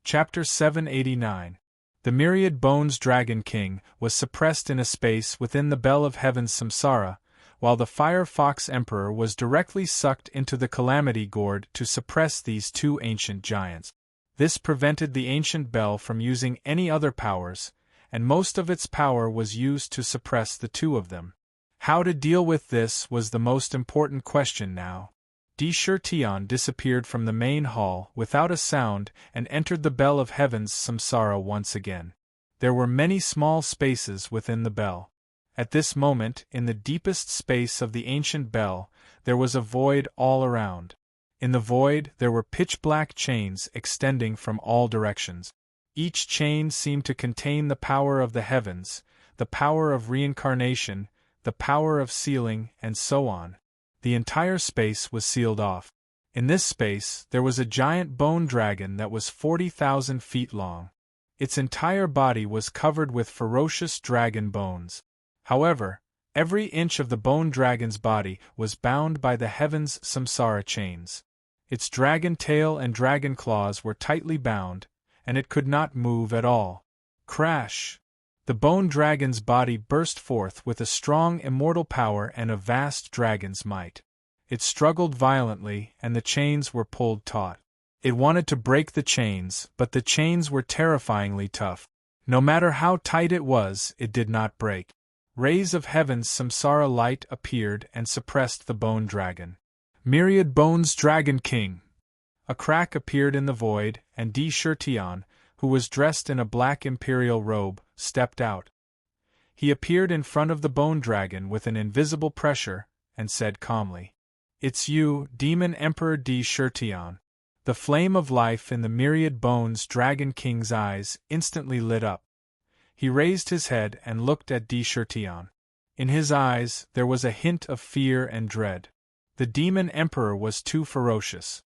Chapter 789. The myriad bones Dragon King was suppressed in a space within the bell of heaven's samsara, while the Fire Fox Emperor was directly sucked into the Calamity Gourd to suppress these two ancient giants. This prevented the ancient bell from using any other powers, and most of its power was used to suppress the two of them. How to deal with this was the most important question now. Tion disappeared from the main hall without a sound and entered the bell of heaven's samsara once again. There were many small spaces within the bell. At this moment, in the deepest space of the ancient bell, there was a void all around. In the void, there were pitch-black chains extending from all directions. Each chain seemed to contain the power of the heavens, the power of reincarnation, the power of sealing, and so on. The entire space was sealed off. In this space, there was a giant bone dragon that was 40,000 feet long. Its entire body was covered with ferocious dragon bones. However, every inch of the bone dragon's body was bound by the heaven's samsara chains. Its dragon tail and dragon claws were tightly bound, and it could not move at all. Crash! The bone dragon's body burst forth with a strong immortal power and a vast dragon's might. It struggled violently, and the chains were pulled taut. It wanted to break the chains, but the chains were terrifyingly tough. No matter how tight it was, it did not break. Rays of heaven's samsara light appeared and suppressed the bone dragon. Myriad Bones Dragon King! A crack appeared in the void, and Tion, who was dressed in a black imperial robe, stepped out. He appeared in front of the bone dragon with an invisible pressure, and said calmly, "It's you, Demon Emperor Tion." The flame of life in the myriad bones Dragon King's eyes instantly lit up. He raised his head and looked at Tion. In his eyes there was a hint of fear and dread. The Demon Emperor was too ferocious.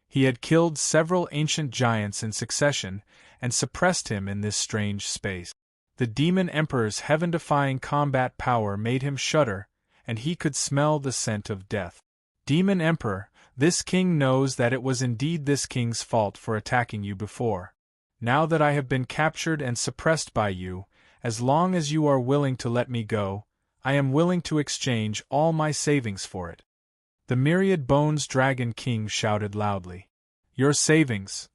He had killed several ancient giants in succession, and suppressed him in this strange space. The Demon Emperor's heaven-defying combat power made him shudder, and he could smell the scent of death. Demon Emperor, this king knows that it was indeed this king's fault for attacking you before. Now that I have been captured and suppressed by you, as long as you are willing to let me go, I am willing to exchange all my savings for it. The myriad bones Dragon King shouted loudly. Your savings?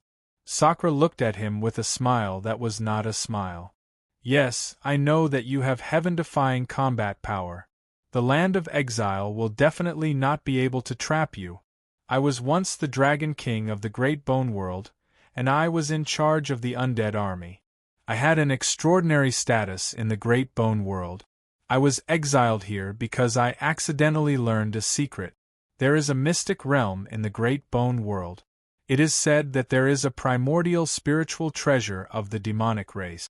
Sakura looked at him with a smile that was not a smile. Yes, I know that you have heaven-defying combat power. The land of exile will definitely not be able to trap you. I was once the Dragon King of the Great Bone World, and I was in charge of the undead army. I had an extraordinary status in the Great Bone World. I was exiled here because I accidentally learned a secret. There is a mystic realm in the Great Bone World. It is said that there is a primordial spiritual treasure of the demonic race.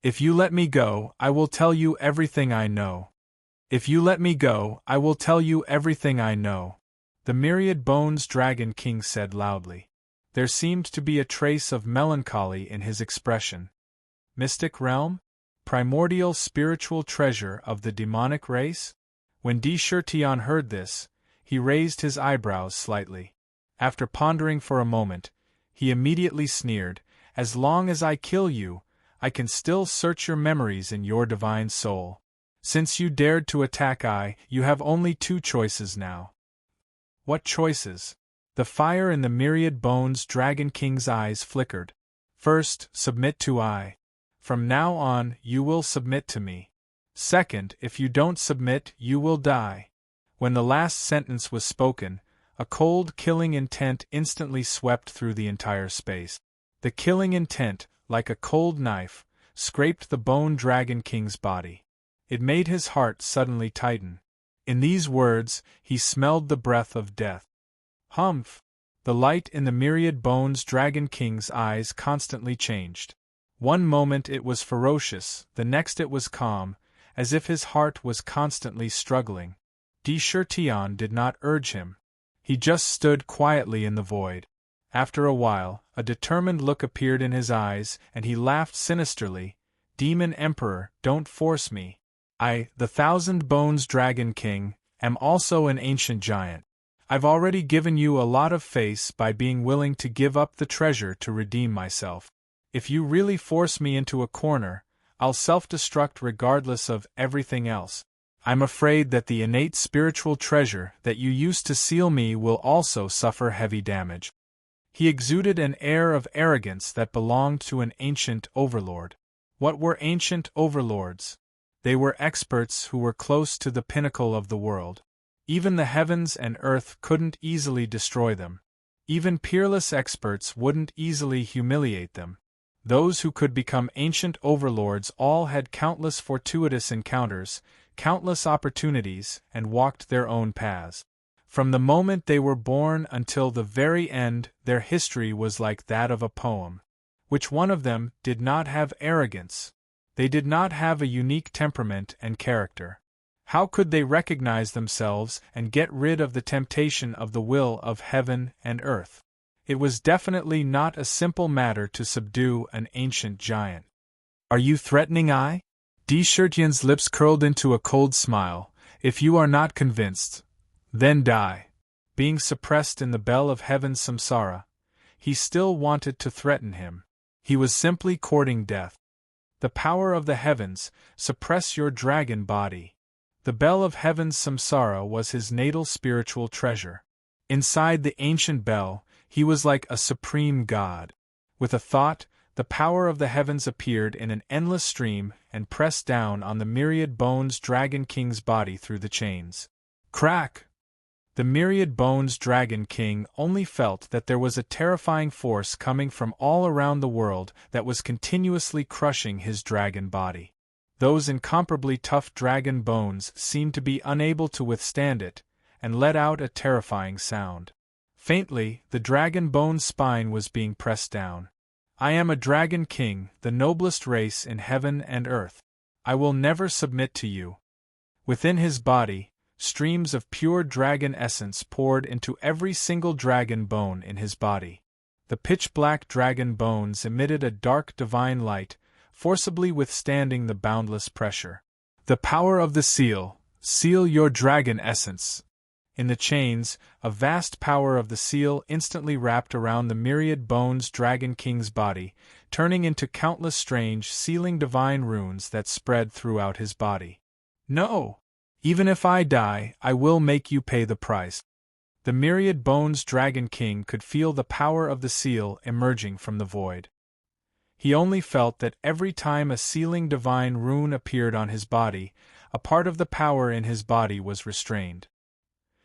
If you let me go, I will tell you everything I know. If you let me go, I will tell you everything I know. The myriad bones Dragon King said loudly. There seemed to be a trace of melancholy in his expression. Mystic realm? Primordial spiritual treasure of the demonic race? When Tion heard this, he raised his eyebrows slightly. After pondering for a moment, he immediately sneered, "As long as I kill you, I can still search your memories in your divine soul. Since you dared to attack you have only two choices now." What choices? The fire in the myriad bones Dragon King's eyes flickered. First, submit to I. From now on, you will submit to me. Second, if you don't submit, you will die. When the last sentence was spoken, a cold killing intent instantly swept through the entire space. The killing intent, like a cold knife, scraped the bone Dragon King's body. It made his heart suddenly tighten. In these words, he smelled the breath of death. Humph! The light in the myriad bones Dragon King's eyes constantly changed. One moment it was ferocious, the next it was calm, as if his heart was constantly struggling. Tion did not urge him. He just stood quietly in the void. After a while, a determined look appeared in his eyes, and he laughed sinisterly. Demon Emperor, don't force me. I, the Thousand Bones Dragon King, am also an ancient giant. I've already given you a lot of face by being willing to give up the treasure to redeem myself. If you really force me into a corner, I'll self-destruct regardless of everything else. I'm afraid that the innate spiritual treasure that you used to seal me will also suffer heavy damage." He exuded an air of arrogance that belonged to an ancient overlord. What were ancient overlords? They were experts who were close to the pinnacle of the world. Even the heavens and earth couldn't easily destroy them. Even peerless experts wouldn't easily humiliate them. Those who could become ancient overlords all had countless fortuitous encounters, countless opportunities, and walked their own paths. From the moment they were born until the very end, their history was like that of a poem. Which one of them did not have arrogance? They did not have a unique temperament and character. How could they recognize themselves and get rid of the temptation of the will of heaven and earth? It was definitely not a simple matter to subdue an ancient giant. "Are you threatening I?" Deshertien's lips curled into a cold smile. "If you are not convinced, then die." Being suppressed in the bell of heaven's samsara, he still wanted to threaten him. He was simply courting death. The power of the heavens, suppress your dragon body. The bell of heaven's samsara was his natal spiritual treasure. Inside the ancient bell, he was like a supreme god. With a thought, the power of the heavens appeared in an endless stream and pressed down on the myriad bones dragon king's body through the chains. Crack! The myriad bones dragon king only felt that there was a terrifying force coming from all around the world that was continuously crushing his dragon body. Those incomparably tough dragon bones seemed to be unable to withstand it, and let out a terrifying sound. Faintly, the dragon bone spine was being pressed down. "I am a dragon king, the noblest race in heaven and earth. I will never submit to you." Within his body, streams of pure dragon essence poured into every single dragon bone in his body. The pitch-black dragon bones emitted a dark divine light, forcibly withstanding the boundless pressure. "The power of the seal, seal your dragon essence." In the chains, a vast power of the seal instantly wrapped around the myriad bones dragon king's body, turning into countless strange, sealing divine runes that spread throughout his body. "No! Even if I die, I will make you pay the price." The myriad bones dragon king could feel the power of the seal emerging from the void. He only felt that every time a sealing divine rune appeared on his body, a part of the power in his body was restrained.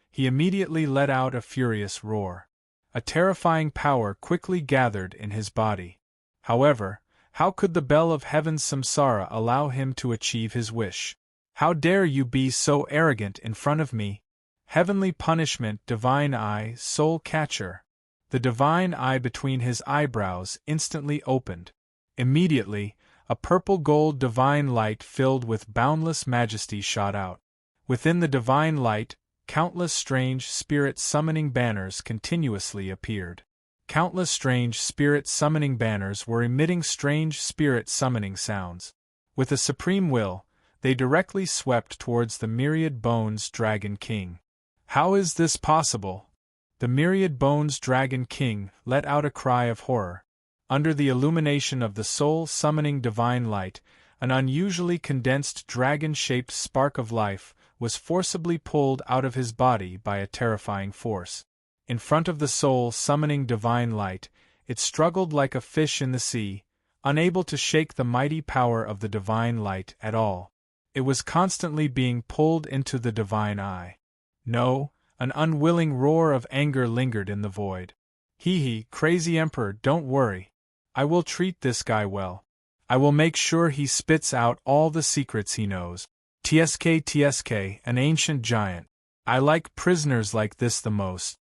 He immediately let out a furious roar. A terrifying power quickly gathered in his body. However, how could the bell of heaven's samsara allow him to achieve his wish? "How dare you be so arrogant in front of me? Heavenly punishment, divine eye, soul catcher." The divine eye between his eyebrows instantly opened. Immediately, a purple-gold divine light filled with boundless majesty shot out. Within the divine light, countless strange spirit-summoning banners continuously appeared. Countless strange spirit-summoning banners were emitting strange spirit-summoning sounds. With a supreme will, they directly swept towards the myriad bones dragon king. "How is this possible?" The myriad bones dragon king let out a cry of horror. Under the illumination of the soul-summoning divine light, an unusually condensed dragon-shaped spark of life was forcibly pulled out of his body by a terrifying force. In front of the soul-summoning divine light, it struggled like a fish in the sea, unable to shake the mighty power of the divine light at all. It was constantly being pulled into the divine eye. No, an unwilling roar of anger lingered in the void. "Hee, crazy emperor, don't worry. I will treat this guy well. I will make sure he spits out all the secrets he knows. TSK, an ancient giant. I like prisoners like this the most."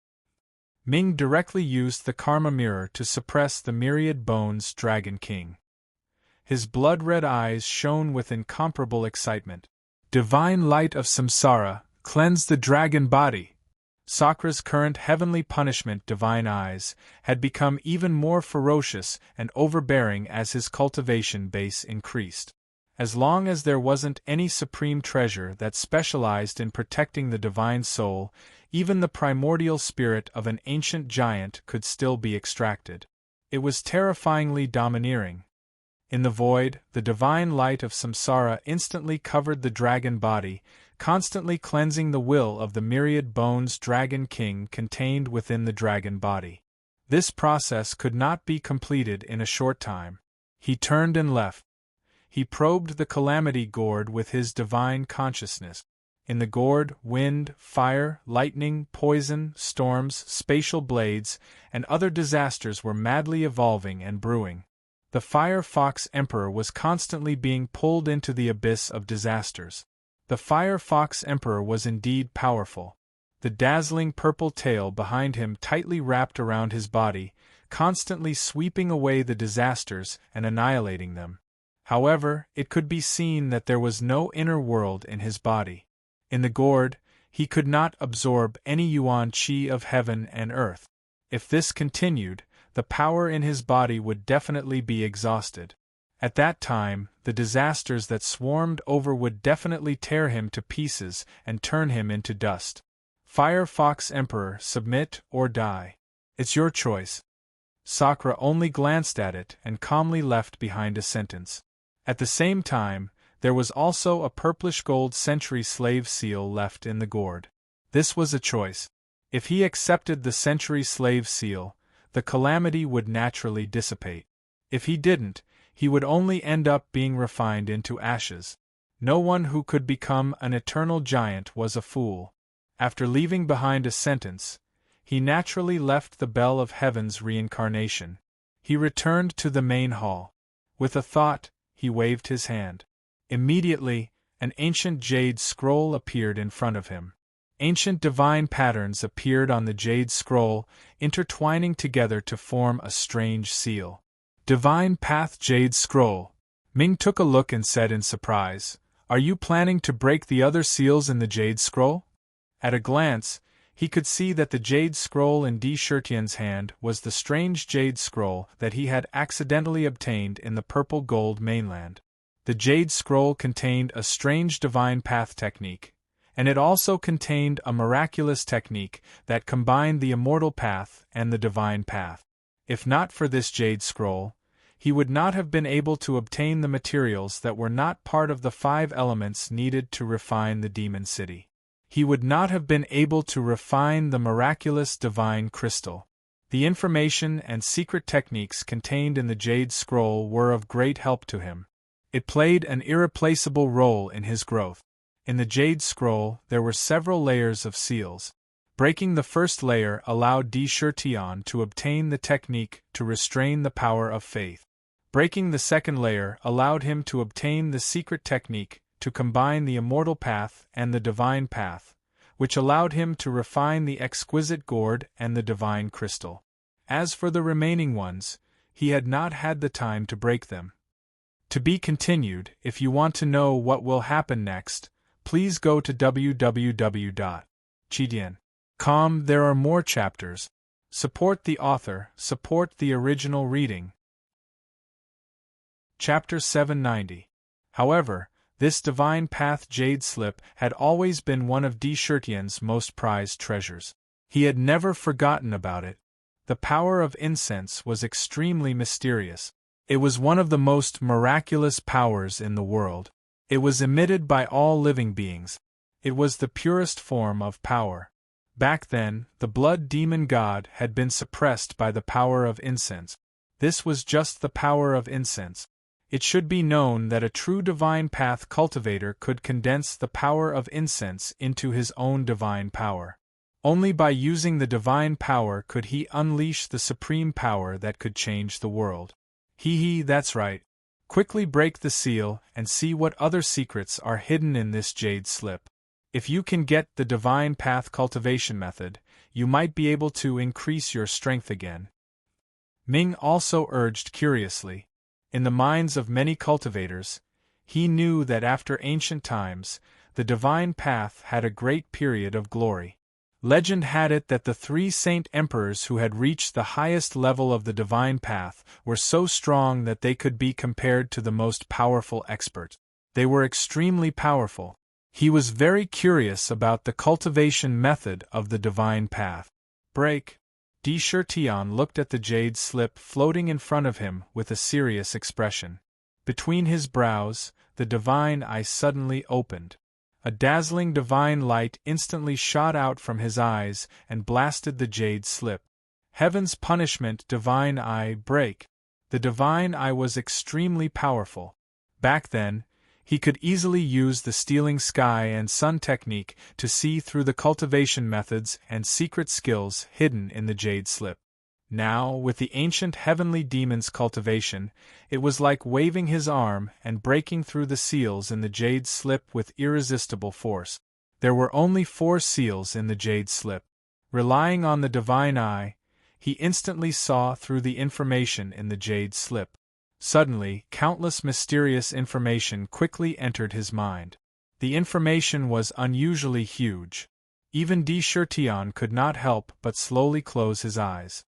Ming directly used the karma mirror to suppress the myriad bones dragon king. His blood-red eyes shone with incomparable excitement. "Divine light of samsara, cleanse the dragon body." Sakra's current heavenly punishment divine eyes had become even more ferocious and overbearing as his cultivation base increased. As long as there wasn't any supreme treasure that specialized in protecting the divine soul, even the primordial spirit of an ancient giant could still be extracted. It was terrifyingly domineering. In the void, the divine light of samsara instantly covered the dragon body, constantly cleansing the will of the myriad bones dragon king contained within the dragon body. This process could not be completed in a short time. He turned and left. He probed the calamity gourd with his divine consciousness. In the gourd, wind, fire, lightning, poison, storms, spatial blades, and other disasters were madly evolving and brewing. The Firefox Emperor was constantly being pulled into the abyss of disasters. The Firefox Emperor was indeed powerful. The dazzling purple tail behind him tightly wrapped around his body, constantly sweeping away the disasters and annihilating them. However, it could be seen that there was no inner world in his body. In the gourd, he could not absorb any yuan qi of heaven and earth. If this continued, the power in his body would definitely be exhausted. At that time, the disasters that swarmed over would definitely tear him to pieces and turn him into dust. Firefox Emperor, submit or die. It's your choice. Sakura only glanced at it and calmly left behind a sentence. At the same time, there was also a purplish-gold century slave seal left in the gourd. This was a choice. If he accepted the century slave seal, the calamity would naturally dissipate. If he didn't, he would only end up being refined into ashes. No one who could become an eternal giant was a fool. After leaving behind a sentence, he naturally left the Bell of Heaven's reincarnation. He returned to the main hall. With a thought, he waved his hand. Immediately, an ancient jade scroll appeared in front of him. Ancient divine patterns appeared on the jade scroll, intertwining together to form a strange seal. Divine Path Jade Scroll. Ming took a look and said in surprise, "Are you planning to break the other seals in the jade scroll?" At a glance, he could see that the jade scroll in Di Shirtian's hand was the strange jade scroll that he had accidentally obtained in the purple gold mainland. The jade scroll contained a strange divine path technique, and it also contained a miraculous technique that combined the immortal path and the divine path. If not for this jade scroll, he would not have been able to obtain the materials that were not part of the 5 elements needed to refine the demon city. He would not have been able to refine the miraculous divine crystal. The information and secret techniques contained in the jade scroll were of great help to him. It played an irreplaceable role in his growth. In the jade scroll, there were several layers of seals. Breaking the first layer allowed Di Shirtian to obtain the technique to restrain the power of faith. Breaking the second layer allowed him to obtain the secret technique to combine the immortal path and the divine path, which allowed him to refine the exquisite gourd and the divine crystal. As for the remaining ones, he had not had the time to break them. To be continued. If you want to know what will happen next, please go to www.chidian.com. There are more chapters. Support the author, support the original reading. Chapter 790. However, this divine path jade slip had always been one of Di Shirtian's most prized treasures. He had never forgotten about it. The power of incense was extremely mysterious. It was one of the most miraculous powers in the world. It was emitted by all living beings. It was the purest form of power. Back then, the blood demon god had been suppressed by the power of incense. This was just the power of incense. It should be known that a true divine path cultivator could condense the power of incense into his own divine power. Only by using the divine power could he unleash the supreme power that could change the world. That's right. Quickly break the seal and see what other secrets are hidden in this jade slip. If you can get the divine path cultivation method, you might be able to increase your strength again. Ming also urged curiously. In the minds of many cultivators, he knew that after ancient times, the divine path had a great period of glory. Legend had it that the 3 saint emperors who had reached the highest level of the divine path were so strong that they could be compared to the most powerful experts. They were extremely powerful. He was very curious about the cultivation method of the divine path. Break. Tian looked at the jade slip floating in front of him with a serious expression. Between his brows, the divine eye suddenly opened. A dazzling divine light instantly shot out from his eyes and blasted the jade slip. Heaven's punishment, divine eye, break. The divine eye was extremely powerful. Back then, he could easily use the stealing sky and sun technique to see through the cultivation methods and secret skills hidden in the jade slip. Now, with the ancient heavenly demon's cultivation, it was like waving his arm and breaking through the seals in the jade slip with irresistible force. There were only 4 seals in the jade slip. Relying on the divine eye, he instantly saw through the information in the jade slip. Suddenly, countless mysterious information quickly entered his mind. The information was unusually huge. Even Tian could not help but slowly close his eyes.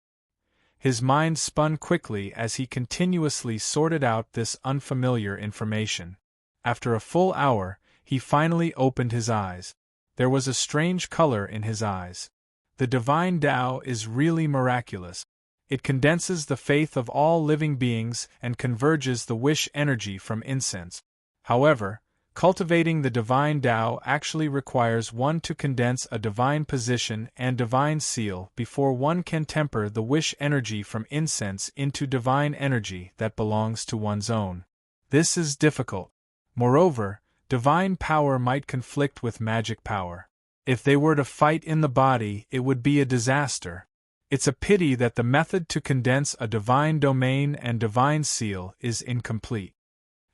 His mind spun quickly as he continuously sorted out this unfamiliar information. After a full hour, he finally opened his eyes. There was a strange color in his eyes. The divine Tao is really miraculous. It condenses the faith of all living beings and converges the wish energy from incense. However, cultivating the divine Tao actually requires one to condense a divine position and divine seal before one can temper the wish energy from incense into divine energy that belongs to one's own. This is difficult. Moreover, divine power might conflict with magic power. If they were to fight in the body, it would be a disaster. It's a pity that the method to condense a divine domain and divine seal is incomplete.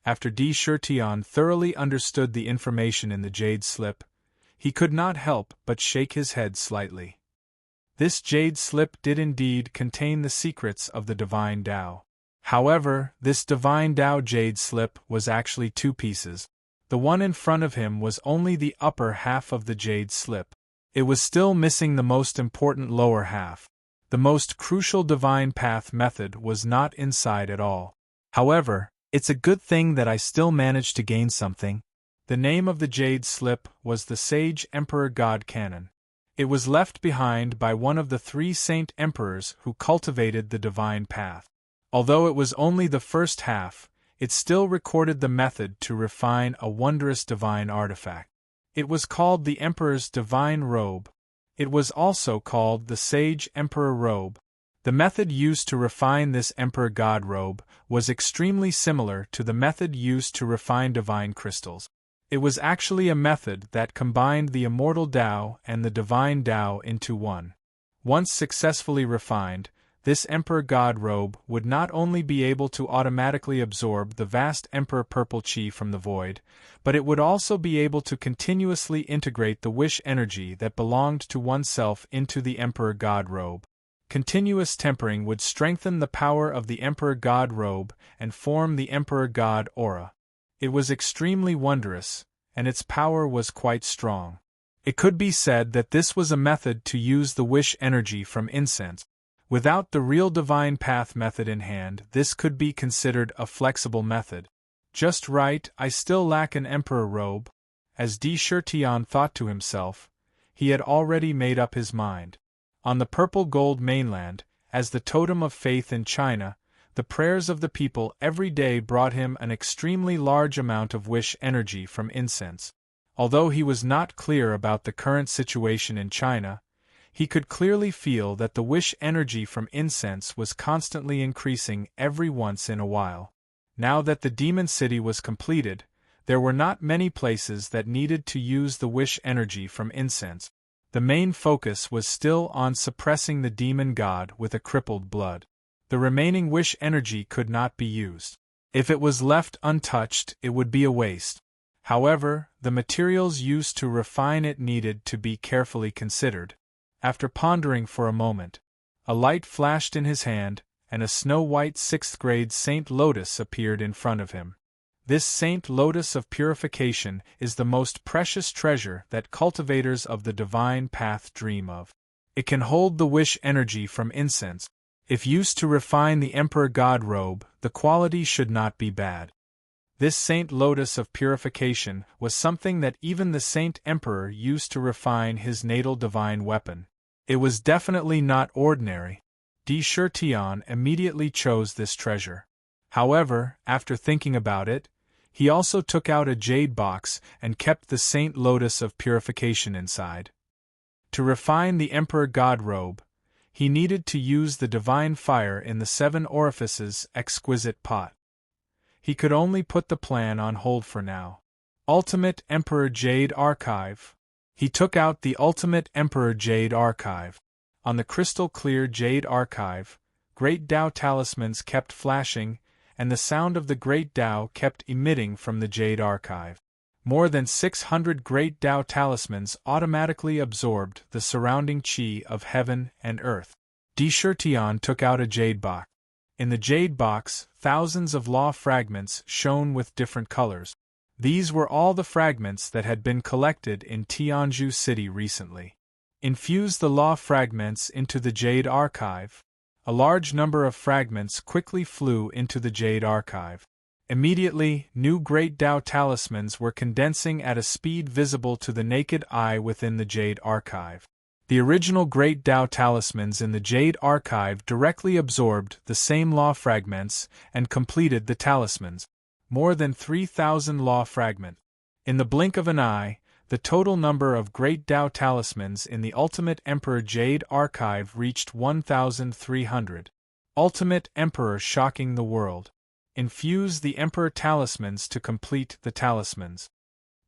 After Tian thoroughly understood the information in the jade slip, he could not help but shake his head slightly. This jade slip did indeed contain the secrets of the divine Tao. However, this divine Tao jade slip was actually 2 pieces. The one in front of him was only the upper half of the jade slip. It was still missing the most important lower half. The most crucial divine path method was not inside at all. However, it's a good thing that I still managed to gain something. The name of the jade slip was the Sage Emperor God Canon. It was left behind by one of the 3 saint emperors who cultivated the divine path. Although it was only the first half, it still recorded the method to refine a wondrous divine artifact. It was called the Emperor's Divine Robe. It was also called the Sage Emperor Robe. The method used to refine this Emperor God robe was extremely similar to the method used to refine divine crystals. It was actually a method that combined the immortal Tao and the divine Tao into one. Once successfully refined, this Emperor God robe would not only be able to automatically absorb the vast Emperor Purple Chi from the void, but it would also be able to continuously integrate the wish energy that belonged to oneself into the Emperor God robe. Continuous tempering would strengthen the power of the Emperor God robe and form the Emperor God aura. It was extremely wondrous, and its power was quite strong. It could be said that this was a method to use the wish energy from incense. Without the real divine path method in hand, this could be considered a flexible method. Just right, I still lack an emperor robe. As Tian thought to himself, he had already made up his mind. On the purple gold mainland, as the totem of faith in China, the prayers of the people every day brought him an extremely large amount of wish energy from incense. Although he was not clear about the current situation in China, he could clearly feel that the wish energy from incense was constantly increasing every once in a while. Now that the demon city was completed, there were not many places that needed to use the wish energy from incense. The main focus was still on suppressing the demon god with a crippled blood. The remaining wish energy could not be used. If it was left untouched, it would be a waste. However, the materials used to refine it needed to be carefully considered. After pondering for a moment, a light flashed in his hand, and a snow-white 6th-grade Saint Lotus appeared in front of him. This Saint Lotus of purification is the most precious treasure that cultivators of the divine path dream of. It can hold the wish energy from incense. If used to refine the Emperor God robe, the quality should not be bad. This Saint Lotus of purification was something that even the Saint Emperor used to refine his natal divine weapon. It was definitely not ordinary. De Chertion immediately chose this treasure. However, after thinking about it, he also took out a jade box and kept the Saint Lotus of purification inside. To refine the Emperor God robe, he needed to use the divine fire in the 7 orifices exquisite pot. He could only put the plan on hold for now. Ultimate Emperor Jade Archive. He took out the Ultimate Emperor Jade Archive. On the crystal-clear Jade Archive, great Tao talismans kept flashing, and the sound of the great Tao kept emitting from the Jade Archive. More than 600 great Tao talismans automatically absorbed the surrounding qi of heaven and earth. De Chertion took out a jade box. In the jade box, thousands of law fragments shone with different colors. These were all the fragments that had been collected in Tianzhu City recently. Infuse the law fragments into the Jade Archive. A large number of fragments quickly flew into the Jade Archive. Immediately, new great Tao talismans were condensing at a speed visible to the naked eye within the Jade Archive. The original great Tao talismans in the Jade Archive directly absorbed the same law fragments and completed the talismans. More than 3,000 law fragments. In the blink of an eye, the total number of great Tao talismans in the Ultimate Emperor Jade Archive reached 1,300. Ultimate Emperor shocking the world. Infuse the Emperor talismans to complete the talismans.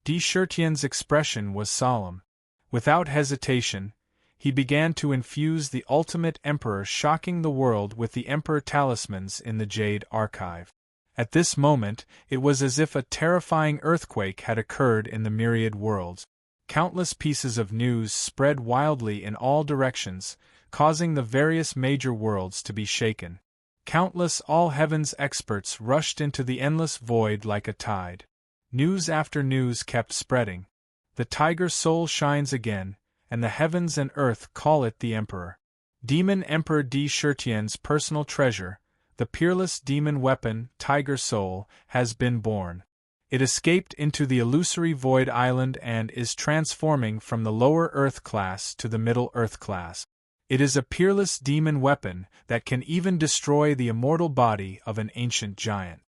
De Chertion's expression was solemn. Without hesitation, he began to infuse the Ultimate Emperor shocking the world with the Emperor talismans in the Jade Archive. At this moment, it was as if a terrifying earthquake had occurred in the myriad worlds. Countless pieces of news spread wildly in all directions, causing the various major worlds to be shaken. Countless all heavens experts rushed into the endless void like a tide. News after news kept spreading. The tiger soul shines again, and the heavens and earth call it the Emperor. Demon Emperor De Chertion's personal treasure, the peerless demon weapon, Tiger Soul, has been born. It escaped into the illusory Void Island and is transforming from the lower Earth class to the middle Earth class. It is a peerless demon weapon that can even destroy the immortal body of an ancient giant.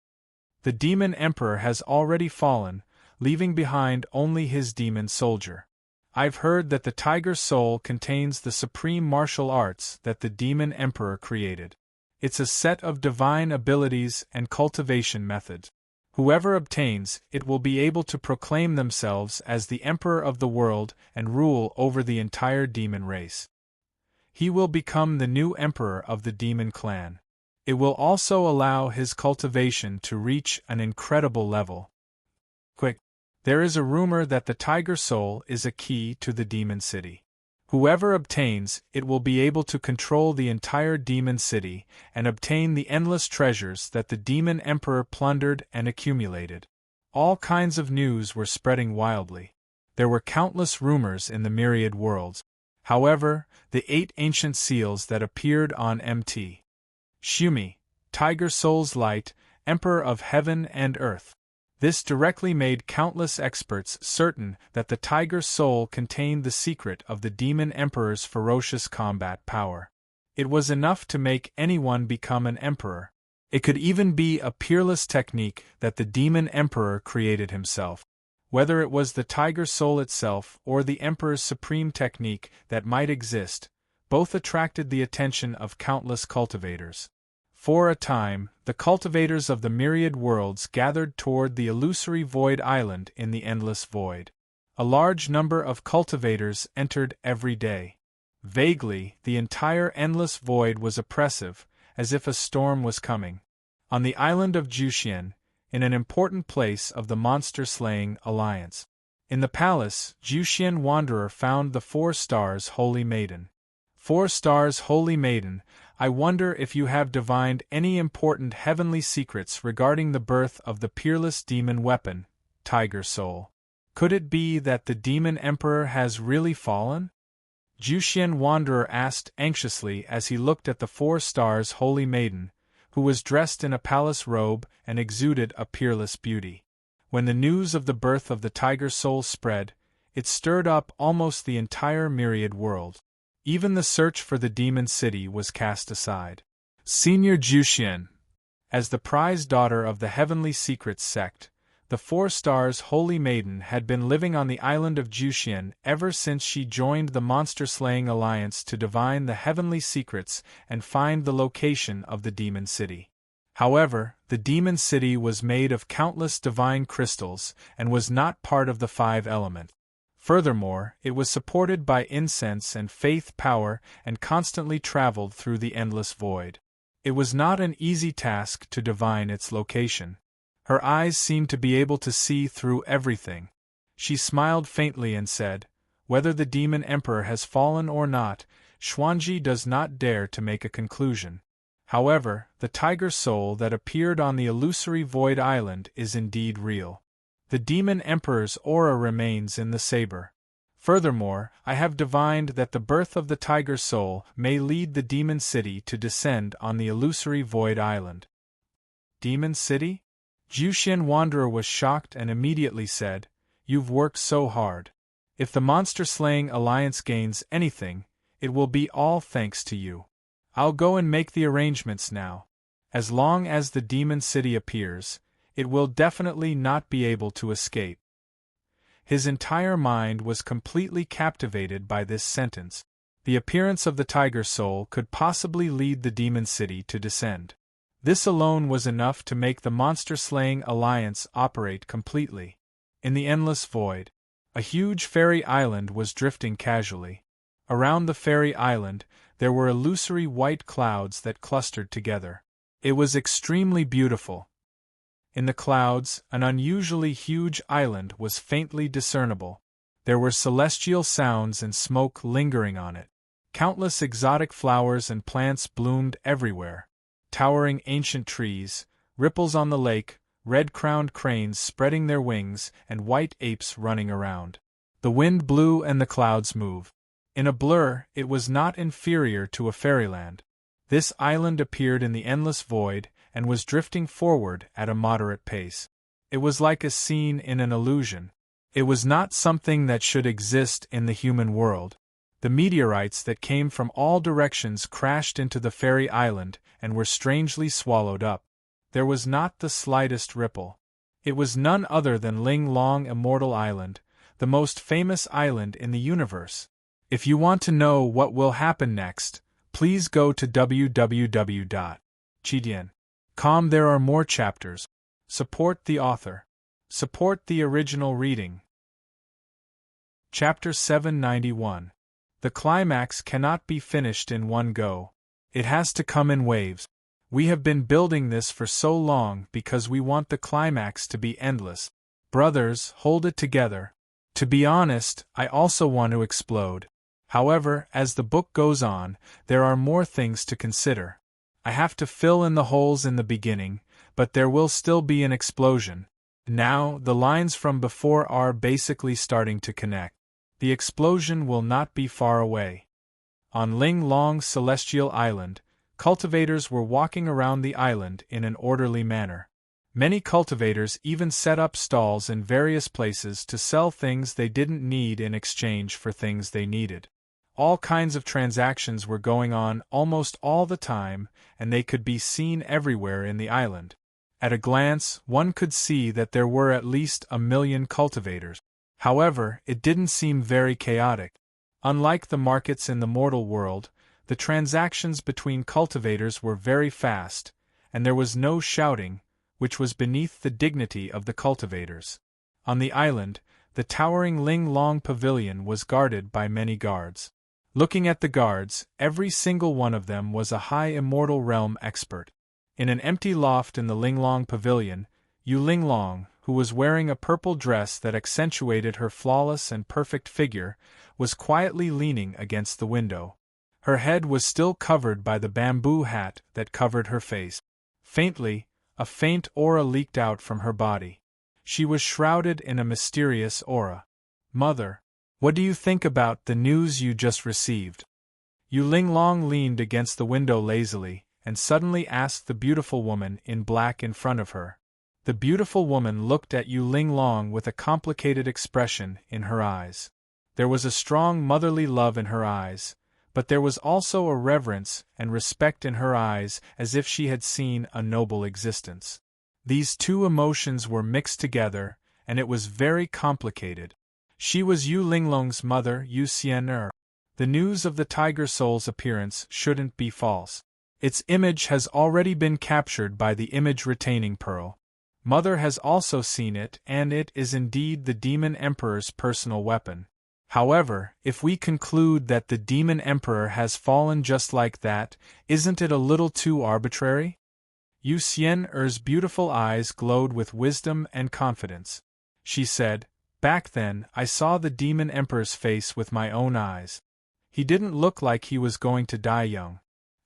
The demon emperor has already fallen, leaving behind only his demon soldier. I've heard that the Tiger Soul contains the supreme martial arts that the demon emperor created. It's a set of divine abilities and cultivation methods. Whoever obtains it will be able to proclaim themselves as the emperor of the world and rule over the entire demon race. He will become the new emperor of the demon clan. It will also allow his cultivation to reach an incredible level. Quick! There is a rumor that the Tiger Soul is a key to the demon city. Whoever obtains it will be able to control the entire demon city and obtain the endless treasures that the demon emperor plundered and accumulated. All kinds of news were spreading wildly. There were countless rumors in the myriad worlds. However, the 8 ancient seals that appeared on Mt. Shumi, Tiger Soul's light, Emperor of heaven and earth. This directly made countless experts certain that the Tiger Soul contained the secret of the Demon Emperor's ferocious combat power. It was enough to make anyone become an emperor. It could even be a peerless technique that the Demon Emperor created himself. Whether it was the Tiger Soul itself or the Emperor's supreme technique that might exist, both attracted the attention of countless cultivators. For a time, the cultivators of the myriad worlds gathered toward the illusory Void Island in the endless void. A large number of cultivators entered every day. Vaguely, the entire endless void was oppressive, as if a storm was coming. On the island of Juxian, in an important place of the monster-slaying alliance. In the palace, Juxian Wanderer found the 4 stars Holy Maiden. 4 stars Holy Maiden, I wonder if you have divined any important heavenly secrets regarding the birth of the peerless demon weapon, Tiger Soul. Could it be that the demon emperor has really fallen? Juxian Wanderer asked anxiously as he looked at the 4 stars Holy Maiden, who was dressed in a palace robe and exuded a peerless beauty. When the news of the birth of the tiger soul spread, it stirred up almost the entire myriad world. Even the search for the demon city was cast aside. Senior Juxian, as the prized daughter of the Heavenly Secrets sect, the 4 Stars Holy Maiden had been living on the island of Juxian ever since she joined the monster-slaying alliance to divine the heavenly secrets and find the location of the demon city. However, the demon city was made of countless divine crystals and was not part of the 5 elements. Furthermore, it was supported by incense and faith power and constantly traveled through the endless void. It was not an easy task to divine its location. Her eyes seemed to be able to see through everything. She smiled faintly and said, "Whether the demon emperor has fallen or not, Xuanji does not dare to make a conclusion. However, the tiger soul that appeared on the illusory void island is indeed real. The demon emperor's aura remains in the saber. Furthermore, I have divined that the birth of the tiger soul may lead the demon city to descend on the illusory void island." Demon city? Juxian Wanderer was shocked and immediately said, "You've worked so hard. If the monster-slaying alliance gains anything, it will be all thanks to you. I'll go and make the arrangements now. As long as the demon city appears, it will definitely not be able to escape." His entire mind was completely captivated by this sentence. The appearance of the tiger soul could possibly lead the demon city to descend. This alone was enough to make the monster-slaying alliance operate completely. In the endless void, a huge fairy island was drifting casually. Around the fairy island, there were illusory white clouds that clustered together. It was extremely beautiful. In the clouds, an unusually huge island was faintly discernible. There were celestial sounds and smoke lingering on it. Countless exotic flowers and plants bloomed everywhere. Towering ancient trees, ripples on the lake, red-crowned cranes spreading their wings, and white apes running around. The wind blew and the clouds moved. In a blur, it was not inferior to a fairyland. This island appeared in the endless void and was drifting forward at a moderate pace. It was like a scene in an illusion. It was not something that should exist in the human world. The meteorites that came from all directions crashed into the fairy island and were strangely swallowed up. There was not the slightest ripple. It was none other than Ling Long Immortal Island, the most famous island in the universe. If you want to know what will happen next, please go to www.chidian.com. There are more chapters. Support the author. Support the original reading. Chapter 791. The climax cannot be finished in one go. It has to come in waves. We have been building this for so long because we want the climax to be endless. Brothers, hold it together. To be honest, I also want to explode. However, as the book goes on, there are more things to consider. I have to fill in the holes in the beginning, but there will still be an explosion. Now, the lines from before are basically starting to connect. The explosion will not be far away. On Ling Long Celestial Island, cultivators were walking around the island in an orderly manner. Many cultivators even set up stalls in various places to sell things they didn't need in exchange for things they needed. All kinds of transactions were going on almost all the time, and they could be seen everywhere in the island. At a glance, one could see that there were at least 1 million cultivators. However, it didn't seem very chaotic. Unlike the markets in the mortal world, the transactions between cultivators were very fast, and there was no shouting, which was beneath the dignity of the cultivators. On the island, the towering Ling Long Pavilion was guarded by many guards. Looking at the guards, every single one of them was a high immortal realm expert. In an empty loft in the Ling Long Pavilion, Yu Ling Long, who was wearing a purple dress that accentuated her flawless and perfect figure, was quietly leaning against the window. Her head was still covered by the bamboo hat that covered her face. Faintly, a faint aura leaked out from her body. She was shrouded in a mysterious aura. "Mother, what do you think about the news you just received?" Yu Ling Long leaned against the window lazily, and suddenly asked the beautiful woman in black in front of her. The beautiful woman looked at Yu Linglong with a complicated expression in her eyes. There was a strong motherly love in her eyes, but there was also a reverence and respect in her eyes, as if she had seen a noble existence. These two emotions were mixed together, and it was very complicated. She was Yu Linglong's mother, Yu Xian'er. The news of the Tiger Soul's appearance shouldn't be false. Its image has already been captured by the image-retaining pearl. Mother has also seen it, and it is indeed the Demon Emperor's personal weapon. However, if we conclude that the Demon Emperor has fallen just like that, isn't it a little too arbitrary? Yu Xian'er's beautiful eyes glowed with wisdom and confidence. She said, "Back then, I saw the Demon Emperor's face with my own eyes. He didn't look like he was going to die young.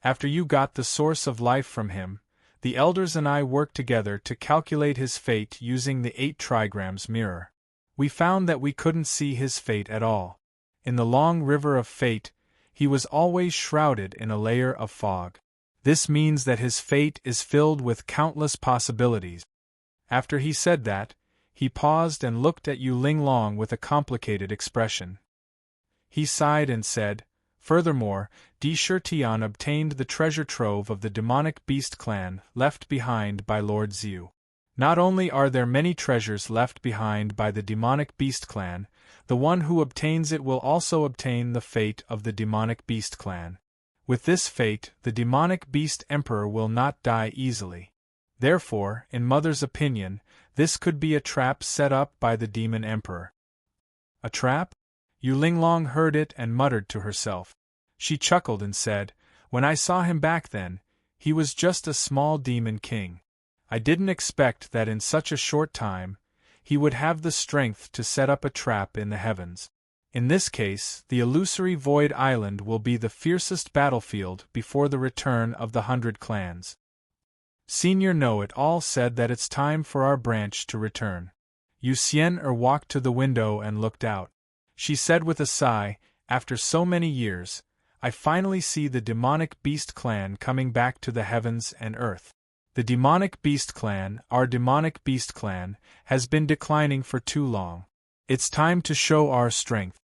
After you got the source of life from him, the elders and I worked together to calculate his fate using the 8 trigrams mirror. We found that we couldn't see his fate at all. In the long river of fate, he was always shrouded in a layer of fog. This means that his fate is filled with countless possibilities." After he said that, he paused and looked at Yu Linglong with a complicated expression. He sighed and said, "Furthermore, Di Shirtian obtained the treasure trove of the demonic beast clan left behind by Lord Xiu. Not only are there many treasures left behind by the demonic beast clan, the one who obtains it will also obtain the fate of the demonic beast clan. With this fate, the demonic beast emperor will not die easily. Therefore, in Mother's opinion, this could be a trap set up by the demon emperor." "A trap?" Yu Linglong heard it and muttered to herself. She chuckled and said, "When I saw him back then, he was just a small demon king. I didn't expect that in such a short time, he would have the strength to set up a trap in the heavens. In this case, the illusory Void Island will be the fiercest battlefield before the return of the 100 clans." Senior Know-It-All said that it's time for our branch to return. Yu Xian'er walked to the window and looked out. She said with a sigh, "After so many years, I finally see the demonic beast clan coming back to the heavens and earth. The demonic beast clan, our demonic beast clan, has been declining for too long. It's time to show our strength."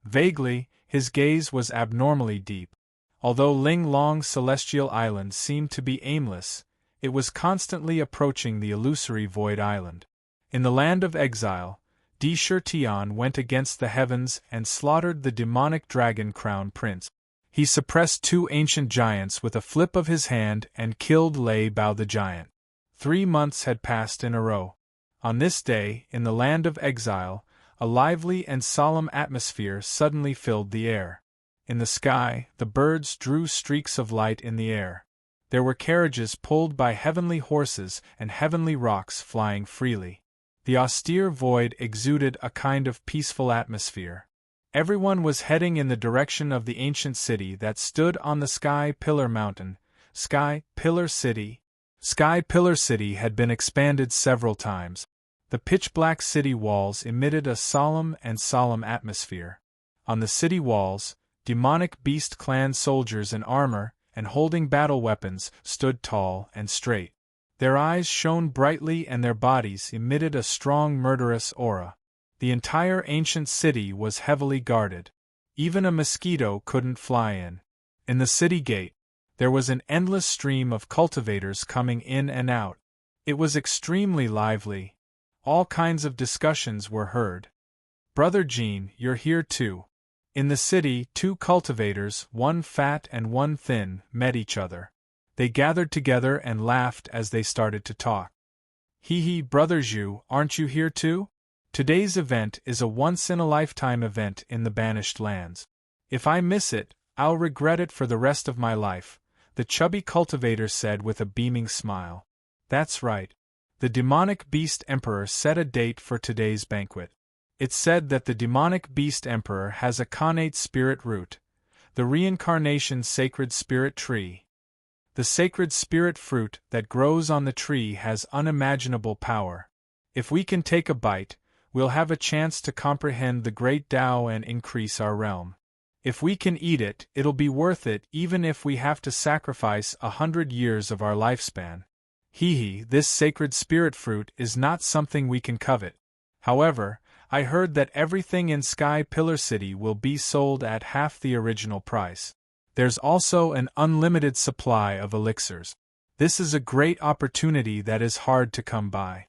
Vaguely, his gaze was abnormally deep. Although Ling Long's celestial island seemed to be aimless, it was constantly approaching the illusory Void Island. In the land of exile, Di Shirtian went against the heavens and slaughtered the demonic dragon crown prince. He suppressed 2 ancient giants with a flip of his hand and killed Lei Bao the giant. 3 months had passed in a row. On this day, in the land of exile, a lively and solemn atmosphere suddenly filled the air. In the sky, the birds drew streaks of light in the air. There were carriages pulled by heavenly horses and heavenly rocks flying freely. The austere void exuded a kind of peaceful atmosphere. Everyone was heading in the direction of the ancient city that stood on the Sky Pillar Mountain. Sky Pillar City. Sky Pillar City had been expanded several times. The pitch-black city walls emitted a solemn atmosphere. On the city walls, demonic beast clan soldiers in armor and holding battle weapons stood tall and straight. Their eyes shone brightly and their bodies emitted a strong murderous aura. The entire ancient city was heavily guarded. Even a mosquito couldn't fly in. In the city gate, there was an endless stream of cultivators coming in and out. It was extremely lively. All kinds of discussions were heard. "Brother Jean, you're here too." In the city, 2 cultivators, one fat and one thin, met each other. They gathered together and laughed as they started to talk. "Hee, Brother Zhu, aren't you here too? Today's event is a once-in-a-lifetime event in the Banished Lands. If I miss it, I'll regret it for the rest of my life," the chubby cultivator said with a beaming smile. "That's right. The demonic beast emperor set a date for today's banquet. It's said that the demonic beast emperor has a connate spirit root, the reincarnation sacred spirit tree. The sacred spirit fruit that grows on the tree has unimaginable power. If we can take a bite, we'll have a chance to comprehend the great Tao and increase our realm. If we can eat it, it'll be worth it even if we have to sacrifice 100 years of our lifespan. This sacred spirit fruit is not something we can covet. However, I heard that everything in Sky Pillar City will be sold at half the original price. There's also an unlimited supply of elixirs. This is a great opportunity that is hard to come by.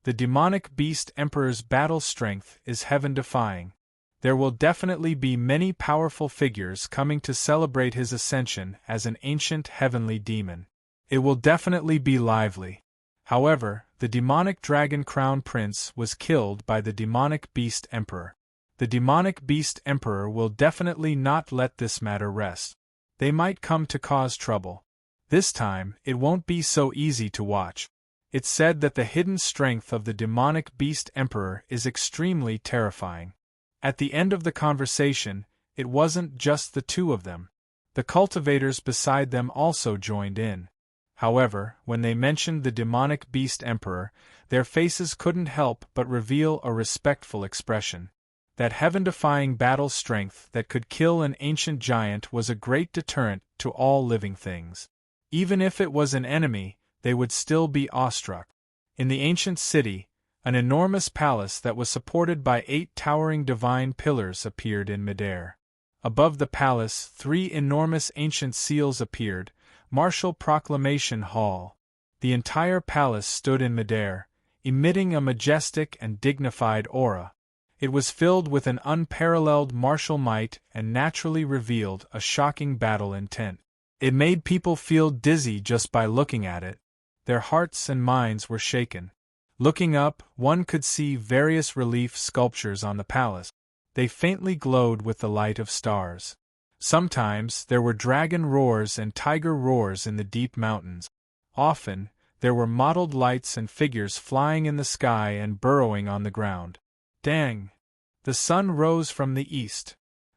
The demonic beast emperor's battle strength is heaven-defying. There will definitely be many powerful figures coming to celebrate his ascension as an ancient heavenly demon. It will definitely be lively. However, the demonic dragon crown prince was killed by the demonic beast emperor. The demonic beast emperor will definitely not let this matter rest. They might come to cause trouble. This time, it won't be so easy to watch. It's said that the hidden strength of the demonic beast emperor is extremely terrifying. At the end of the conversation, it wasn't just the two of them. The cultivators beside them also joined in. However, when they mentioned the demonic beast emperor, their faces couldn't help but reveal a respectful expression. That heaven-defying battle strength that could kill an ancient giant was a great deterrent to all living things. Even if it was an enemy, they would still be awestruck. In the ancient city, an enormous palace that was supported by 8 towering divine pillars appeared in midair. Above the palace, 3 enormous ancient seals appeared, Martial Proclamation Hall. The entire palace stood in midair, emitting a majestic and dignified aura. It was filled with an unparalleled martial might and naturally revealed a shocking battle intent. It made people feel dizzy just by looking at it. Their hearts and minds were shaken. Looking up, one could see various relief sculptures on the palace. They faintly glowed with the light of stars. Sometimes there were dragon roars and tiger roars in the deep mountains. Often, there were mottled lights and figures flying in the sky and burrowing on the ground. Dang! The sun rose from the east.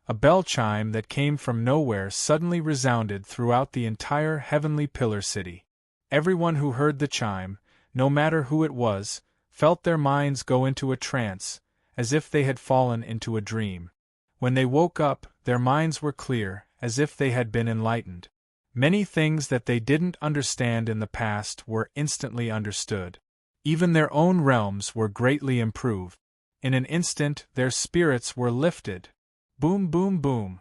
A bell chime that came from nowhere suddenly resounded throughout the entire heavenly pillar city. Everyone who heard the chime, no matter who it was, felt their minds go into a trance, as if they had fallen into a dream. When they woke up, their minds were clear, as if they had been enlightened. Many things that they didn't understand in the past were instantly understood. Even their own realms were greatly improved. In an instant, their spirits were lifted. Boom, boom, boom.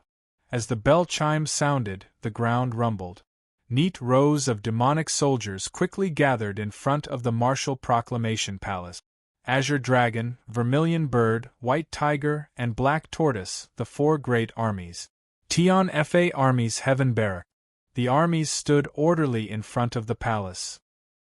As the bell chime sounded, the ground rumbled. Neat rows of demonic soldiers quickly gathered in front of the martial proclamation palace. Azure Dragon, Vermilion Bird, White Tiger, and Black Tortoise, the 4 great armies. Tion Fa armies Heaven Barrack. The armies stood orderly in front of the palace.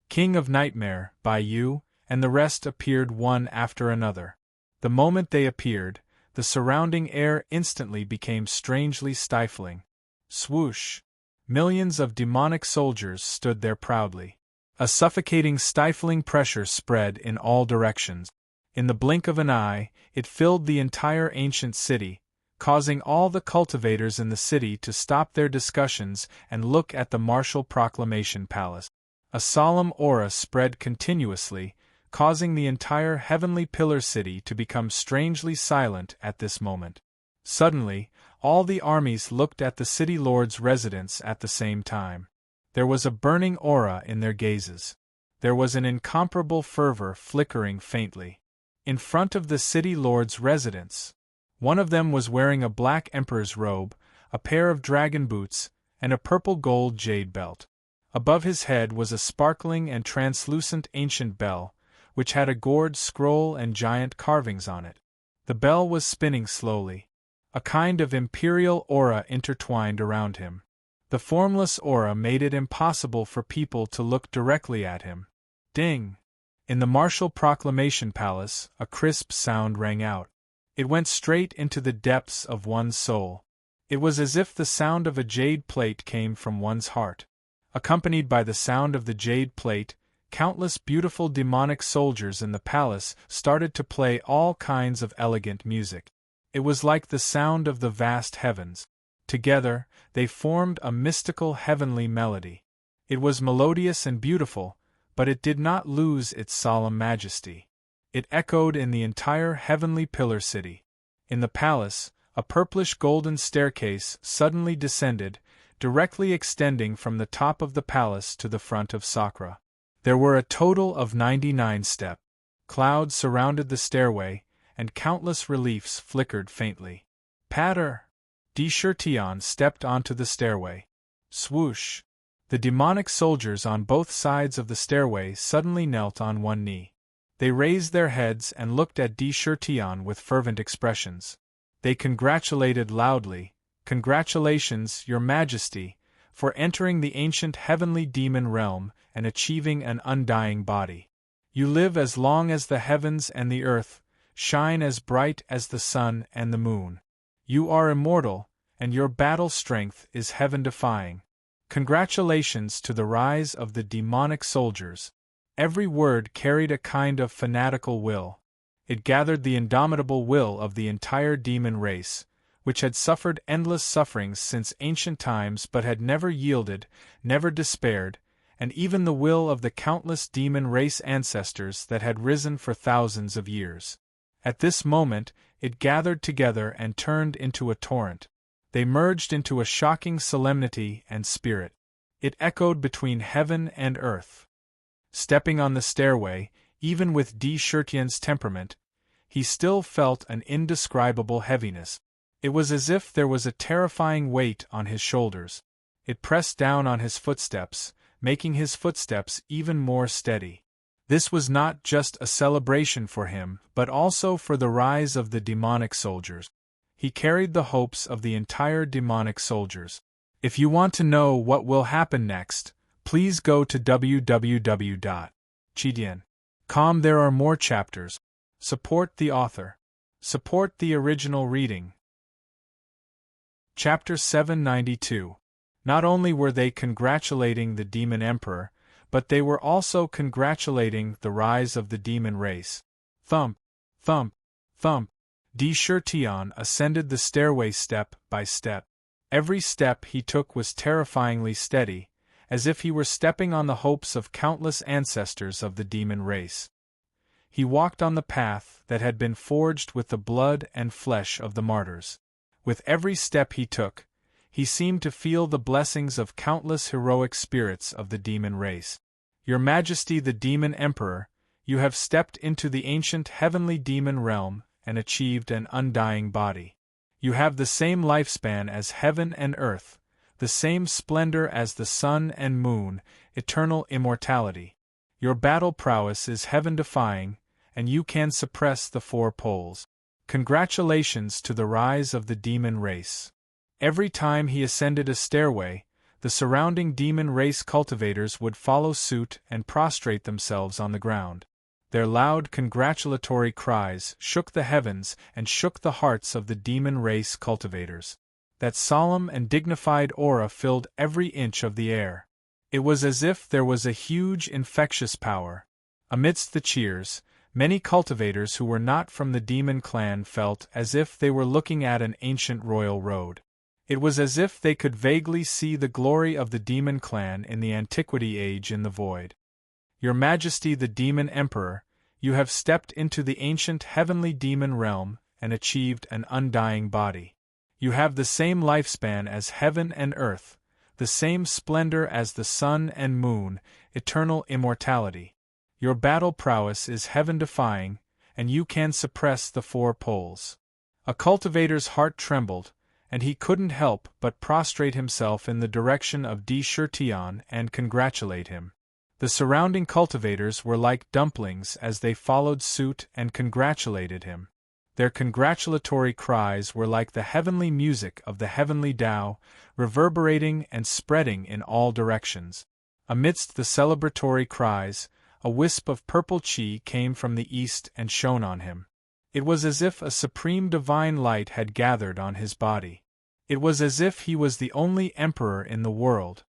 King of Nightmare, Bayou, and the rest appeared one after another. The moment they appeared, the surrounding air instantly became strangely stifling. Swoosh! Millions of demonic soldiers stood there proudly. A suffocating, stifling pressure spread in all directions. In the blink of an eye, it filled the entire ancient city, causing all the cultivators in the city to stop their discussions and look at the martial proclamation palace. A solemn aura spread continuously, causing the entire heavenly pillar city to become strangely silent at this moment. Suddenly, all the armies looked at the city lord's residence at the same time. There was a burning aura in their gazes. There was an incomparable fervor flickering faintly. In front of the city lord's residence, one of them was wearing a black emperor's robe, a pair of dragon boots, and a purple gold jade belt. Above his head was a sparkling and translucent ancient bell, which had a gourd scroll and giant carvings on it. The bell was spinning slowly. A kind of imperial aura intertwined around him. The formless aura made it impossible for people to look directly at him. Ding! In the martial proclamation palace, a crisp sound rang out. It went straight into the depths of one's soul. It was as if the sound of a jade plate came from one's heart. Accompanied by the sound of the jade plate, countless beautiful demonic soldiers in the palace started to play all kinds of elegant music. It was like the sound of the vast heavens. Together, they formed a mystical heavenly melody. It was melodious and beautiful, but it did not lose its solemn majesty. It echoed in the entire heavenly pillar city. In the palace, A purplish golden staircase suddenly descended, directly extending from the top of the palace to the front of Sakra. There were a total of 99 steps. Clouds surrounded the stairway, and countless reliefs flickered faintly. Patter! Tirtion stepped onto the stairway. Swoosh! The demonic soldiers on both sides of the stairway suddenly knelt on one knee. They raised their heads and looked at Tirtion with fervent expressions. They congratulated loudly, "Congratulations, Your Majesty, for entering the ancient heavenly demon realm and achieving an undying body. You live as long as the heavens and the earth, shine as bright as the sun and the moon. You are immortal, and your battle strength is heaven-defying. Congratulations to the rise of the demonic soldiers." Every word carried a kind of fanatical will. It gathered the indomitable will of the entire demon race, which had suffered endless sufferings since ancient times but had never yielded, never despaired, and even the will of the countless demon race ancestors that had risen for thousands of years. At this moment, it gathered together and turned into a torrent. They merged into a shocking solemnity and spirit. It echoed between heaven and earth. Stepping on the stairway, even with Tirtion's temperament, he still felt an indescribable heaviness. It was as if there was a terrifying weight on his shoulders. It pressed down on his footsteps, making his footsteps even more steady. This was not just a celebration for him, but also for the rise of the demonic soldiers. He carried the hopes of the entire demonic soldiers. If you want to know what will happen next, please go to www.chidian.com. There are more chapters. Support the author. Support the original reading. Chapter 792. Not only were they congratulating the demon emperor, but they were also congratulating the rise of the demon race. Thump, thump, thump. Tirtion ascended the stairway step by step. Every step he took was terrifyingly steady, as if he were stepping on the hopes of countless ancestors of the demon race. He walked on the path that had been forged with the blood and flesh of the martyrs. With every step he took, he seemed to feel the blessings of countless heroic spirits of the demon race. Your Majesty the Demon Emperor, you have stepped into the ancient heavenly demon realm and achieved an undying body. You have the same lifespan as heaven and earth, the same splendor as the sun and moon, eternal immortality. Your battle prowess is heaven-defying, and you can suppress the four poles. Congratulations to the rise of the demon race. Every time he ascended a stairway, the surrounding demon race cultivators would follow suit and prostrate themselves on the ground. Their loud congratulatory cries shook the heavens and shook the hearts of the demon race cultivators. That solemn and dignified aura filled every inch of the air. It was as if there was a huge infectious power. Amidst the cheers, many cultivators who were not from the demon clan felt as if they were looking at an ancient royal road. It was as if they could vaguely see the glory of the demon clan in the antiquity age in the void. Your Majesty the Demon Emperor, you have stepped into the ancient heavenly demon realm and achieved an undying body. You have the same lifespan as heaven and earth, the same splendor as the sun and moon, eternal immortality. Your battle prowess is heaven-defying, and you can suppress the four poles. A cultivator's heart trembled, and he couldn't help but prostrate himself in the direction of Tirtion and congratulate him. The surrounding cultivators were like dumplings as they followed suit and congratulated him. Their congratulatory cries were like the heavenly music of the heavenly Tao, reverberating and spreading in all directions. Amidst the celebratory cries, a wisp of purple chi came from the east and shone on him. It was as if a supreme divine light had gathered on his body. It was as if he was the only emperor in the world.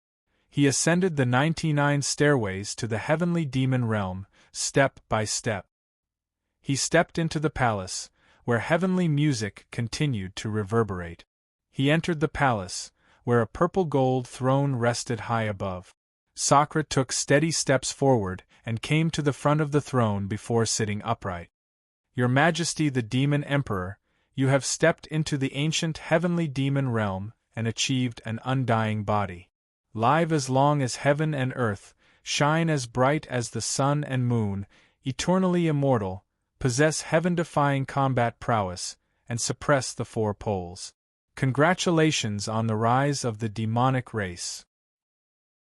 He ascended the 99 stairways to the heavenly demon realm, step by step. He stepped into the palace, where heavenly music continued to reverberate. He entered the palace, where a purple gold throne rested high above. Sakra took steady steps forward and came to the front of the throne before sitting upright. Your Majesty the Demon Emperor, you have stepped into the ancient heavenly demon realm and achieved an undying body. Live as long as heaven and earth, shine as bright as the sun and moon, eternally immortal, possess heaven-defying combat prowess, and suppress the four poles. Congratulations on the rise of the demonic race.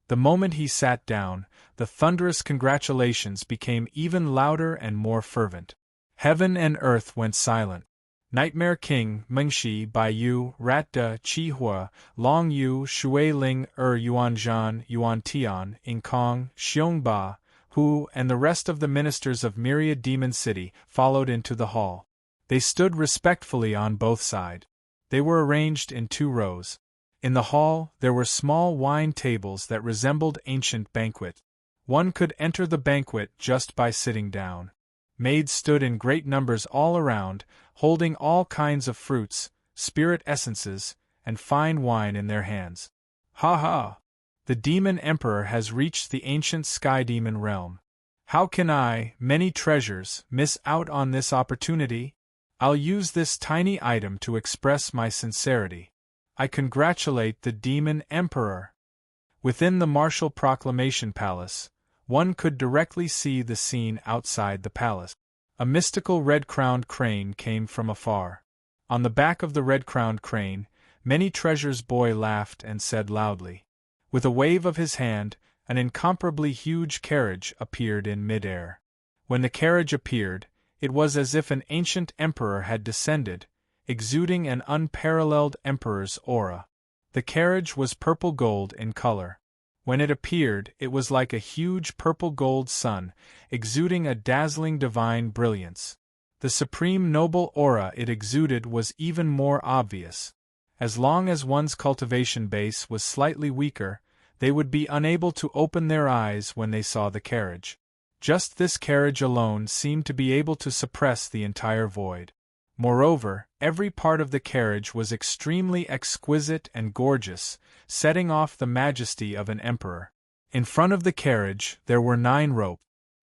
The moment he sat down, the thunderous congratulations became even louder and more fervent. Heaven and earth went silent. Nightmare King, Mengshi, Bai Yu, Rat De, Chi Hua, Long Yu, Shui Ling, Yuan Zhan, Yuan Tian, Ing Kong, Xiong Ba, Hu, and the rest of the ministers of Myriad Demon City followed into the hall. They stood respectfully on both sides. They were arranged in 2 rows. In the hall, there were small wine tables that resembled ancient banquet. One could enter the banquet just by sitting down. Maids stood in great numbers all around, holding all kinds of fruits, spirit essences, and fine wine in their hands. Ha ha! The Demon Emperor has reached the ancient Sky Demon realm. How can I, Many Treasures, miss out on this opportunity? I'll use this tiny item to express my sincerity. I congratulate the Demon Emperor. Within the martial proclamation palace, one could directly see the scene outside the palace. A mystical red-crowned crane came from afar. On the back of the red-crowned crane, Many Treasures' boy laughed and said loudly. With a wave of his hand, an incomparably huge carriage appeared in mid-air. When the carriage appeared, it was as if an ancient emperor had descended, exuding an unparalleled emperor's aura. The carriage was purple-gold in color. When it appeared, it was like a huge purple-gold sun, exuding a dazzling divine brilliance. The supreme noble aura it exuded was even more obvious. As long as one's cultivation base was slightly weaker, they would be unable to open their eyes when they saw the carriage. Just this carriage alone seemed to be able to suppress the entire void. Moreover, every part of the carriage was extremely exquisite and gorgeous, setting off the majesty of an emperor. In front of the carriage there were 9 ropes.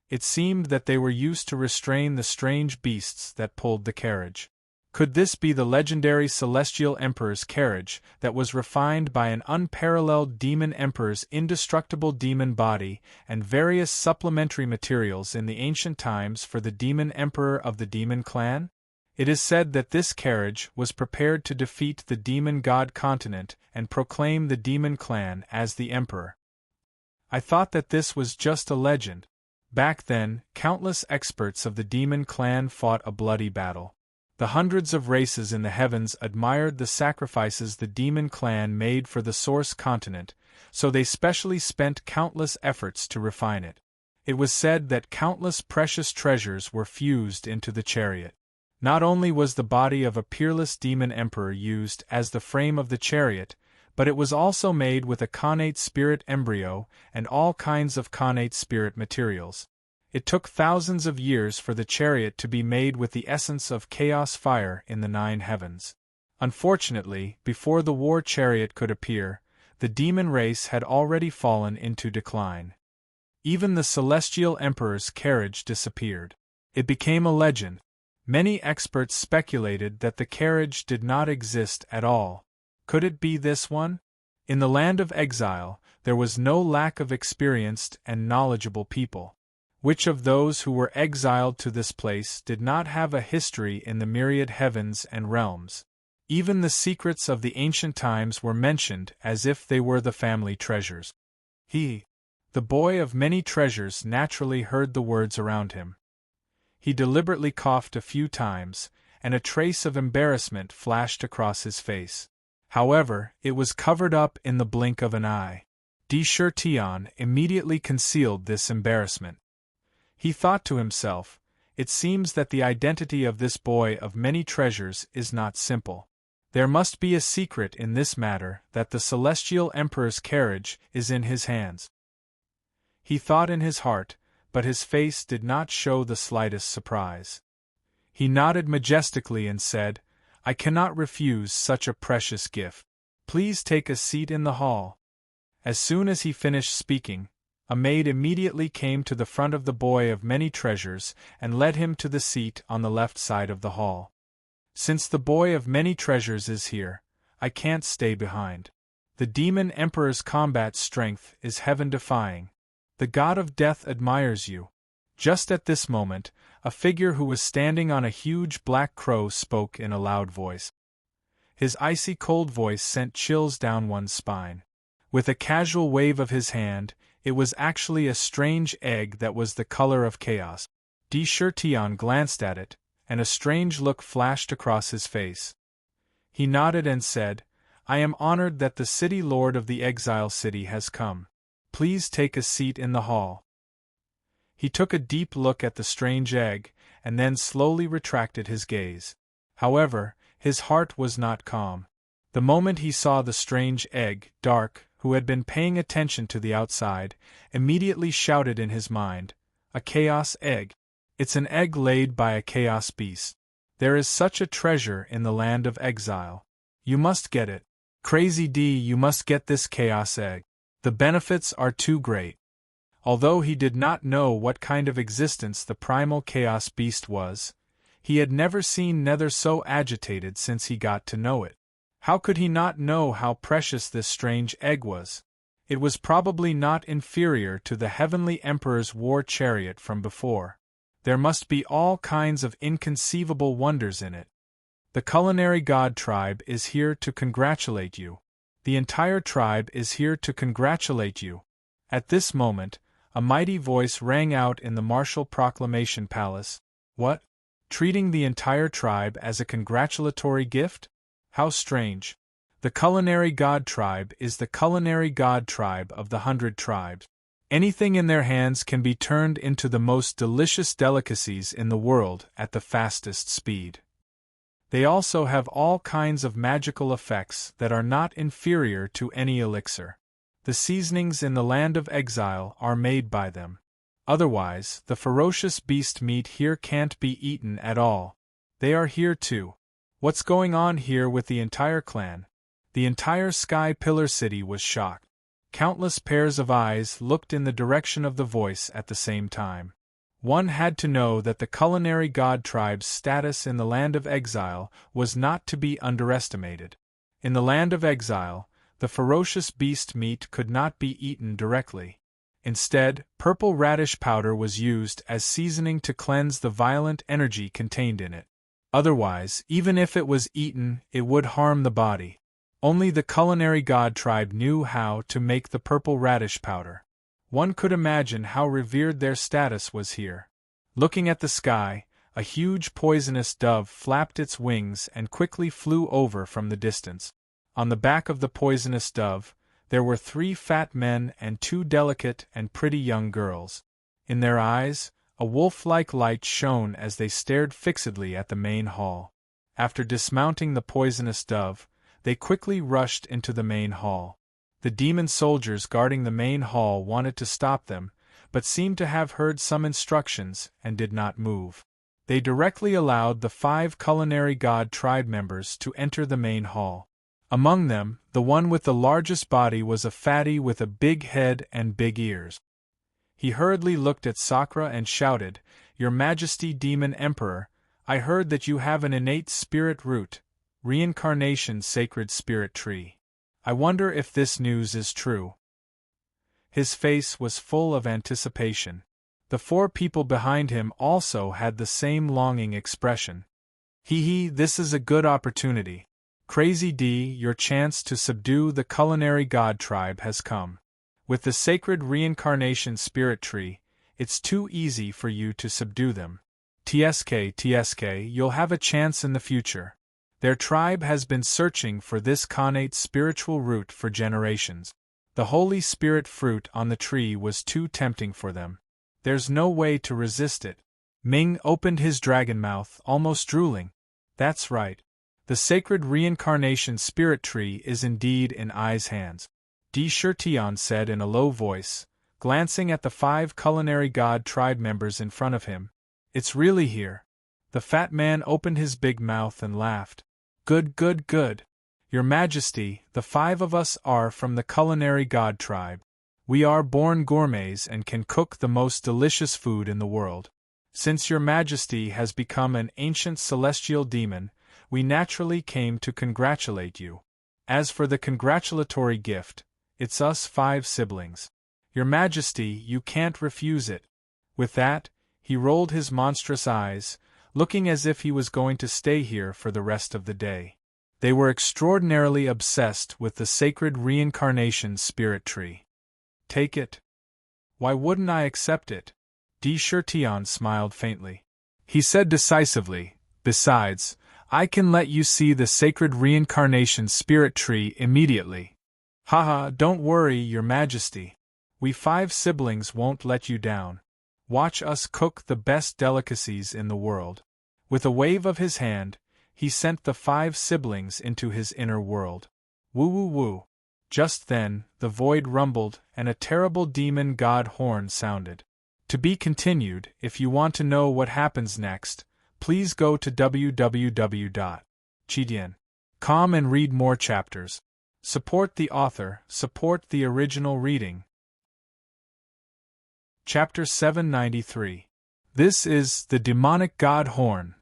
It seemed that they were used to restrain the strange beasts that pulled the carriage. Could this be the legendary Celestial Emperor's carriage that was refined by an unparalleled demon emperor's indestructible demon body and various supplementary materials in the ancient times for the demon emperor of the demon clan? It is said that this carriage was prepared to defeat the demon god continent and proclaim the demon clan as the emperor. I thought that this was just a legend. Back then, countless experts of the demon clan fought a bloody battle. The hundreds of races in the heavens admired the sacrifices the demon clan made for the source continent, so they specially spent countless efforts to refine it. It was said that countless precious treasures were fused into the chariot. Not only was the body of a peerless demon emperor used as the frame of the chariot, but it was also made with a connate spirit embryo and all kinds of connate spirit materials. It took thousands of years for the chariot to be made with the essence of chaos fire in the 9 heavens. Unfortunately, before the war chariot could appear, the demon race had already fallen into decline. Even the Celestial Emperor's carriage disappeared. It became a legend. Many experts speculated that the carriage did not exist at all. Could it be this one? In the land of exile, there was no lack of experienced and knowledgeable people. Which of those who were exiled to this place did not have a history in the myriad heavens and realms? Even the secrets of the ancient times were mentioned as if they were the family treasures. He, the boy of many treasures, naturally heard the words around him. He deliberately coughed a few times, and a trace of embarrassment flashed across his face. However, it was covered up in the blink of an eye. Di Tian immediately concealed this embarrassment. He thought to himself, it seems that the identity of this boy of many treasures is not simple. There must be a secret in this matter that the Celestial Emperor's carriage is in his hands. He thought in his heart, but his face did not show the slightest surprise. He nodded majestically and said, I cannot refuse such a precious gift. Please take a seat in the hall. As soon as he finished speaking, a maid immediately came to the front of the boy of many treasures and led him to the seat on the left side of the hall. Since the boy of many treasures is here, I can't stay behind. The demon emperor's combat strength is heaven-defying. The god of death admires you. Just at this moment, a figure who was standing on a huge black crow spoke in a loud voice. His icy cold voice sent chills down one's spine. With a casual wave of his hand, it was actually a strange egg that was the color of chaos. Tion glanced at it, and a strange look flashed across his face. He nodded and said, I am honored that the city lord of the exile city has come. Please take a seat in the hall. He took a deep look at the strange egg, and then slowly retracted his gaze. However, his heart was not calm. The moment he saw the strange egg, Dark, who had been paying attention to the outside, immediately shouted in his mind, a chaos egg. It's an egg laid by a chaos beast. There is such a treasure in the land of exile. You must get it. Crazy D, you must get this chaos egg. The benefits are too great. Although he did not know what kind of existence the primal chaos beast was, he had never seen Nether so agitated since he got to know it. How could he not know how precious this strange egg was? It was probably not inferior to the heavenly emperor's war chariot from before. There must be all kinds of inconceivable wonders in it. The culinary god tribe is here to congratulate you. The entire tribe is here to congratulate you. At this moment, a mighty voice rang out in the martial proclamation palace. What? Treating the entire tribe as a congratulatory gift? How strange. The culinary god tribe is the culinary god tribe of the 100 tribes. Anything in their hands can be turned into the most delicious delicacies in the world at the fastest speed. They also have all kinds of magical effects that are not inferior to any elixir. The seasonings in the land of exile are made by them. Otherwise, the ferocious beast meat here can't be eaten at all. They are here too. What's going on here with the entire clan? The entire Sky Pillar City was shocked. Countless pairs of eyes looked in the direction of the voice at the same time. One had to know that the culinary god tribe's status in the land of exile was not to be underestimated. In the land of exile, the ferocious beast meat could not be eaten directly. Instead, purple radish powder was used as seasoning to cleanse the violent energy contained in it. Otherwise, even if it was eaten, it would harm the body. Only the culinary god tribe knew how to make the purple radish powder. One could imagine how revered their status was here. Looking at the sky, a huge poisonous dove flapped its wings and quickly flew over from the distance. On the back of the poisonous dove, there were 3 fat men and 2 delicate and pretty young girls. In their eyes, a wolf-like light shone as they stared fixedly at the main hall. After dismounting the poisonous dove, they quickly rushed into the main hall. The demon soldiers guarding the main hall wanted to stop them, but seemed to have heard some instructions and did not move. They directly allowed the 5 culinary god tribe members to enter the main hall. Among them, the one with the largest body was a fatty with a big head and big ears. He hurriedly looked at Sakura and shouted, "Your Majesty, Demon Emperor, I heard that you have an innate spirit root, reincarnation sacred spirit tree. I wonder if this news is true." His face was full of anticipation. The 4 people behind him also had the same longing expression. Hee, this is a good opportunity. Crazy D, your chance to subdue the culinary god tribe has come. With the sacred reincarnation spirit tree, it's too easy for you to subdue them. TSK, you'll have a chance in the future. Their tribe has been searching for this connate spiritual root for generations. The holy spirit fruit on the tree was too tempting for them. There's no way to resist it. Ming opened his dragon mouth, almost drooling. That's right. The sacred reincarnation spirit tree is indeed in Ai's hands. Tion said in a low voice, glancing at the 5 culinary god tribe members in front of him. It's really here. The fat man opened his big mouth and laughed. Good. Your Majesty, the 5 of us are from the culinary god tribe. We are born gourmets and can cook the most delicious food in the world. Since your Majesty has become an ancient celestial demon, we naturally came to congratulate you. As for the congratulatory gift, it's us 5 siblings. Your Majesty, you can't refuse it." With that, he rolled his monstrous eyes, looking as if he was going to stay here for the rest of the day. They were extraordinarily obsessed with the sacred reincarnation spirit tree. "Take it." "Why wouldn't I accept it?" Tion smiled faintly. He said decisively, "Besides, I can let you see the sacred reincarnation spirit tree immediately." "Haha, don't worry, Your Majesty. We 5 siblings won't let you down. Watch us cook the best delicacies in the world." With a wave of his hand, he sent the 5 siblings into his inner world. Woo woo woo. Just then, the void rumbled and a terrible demon god horn sounded. To be continued. If you want to know what happens next, please go to www.chidian.com and read more chapters. Support the author, support the original reading. Chapter 793. This is the demonic god horn.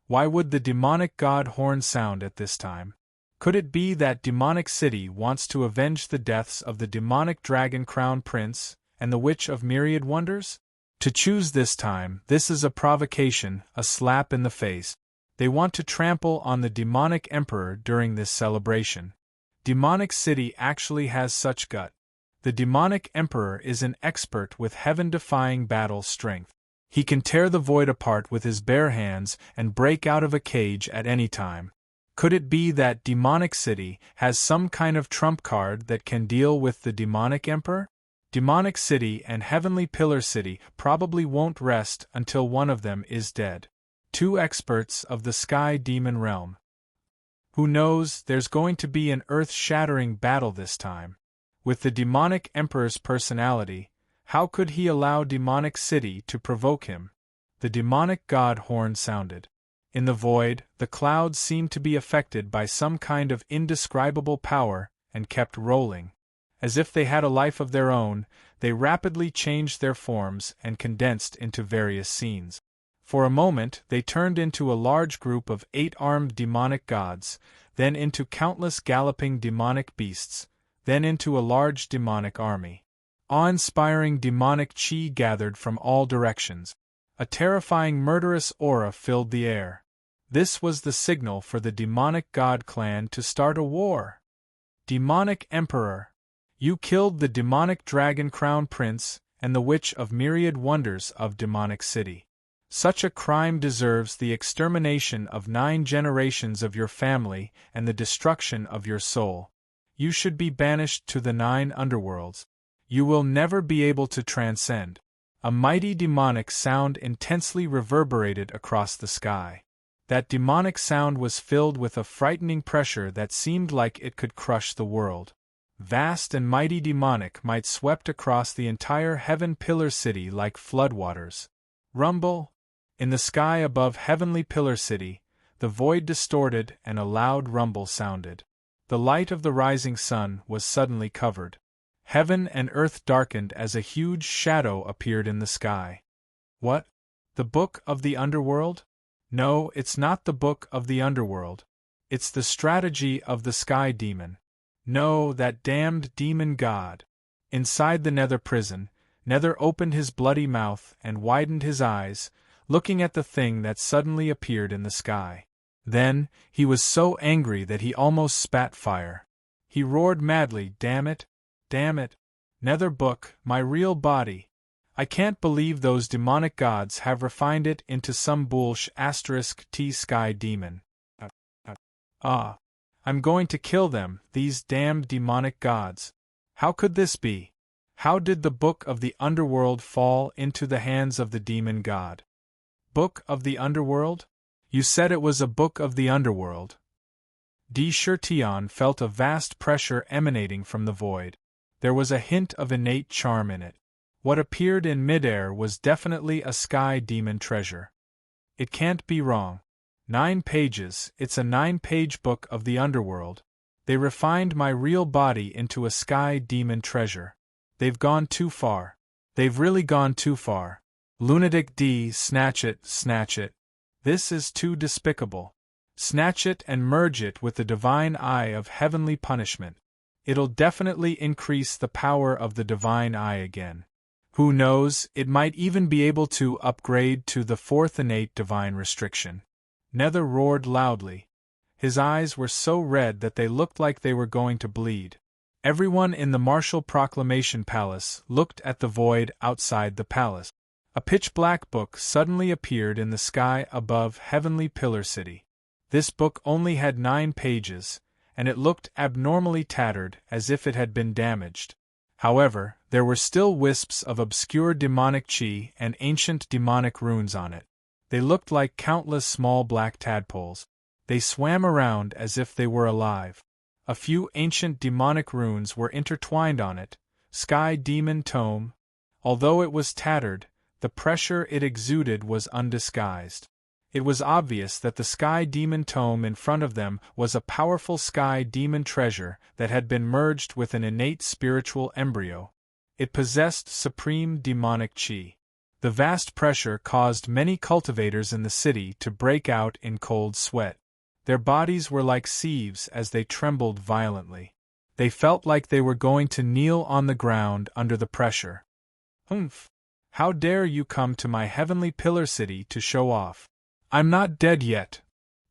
Why would the demonic god horn sound at this time? Could it be that demonic city wants to avenge the deaths of the demonic dragon crown prince and the witch of myriad wonders? To choose this time, this is a provocation, a slap in the face. They want to trample on the demonic emperor during this celebration. Demonic city actually has such gut. The demonic emperor is an expert with heaven-defying battle strength. He can tear the void apart with his bare hands and break out of a cage at any time. Could it be that demonic city has some kind of trump card that can deal with the demonic emperor? Demonic city and heavenly pillar city probably won't rest until one of them is dead. 2 experts of the sky demon realm. Who knows, there's going to be an earth-shattering battle this time. With the demonic emperor's personality, how could he allow demonic city to provoke him? The demonic god horn sounded. In the void, the clouds seemed to be affected by some kind of indescribable power and kept rolling. As if they had a life of their own, they rapidly changed their forms and condensed into various scenes. For a moment, they turned into a large group of 8-armed demonic gods, then into countless galloping demonic beasts, then into a large demonic army. Awe-inspiring demonic chi gathered from all directions. A terrifying murderous aura filled the air. This was the signal for the demonic god clan to start a war. Demonic Emperor! You killed the demonic dragon crown prince and the witch of myriad wonders of demonic city. Such a crime deserves the extermination of 9 generations of your family and the destruction of your soul. You should be banished to the 9 underworlds. You will never be able to transcend. A mighty demonic sound intensely reverberated across the sky. That demonic sound was filled with a frightening pressure that seemed like it could crush the world. Vast and mighty demonic might swept across the entire heaven pillar city like floodwaters. Rumble! In the sky above heavenly pillar city, the void distorted and a loud rumble sounded. The light of the rising sun was suddenly covered. Heaven and earth darkened as a huge shadow appeared in the sky. What? The Book of the Underworld? No, it's not the Book of the Underworld. It's the strategy of the Sky Demon. No, that damned demon god. Inside the Nether prison, Nether opened his bloody mouth and widened his eyes, looking at the thing that suddenly appeared in the sky. Then, he was so angry that he almost spat fire. He roared madly, "Damn it! Damn it! Nether book, my real body! I can't believe those demonic gods have refined it into some bullsh *t sky demon. I'm going to kill them, these damned demonic gods. How could this be? How did the Book of the Underworld fall into the hands of the demon god? Book of the Underworld? You said it was a Book of the Underworld." Tion felt a vast pressure emanating from the void. There was a hint of innate charm in it. What appeared in midair was definitely a sky demon treasure. It can't be wrong. 9 pages, it's a 9-page Book of the Underworld. They refined my real body into a sky demon treasure. They've gone too far. They've really gone too far. Lunatic D, snatch it, snatch it. This is too despicable. Snatch it and merge it with the divine eye of heavenly punishment. It'll definitely increase the power of the divine eye again. Who knows, it might even be able to upgrade to the fourth innate divine restriction. Nether roared loudly. His eyes were so red that they looked like they were going to bleed. Everyone in the martial proclamation palace looked at the void outside the palace. A pitch-black book suddenly appeared in the sky above Heavenly Pillar City. This book only had 9 pages, and it looked abnormally tattered, as if it had been damaged. However, there were still wisps of obscure demonic chi and ancient demonic runes on it. They looked like countless small black tadpoles. They swam around as if they were alive. A few ancient demonic runes were intertwined on it. Sky Demon Tome. Although it was tattered, the pressure it exuded was undisguised. It was obvious that the Sky Demon Tome in front of them was a powerful Sky Demon treasure that had been merged with an innate spiritual embryo. It possessed supreme demonic chi. The vast pressure caused many cultivators in the city to break out in cold sweat. Their bodies were like sieves as they trembled violently. They felt like they were going to kneel on the ground under the pressure. Humph! How dare you come to my heavenly pillar city to show off? I'm not dead yet.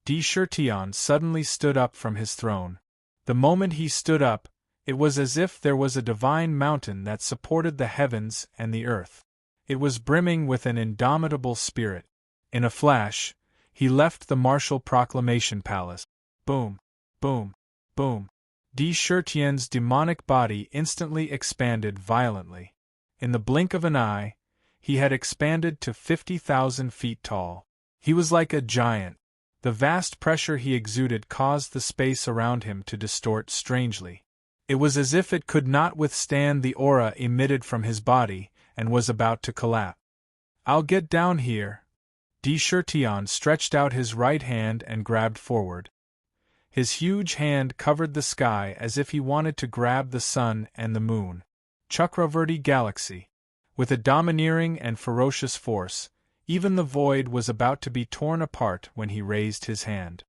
Tion suddenly stood up from his throne. The moment he stood up, it was as if there was a divine mountain that supported the heavens and the earth. It was brimming with an indomitable spirit. In a flash, he left the martial proclamation palace. Boom, boom, boom. Tian's demonic body instantly expanded violently. In the blink of an eye, he had expanded to 50,000 feet tall. He was like a giant. The vast pressure he exuded caused the space around him to distort strangely. It was as if it could not withstand the aura emitted from his body, and was about to collapse. I'll get down here. Tian stretched out his right hand and grabbed forward. His huge hand covered the sky as if he wanted to grab the sun and the moon. Chakravarti Galaxy. With a domineering and ferocious force, even the void was about to be torn apart when he raised his hand.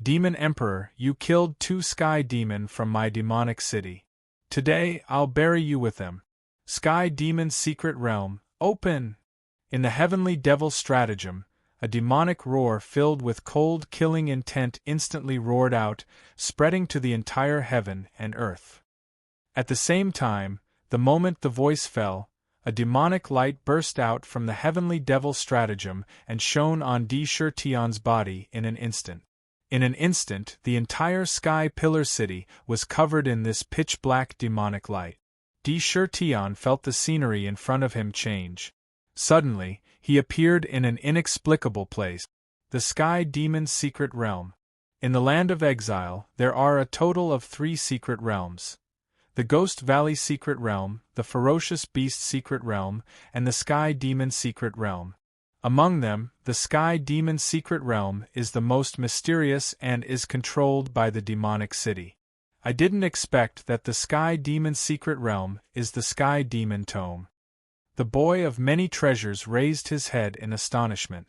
Demon Emperor, you killed 2 Sky Demon from my demonic city. Today, I'll bury you with them. Sky Demon's secret realm, open! In the heavenly devil stratagem, a demonic roar filled with cold killing intent instantly roared out, spreading to the entire heaven and earth. At the same time, the moment the voice fell, a demonic light burst out from the heavenly devil stratagem and shone on Tian's body in an instant. In an instant, the entire Sky Pillar City was covered in this pitch-black demonic light. Tian felt the scenery in front of him change. Suddenly, he appeared in an inexplicable place. The Sky Demon's secret realm. In the land of exile, there are a total of 3 secret realms. The Ghost Valley Secret Realm, the Ferocious Beast Secret Realm, and the Sky Demon Secret Realm. Among them, the Sky Demon Secret Realm is the most mysterious and is controlled by the demonic city. I didn't expect that the Sky Demon Secret Realm is the Sky Demon Tome. The boy of many treasures raised his head in astonishment.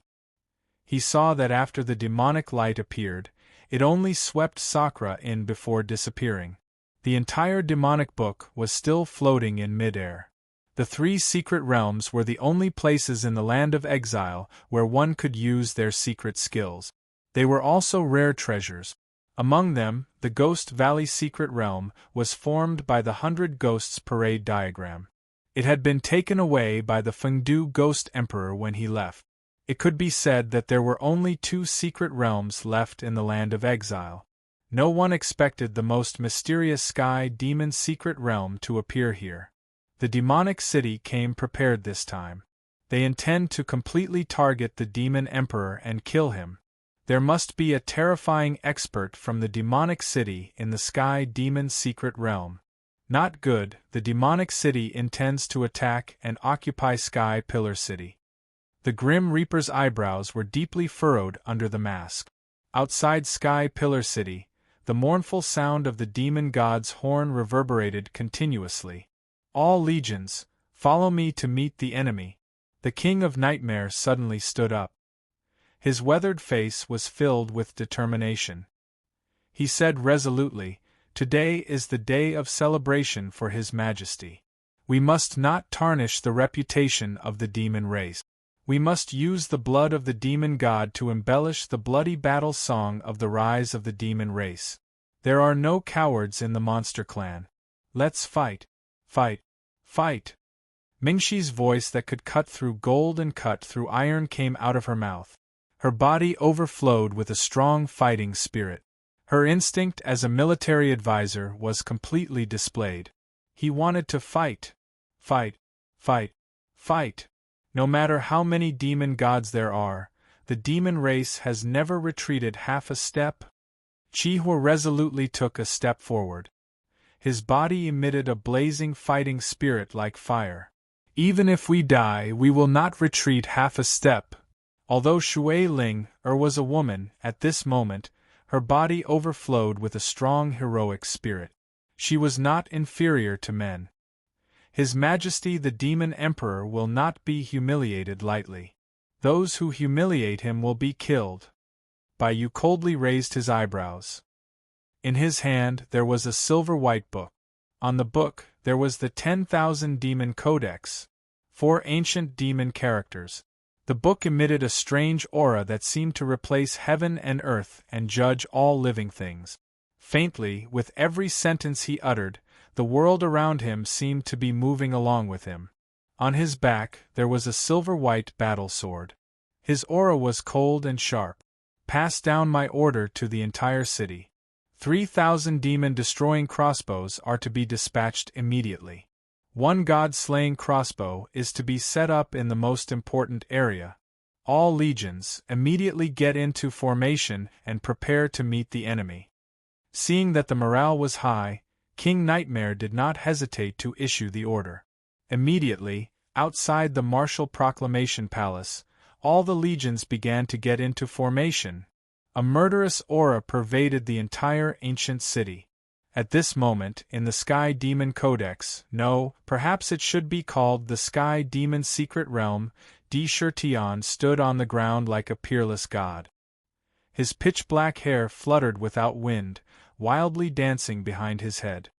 He saw that after the demonic light appeared, it only swept Sakura in before disappearing. The entire demonic book was still floating in midair. The 3 secret realms were the only places in the land of exile where one could use their secret skills. They were also rare treasures. Among them, the Ghost Valley Secret Realm was formed by the 100 Ghosts Parade diagram. It had been taken away by the Fengdu Ghost Emperor when he left. It could be said that there were only 2 secret realms left in the land of exile. No one expected the most mysterious Sky Demon secret realm to appear here. The demonic city came prepared this time. They intend to completely target the Demon Emperor and kill him. There must be a terrifying expert from the demonic city in the Sky Demon secret realm. Not good, the demonic city intends to attack and occupy Sky Pillar City. The Grim Reaper's eyebrows were deeply furrowed under the mask. Outside Sky Pillar City, the mournful sound of the demon god's horn reverberated continuously. All legions, follow me to meet the enemy. The King of Nightmare suddenly stood up. His weathered face was filled with determination. He said resolutely, "Today is the day of celebration for His Majesty. We must not tarnish the reputation of the demon race. We must use the blood of the demon god to embellish the bloody battle song of the rise of the demon race. There are no cowards in the monster clan. Let's fight. Fight. Fight." Mingxi's voice that could cut through gold and cut through iron came out of her mouth. Her body overflowed with a strong fighting spirit. Her instinct as a military advisor was completely displayed. He wanted to fight. Fight. Fight. Fight. No matter how many demon gods there are, the demon race has never retreated half a step. Qihua resolutely took a step forward. His body emitted a blazing fighting spirit like fire. "Even if we die, we will not retreat half a step." Although Shui Ling was a woman, at this moment, her body overflowed with a strong heroic spirit. She was not inferior to men. His Majesty the Demon Emperor will not be humiliated lightly. Those who humiliate him will be killed. Bai Yu coldly raised his eyebrows. In his hand there was a silver-white book. On the book there was the 10,000 Demon Codex, 4 ancient demon characters. The book emitted a strange aura that seemed to replace heaven and earth and judge all living things. Faintly, with every sentence he uttered, the world around him seemed to be moving along with him. On his back there was a silver-white battle sword. His aura was cold and sharp. "Pass down my order to the entire city. 3,000 demon-destroying crossbows are to be dispatched immediately. 1 god-slaying crossbow is to be set up in the most important area. All legions, immediately get into formation and prepare to meet the enemy." Seeing that the morale was high, King Nightmare did not hesitate to issue the order. Immediately, outside the martial proclamation palace, all the legions began to get into formation. A murderous aura pervaded the entire ancient city. At this moment, in the Sky Demon Codex, no, perhaps it should be called the Sky Demon Secret Realm, Di Shirtian stood on the ground like a peerless god. His pitch-black hair fluttered without wind, wildly dancing behind his head.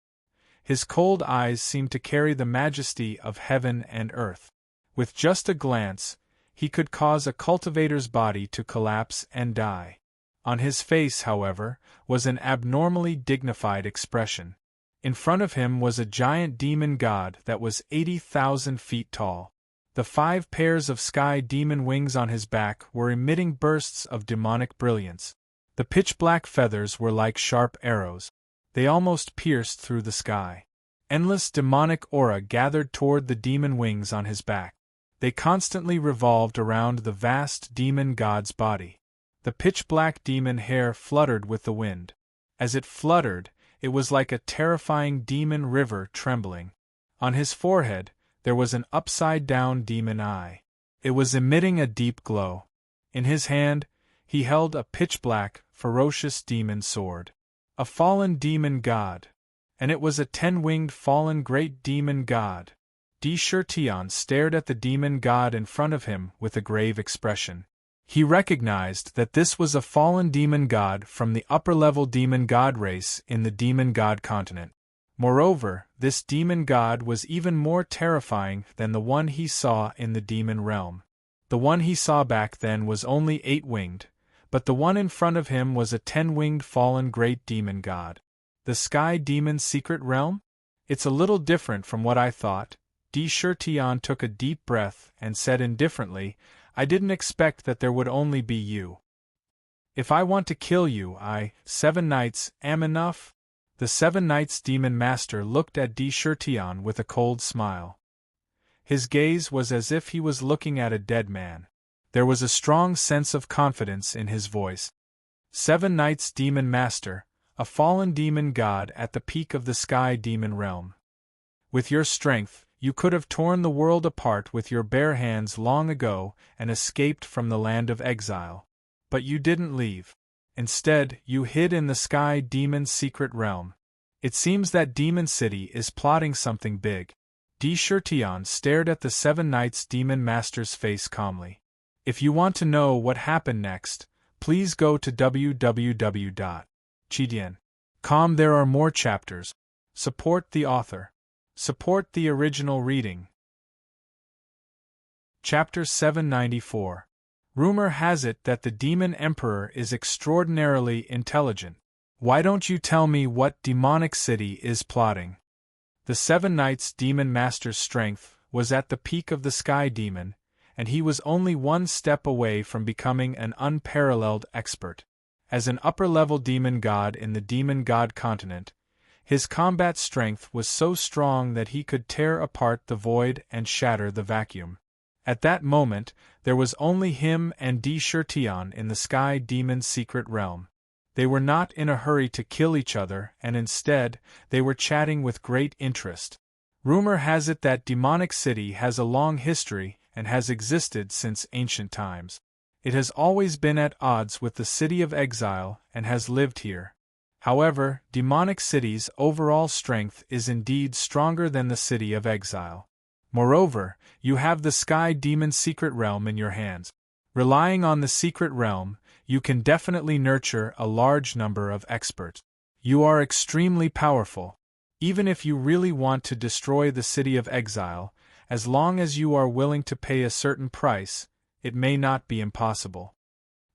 His cold eyes seemed to carry the majesty of heaven and earth. With just a glance, he could cause a cultivator's body to collapse and die. On his face, however, was an abnormally dignified expression. In front of him was a giant demon god that was 80,000 feet tall. The 5 pairs of sky demon wings on his back were emitting bursts of demonic brilliance. The pitch-black feathers were like sharp arrows. They almost pierced through the sky. Endless demonic aura gathered toward the demon wings on his back. They constantly revolved around the vast demon god's body. The pitch-black demon hair fluttered with the wind. As it fluttered, it was like a terrifying demon river trembling. On his forehead, there was an upside-down demon eye. It was emitting a deep glow. In his hand, he held a pitch-black, ferocious demon sword. A fallen demon god. And it was a 10-winged fallen great demon god. Di Shirtian stared at the demon god in front of him with a grave expression. He recognized that this was a fallen demon god from the upper-level demon god race in the demon god continent. Moreover, this demon god was even more terrifying than the one he saw in the demon realm. The one he saw back then was only 8-winged, but the one in front of him was a 10-winged fallen great demon god. The Sky Demon Secret Realm? It's a little different from what I thought. Di Shirtian took a deep breath and said indifferently, "I didn't expect that there would only be you. If I want to kill you, 7 nights, am enough?" The 7 Knights Demon Master looked at Di Shirtian with a cold smile. His gaze was as if he was looking at a dead man. There was a strong sense of confidence in his voice. 7 Knights Demon Master, a fallen demon god at the peak of the Sky Demon Realm. With your strength, you could have torn the world apart with your bare hands long ago and escaped from the land of exile. But you didn't leave. Instead, you hid in the Sky Demon Secret Realm. It seems that Demon City is plotting something big. Di Shirtian stared at the 7 Knights Demon Master's face calmly. If you want to know what happened next, please go to www.chidian.com. There are more chapters. Support the author. Support the original reading. Chapter 794. Rumor has it that the Demon Emperor is extraordinarily intelligent. Why don't you tell me what demonic city is plotting? The Seven Knights' Demon Master's strength was at the peak of the Sky Demon, and he was only one step away from becoming an unparalleled expert. As an upper-level demon god in the demon god continent, his combat strength was so strong that he could tear apart the void and shatter the vacuum. At that moment, there was only him and Di-Shirtion in the Sky Demon's secret realm. They were not in a hurry to kill each other, and instead, they were chatting with great interest. Rumor has it that Demonic City has a long history and has existed since ancient times. It has always been at odds with the City of Exile and has lived here. However, Demonic City's overall strength is indeed stronger than the City of Exile. Moreover, you have the Sky Demon's secret realm in your hands. Relying on the secret realm, you can definitely nurture a large number of experts. You are extremely powerful. Even if you really want to destroy the City of Exile, as long as you are willing to pay a certain price, it may not be impossible.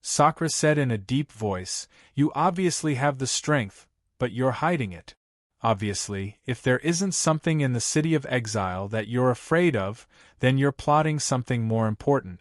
Sakura said in a deep voice, "You obviously have the strength, but you're hiding it. Obviously, if there isn't something in the City of Exile that you're afraid of, then you're plotting something more important."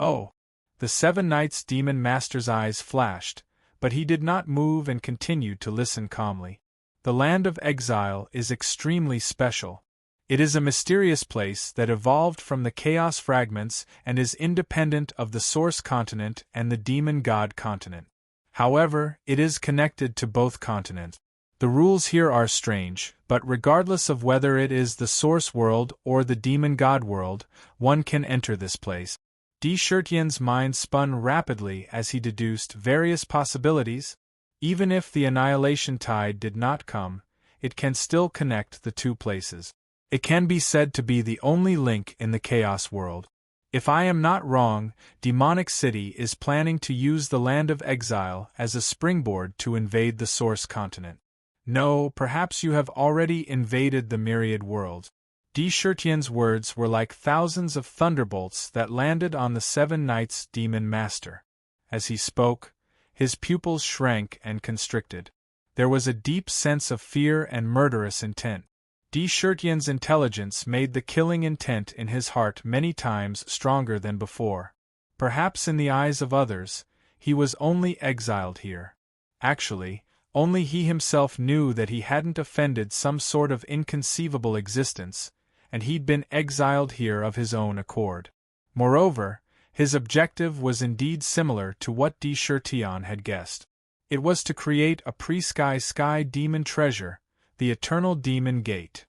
Oh! The Seven Knights' Demon Master's eyes flashed, but he did not move and continued to listen calmly. The Land of Exile is extremely special. It is a mysterious place that evolved from the Chaos Fragments and is independent of the Source Continent and the Demon God Continent. However, it is connected to both continents. The rules here are strange, but regardless of whether it is the Source World or the Demon God World, one can enter this place. Di-Shirtion's mind spun rapidly as he deduced various possibilities. Even if the Annihilation Tide did not come, it can still connect the two places. It can be said to be the only link in the Chaos World. If I am not wrong, Demonic City is planning to use the Land of Exile as a springboard to invade the Source Continent. No, perhaps you have already invaded the Myriad World. Di-Shirtion's words were like thousands of thunderbolts that landed on the Seven Knights' Demon Master. As he spoke, his pupils shrank and constricted. There was a deep sense of fear and murderous intent. Di-Shirtion's intelligence made the killing intent in his heart many times stronger than before. Perhaps in the eyes of others, he was only exiled here. Actually, only he himself knew that he hadn't offended some sort of inconceivable existence, and he'd been exiled here of his own accord. Moreover, his objective was indeed similar to what Di-Shirtion had guessed. It was to create a pre-Sky Demon treasure, the Eternal Demon Gate.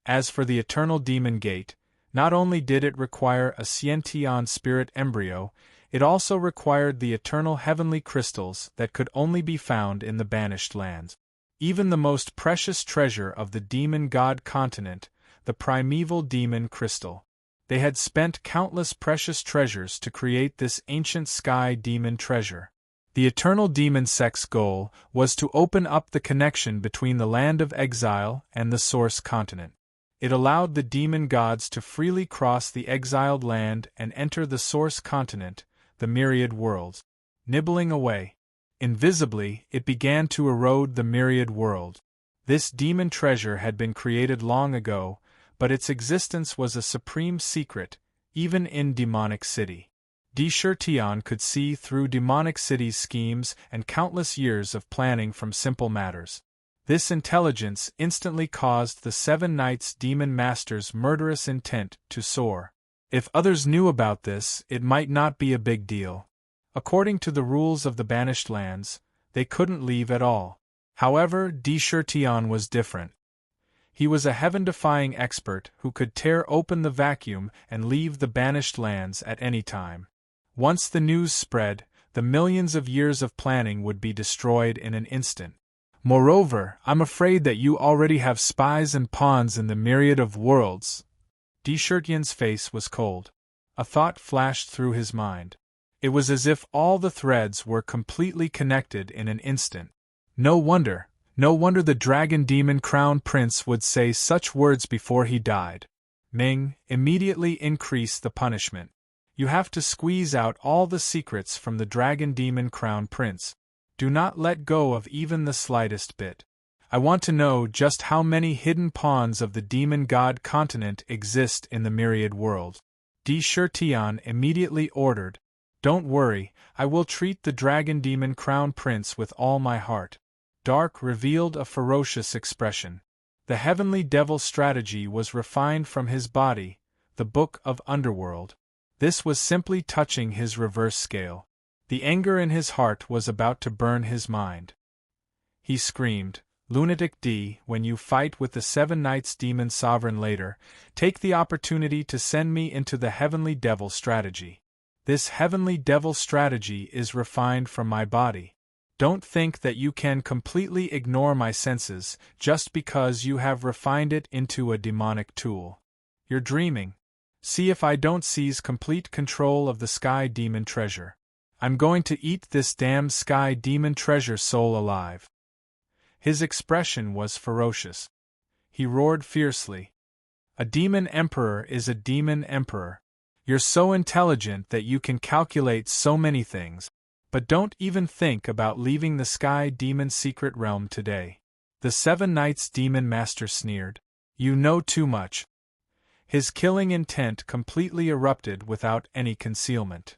As for the Eternal Demon Gate, not only did it require a Sciention spirit embryo, it also required the eternal heavenly crystals that could only be found in the Banished Lands. Even the most precious treasure of the Demon God Continent, the primeval demon crystal. They had spent countless precious treasures to create this ancient Sky Demon treasure. The Eternal Demon Sect's goal was to open up the connection between the Land of Exile and the Source Continent. It allowed the demon gods to freely cross the exiled land and enter the Source Continent, the Myriad Worlds. Nibbling away. Invisibly, it began to erode the Myriad World. This demon treasure had been created long ago, but its existence was a supreme secret, even in Demonic City. Di-Shirtion could see through Demonic City's schemes and countless years of planning from simple matters. This intelligence instantly caused the Seven Knights' Demon Master's murderous intent to soar. If others knew about this, it might not be a big deal. According to the rules of the Banished Lands, they couldn't leave at all. However, Di-Shirtion was different. He was a heaven-defying expert who could tear open the vacuum and leave the Banished Lands at any time. Once the news spread, the millions of years of planning would be destroyed in an instant. Moreover, I'm afraid that you already have spies and pawns in the myriad of worlds. Di-Shirtion's face was cold. A thought flashed through his mind. It was as if all the threads were completely connected in an instant. No wonder the dragon demon crown prince would say such words before he died. Ming, immediately increase the punishment. You have to squeeze out all the secrets from the dragon demon crown prince. Do not let go of even the slightest bit. I want to know just how many hidden pawns of the demon god continent exist in the myriad world. Di Shirtian immediately ordered. Don't worry, I will treat the dragon demon crown prince with all my heart. Dark revealed a ferocious expression. The heavenly devil strategy was refined from his body, the book of underworld. This was simply touching his reverse scale. The anger in his heart was about to burn his mind. He screamed, Lunatic D, when you fight with the 7 Knights Demon Sovereign later, take the opportunity to send me into the heavenly devil strategy. This heavenly devil strategy is refined from my body. Don't think that you can completely ignore my senses just because you have refined it into a demonic tool. You're dreaming. See if I don't seize complete control of the Sky Demon treasure. I'm going to eat this damned Sky Demon treasure soul alive. His expression was ferocious. He roared fiercely. A demon emperor is a demon emperor. You're so intelligent that you can calculate so many things, but don't even think about leaving the Sky Demon secret realm today. The 7 Knights Demon Master sneered. You know too much. His killing intent completely erupted without any concealment.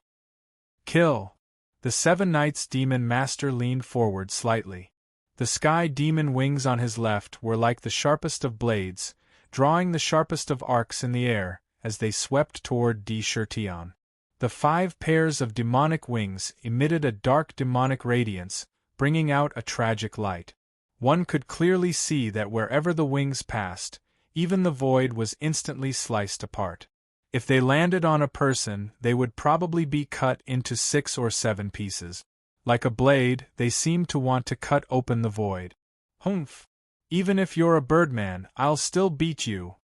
Kill! The 7 Knights Demon Master leaned forward slightly. The Sky Demon wings on his left were like the sharpest of blades, drawing the sharpest of arcs in the air as they swept toward Di Shirtian. The 5 pairs of demonic wings emitted a dark demonic radiance, bringing out a tragic light. One could clearly see that wherever the wings passed, even the void was instantly sliced apart. If they landed on a person, they would probably be cut into 6 or 7 pieces. Like a blade, they seemed to want to cut open the void. Humph! Even if you're a birdman, I'll still beat you.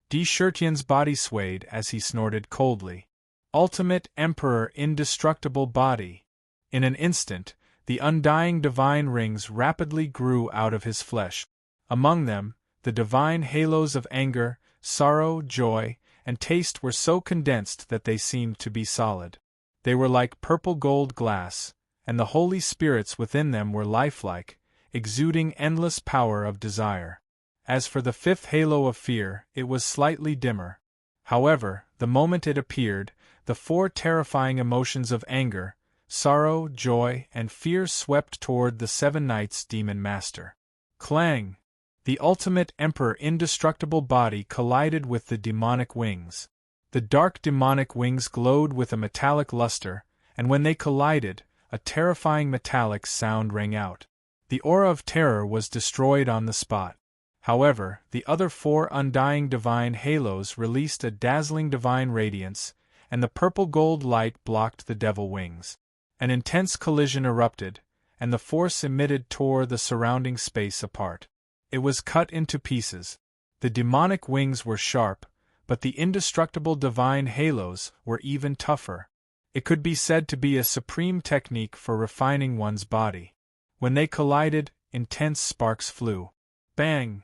Di Shirtian's body swayed as he snorted coldly. Ultimate Emperor Indestructible Body. In an instant, the undying divine rings rapidly grew out of his flesh. Among them, the divine halos of anger, sorrow, joy, and taste were so condensed that they seemed to be solid. They were like purple gold glass, and the holy spirits within them were lifelike, exuding endless power of desire. As for the 5th halo of fear, it was slightly dimmer. However, the moment it appeared, the 4 terrifying emotions of anger, sorrow, joy, and fear swept toward the 7 Knights Demon Master. Clang! The ultimate Emperor Indestructible Body collided with the demonic wings. The dark demonic wings glowed with a metallic luster, and when they collided, a terrifying metallic sound rang out. The aura of terror was destroyed on the spot. However, the other 4 undying divine halos released a dazzling divine radiance, and the purple gold light blocked the devil wings. An intense collision erupted, and the force emitted tore the surrounding space apart. It was cut into pieces. The demonic wings were sharp, but the indestructible divine halos were even tougher. It could be said to be a supreme technique for refining one's body. When they collided, intense sparks flew. Bang!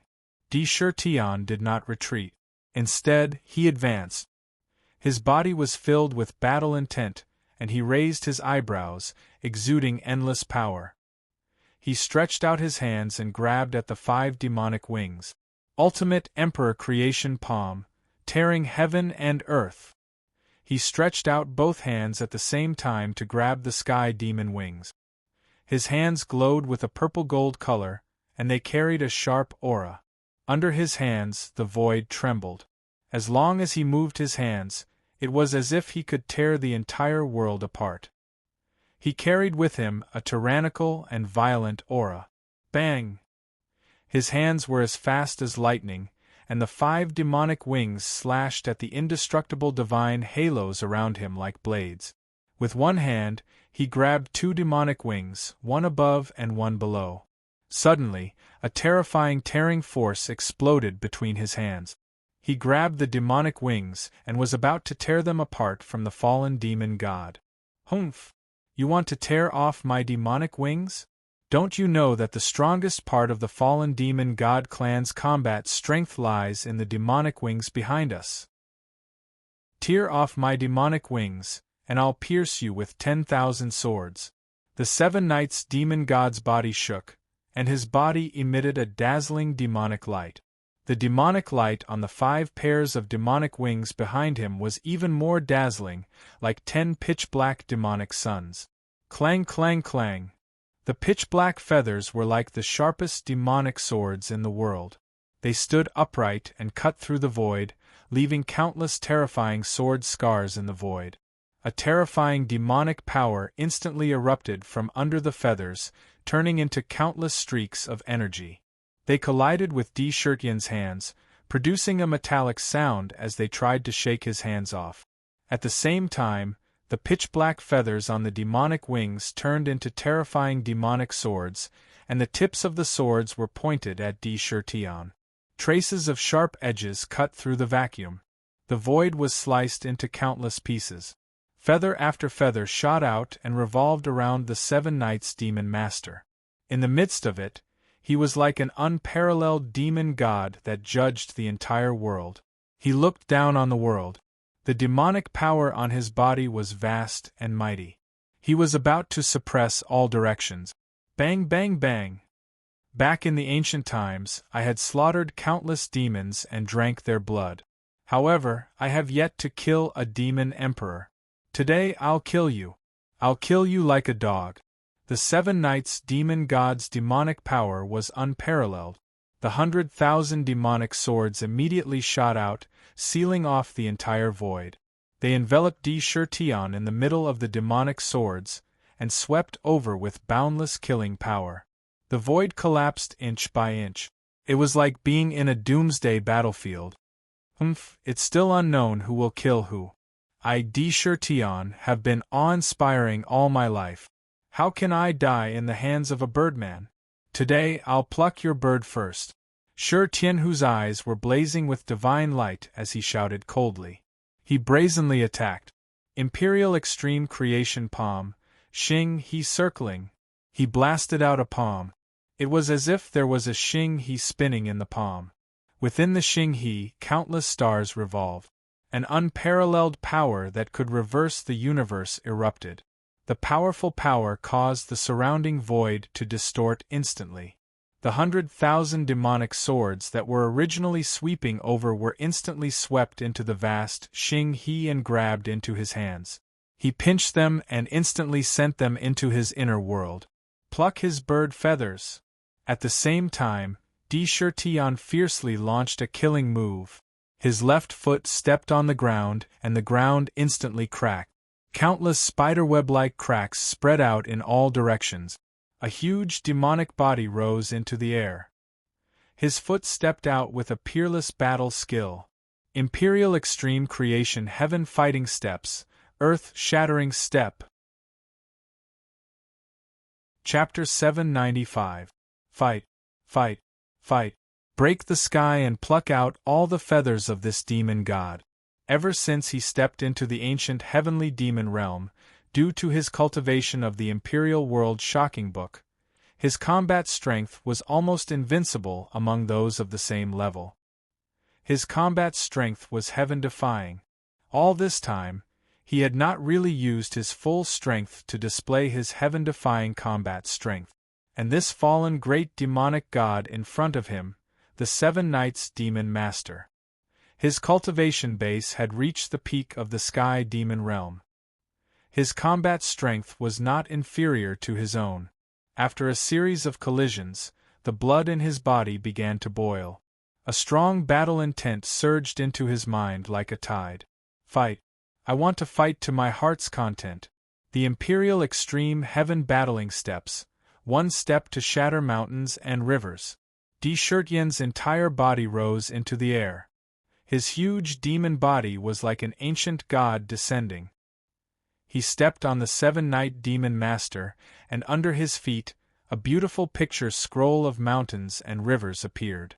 Di Shirtian did not retreat. Instead, he advanced. His body was filled with battle intent, and he raised his eyebrows, exuding endless power. He stretched out his hands and grabbed at the 5 demonic wings. Ultimate Emperor Creation Palm, tearing heaven and earth. He stretched out both hands at the same time to grab the Sky Demon wings. His hands glowed with a purple gold color, and they carried a sharp aura. Under his hands, the void trembled. As long as he moved his hands, it was as if he could tear the entire world apart. He carried with him a tyrannical and violent aura. Bang! His hands were as fast as lightning, and the 5 demonic wings slashed at the indestructible divine halos around him like blades. With one hand, he grabbed 2 demonic wings, one above and one below. Suddenly, a terrifying tearing force exploded between his hands. He grabbed the demonic wings and was about to tear them apart from the fallen demon god. Humph! You want to tear off my demonic wings? Don't you know that the strongest part of the fallen demon god clan's combat strength lies in the demonic wings behind us? Tear off my demonic wings, and I'll pierce you with 10,000 swords. The 7 Knights' demon god's body shook, and his body emitted a dazzling demonic light. The demonic light on the 5 pairs of demonic wings behind him was even more dazzling, like 10 pitch-black demonic suns. Clang, clang, clang. The pitch-black feathers were like the sharpest demonic swords in the world. They stood upright and cut through the void, leaving countless terrifying sword scars in the void. A terrifying demonic power instantly erupted from under the feathers, turning into countless streaks of energy. They collided with D. Shirtyan's hands, producing a metallic sound as they tried to shake his hands off. At the same time, the pitch-black feathers on the demonic wings turned into terrifying demonic swords, and the tips of the swords were pointed at D. Shirtyan. Traces of sharp edges cut through the vacuum. The void was sliced into countless pieces. Feather after feather shot out and revolved around the 7 Knights' demon master. In the midst of it, he was like an unparalleled demon god that judged the entire world. He looked down on the world. The demonic power on his body was vast and mighty. He was about to suppress all directions. Bang, bang, bang. Back in the ancient times, I had slaughtered countless demons and drank their blood. However, I have yet to kill a demon emperor. Today I'll kill you. I'll kill you like a dog. The 7 Knights' demon god's demonic power was unparalleled. The 100,000 demonic swords immediately shot out, sealing off the entire void. They enveloped D. Shirtyan in the middle of the demonic swords, and swept over with boundless killing power. The void collapsed inch by inch. It was like being in a doomsday battlefield. It's still unknown who will kill who. I, D. Shirtyan, have been awe-inspiring all my life. How can I die in the hands of a birdman? Today I'll pluck your bird first. Shirtyan, whose eyes were blazing with divine light as he shouted coldly. He brazenly attacked. Imperial Extreme Creation Palm, Xing He circling. He blasted out a palm. It was as if there was a Xing He spinning in the palm. Within the Xing He, countless stars revolved. An unparalleled power that could reverse the universe erupted. The powerful power caused the surrounding void to distort instantly. The 100,000 demonic swords that were originally sweeping over were instantly swept into the vast Xing He and grabbed into his hands. He pinched them and instantly sent them into his inner world. Pluck his bird feathers. At the same time, D. Shirtyan fiercely launched a killing move. His left foot stepped on the ground and the ground instantly cracked. Countless spiderweb-like cracks spread out in all directions. A huge demonic body rose into the air. His foot stepped out with a peerless battle skill. Imperial Extreme Creation Heaven Fighting Steps, Earth Shattering Step. Chapter 795. Fight, fight, fight. Break the sky and pluck out all the feathers of this demon god. Ever since he stepped into the ancient heavenly demon realm, due to his cultivation of the Imperial World Shocking Book, his combat strength was almost invincible among those of the same level. His combat strength was heaven-defying. All this time, he had not really used his full strength to display his heaven-defying combat strength. And this fallen great demonic god in front of him, the 7 Knights' demon master. His cultivation base had reached the peak of the sky demon realm. His combat strength was not inferior to his own. After a series of collisions, the blood in his body began to boil. A strong battle intent surged into his mind like a tide. Fight. I want to fight to my heart's content. The Imperial Extreme Heaven Battling Steps, one step to shatter mountains and rivers. D. Shirtyan's entire body rose into the air. His huge demon body was like an ancient god descending. He stepped on the 7 Knight demon master, and under his feet, a beautiful picture scroll of mountains and rivers appeared.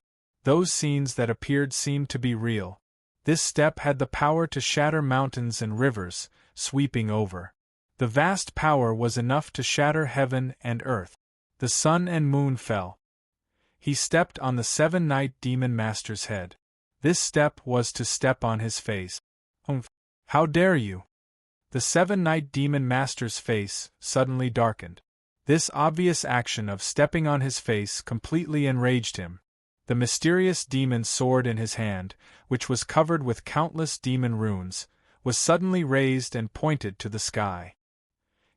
Those scenes that appeared seemed to be real. This step had the power to shatter mountains and rivers, sweeping over. The vast power was enough to shatter heaven and earth. The sun and moon fell. He stepped on the seven-night demon master's head. This step was to step on his face. How dare you? The seven-night demon master's face suddenly darkened. This obvious action of stepping on his face completely enraged him. The mysterious demon sword in his hand, which was covered with countless demon runes, was suddenly raised and pointed to the sky.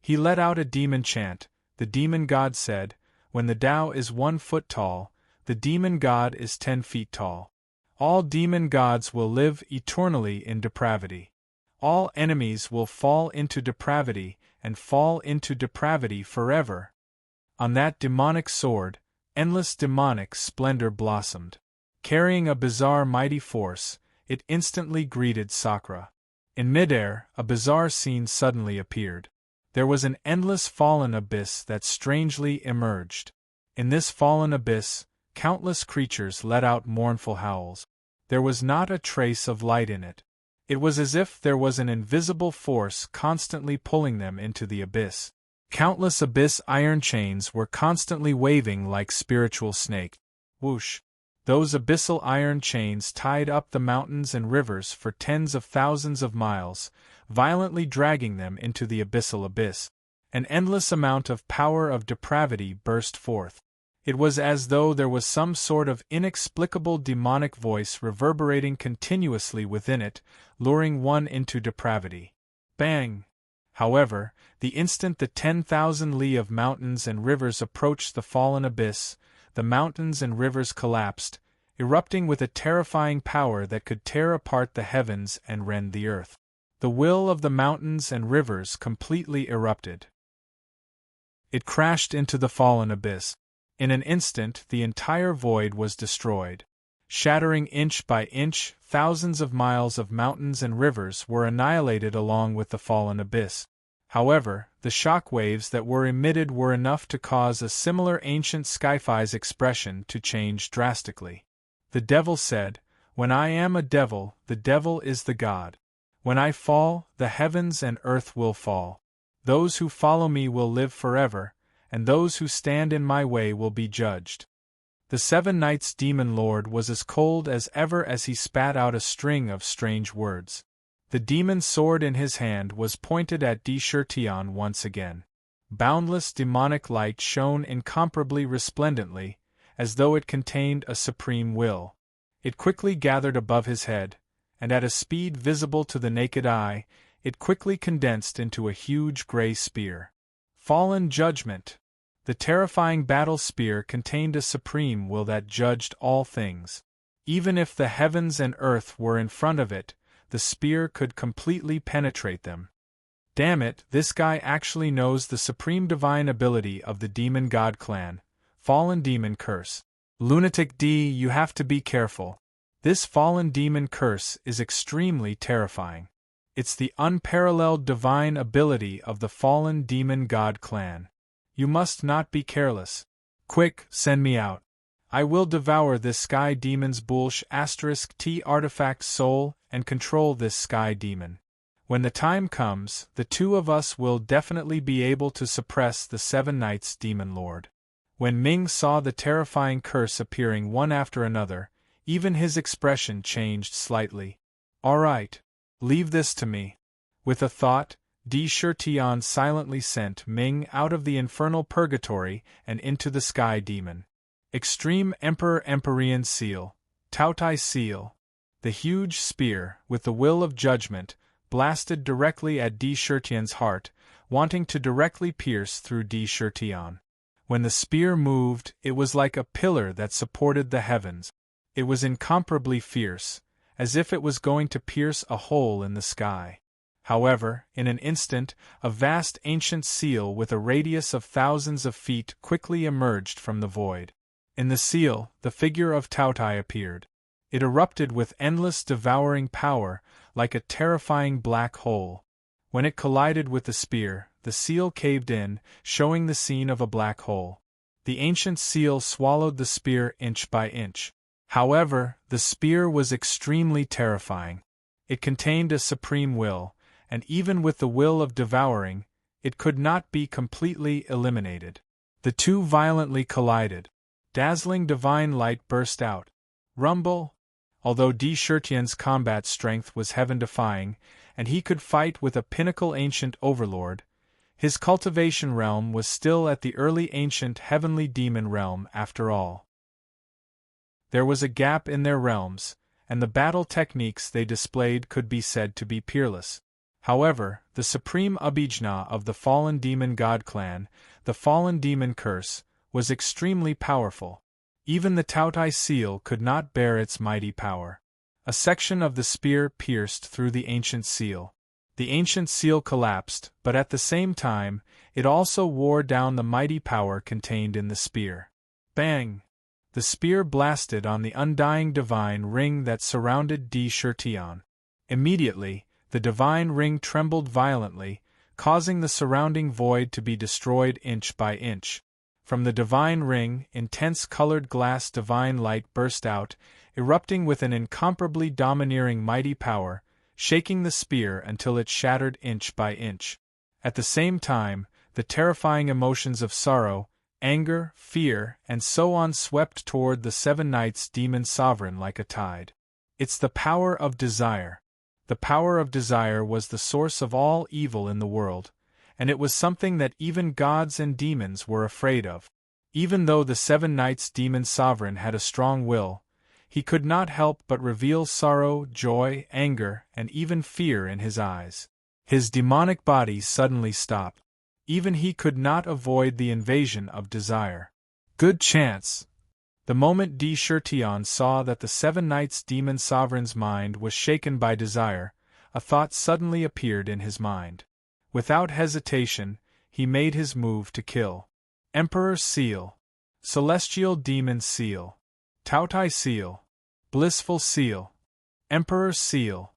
He let out a demon chant. The demon god said, "When the Tao is 1 foot tall, the demon god is 10 feet tall. All demon gods will live eternally in depravity. All enemies will fall into depravity and fall into depravity forever." On that demonic sword, endless demonic splendor blossomed. Carrying a bizarre mighty force, it instantly greeted Sakra. In midair, a bizarre scene suddenly appeared. There was an endless fallen abyss that strangely emerged. In this fallen abyss, countless creatures let out mournful howls. There was not a trace of light in it. It was as if there was an invisible force constantly pulling them into the abyss. Countless abyss iron chains were constantly waving like spiritual snakes. Whoosh! Those abyssal iron chains tied up the mountains and rivers for tens of thousands of miles, violently dragging them into the abyssal abyss. An endless amount of power of depravity burst forth. It was as though there was some sort of inexplicable demonic voice reverberating continuously within it, luring one into depravity. Bang! However, the instant the 10,000 li of mountains and rivers approached the fallen abyss, the mountains and rivers collapsed, erupting with a terrifying power that could tear apart the heavens and rend the earth. The will of the mountains and rivers completely erupted. It crashed into the fallen abyss. In an instant, the entire void was destroyed. Shattering inch by inch, thousands of miles of mountains and rivers were annihilated along with the fallen abyss. However, the shock waves that were emitted were enough to cause a similar ancient sci-fi's expression to change drastically. The devil said, "When I am a devil, the devil is the god. When I fall, the heavens and earth will fall. Those who follow me will live forever, and those who stand in my way will be judged." The seven nights demon lord was as cold as ever as he spat out a string of strange words. The demon sword in his hand was pointed at Di-Shirtion once again. Boundless demonic light shone incomparably resplendently, as though it contained a supreme will. It quickly gathered above his head, and at a speed visible to the naked eye, it quickly condensed into a huge gray spear. Fallen judgment! The terrifying battle spear contained a supreme will that judged all things. Even if the heavens and earth were in front of it, the spear could completely penetrate them. Damn it, this guy actually knows the supreme divine ability of the demon god clan. Fallen demon curse. Lunatic D, you have to be careful. This fallen demon curse is extremely terrifying. It's the unparalleled divine ability of the fallen demon god clan. You must not be careless. Quick, send me out. I will devour this sky demon's bullsh *T artifact soul and control this sky demon. When the time comes, the two of us will definitely be able to suppress the seven nights demon lord. When Ming saw the terrifying curse appearing one after another, even his expression changed slightly. All right. Leave this to me. With a thought, Di-Shirtion silently sent Ming out of the infernal purgatory and into the sky demon. Extreme Emperor Empyrean Seal, Tautai Seal. The huge spear, with the will of judgment, blasted directly at Di-Shirtion's heart, wanting to directly pierce through Di-Shirtion. When the spear moved, it was like a pillar that supported the heavens. It was incomparably fierce, as if it was going to pierce a hole in the sky. However, in an instant, a vast ancient seal with a radius of thousands of feet quickly emerged from the void. In the seal, the figure of Tautai appeared. It erupted with endless devouring power, like a terrifying black hole. When it collided with the spear, the seal caved in, showing the scene of a black hole. The ancient seal swallowed the spear inch by inch. However, the spear was extremely terrifying. It contained a supreme will, and even with the will of devouring, it could not be completely eliminated. The two violently collided. Dazzling divine light burst out. Rumble! Although Di Shirtian's combat strength was heaven-defying, and he could fight with a pinnacle ancient overlord, his cultivation realm was still at the early ancient heavenly demon realm after all. There was a gap in their realms, and the battle techniques they displayed could be said to be peerless. However, the supreme Abhijna of the fallen demon god clan, the fallen demon curse, was extremely powerful. Even the Tautai seal could not bear its mighty power. A section of the spear pierced through the ancient seal. The ancient seal collapsed, but at the same time, it also wore down the mighty power contained in the spear. Bang! The spear blasted on the undying divine ring that surrounded Di Shirtian. Immediately, the divine ring trembled violently, causing the surrounding void to be destroyed inch by inch. From the divine ring, intense colored glass divine light burst out, erupting with an incomparably domineering mighty power, shaking the spear until it shattered inch by inch. At the same time, the terrifying emotions of sorrow, anger, fear, and so on swept toward the seven knights' demon sovereign like a tide. It's the power of desire. The power of desire was the source of all evil in the world, and it was something that even gods and demons were afraid of. Even though the seven knights' demon sovereign had a strong will, he could not help but reveal sorrow, joy, anger, and even fear in his eyes. His demonic body suddenly stopped. Even he could not avoid the invasion of desire. Good chance! The moment Di Shirtian saw that the seven knights' demon sovereign's mind was shaken by desire, a thought suddenly appeared in his mind. Without hesitation, he made his move to kill. Emperor Seal. Celestial Demon Seal. Tautai Seal. Blissful Seal. Emperor Seal.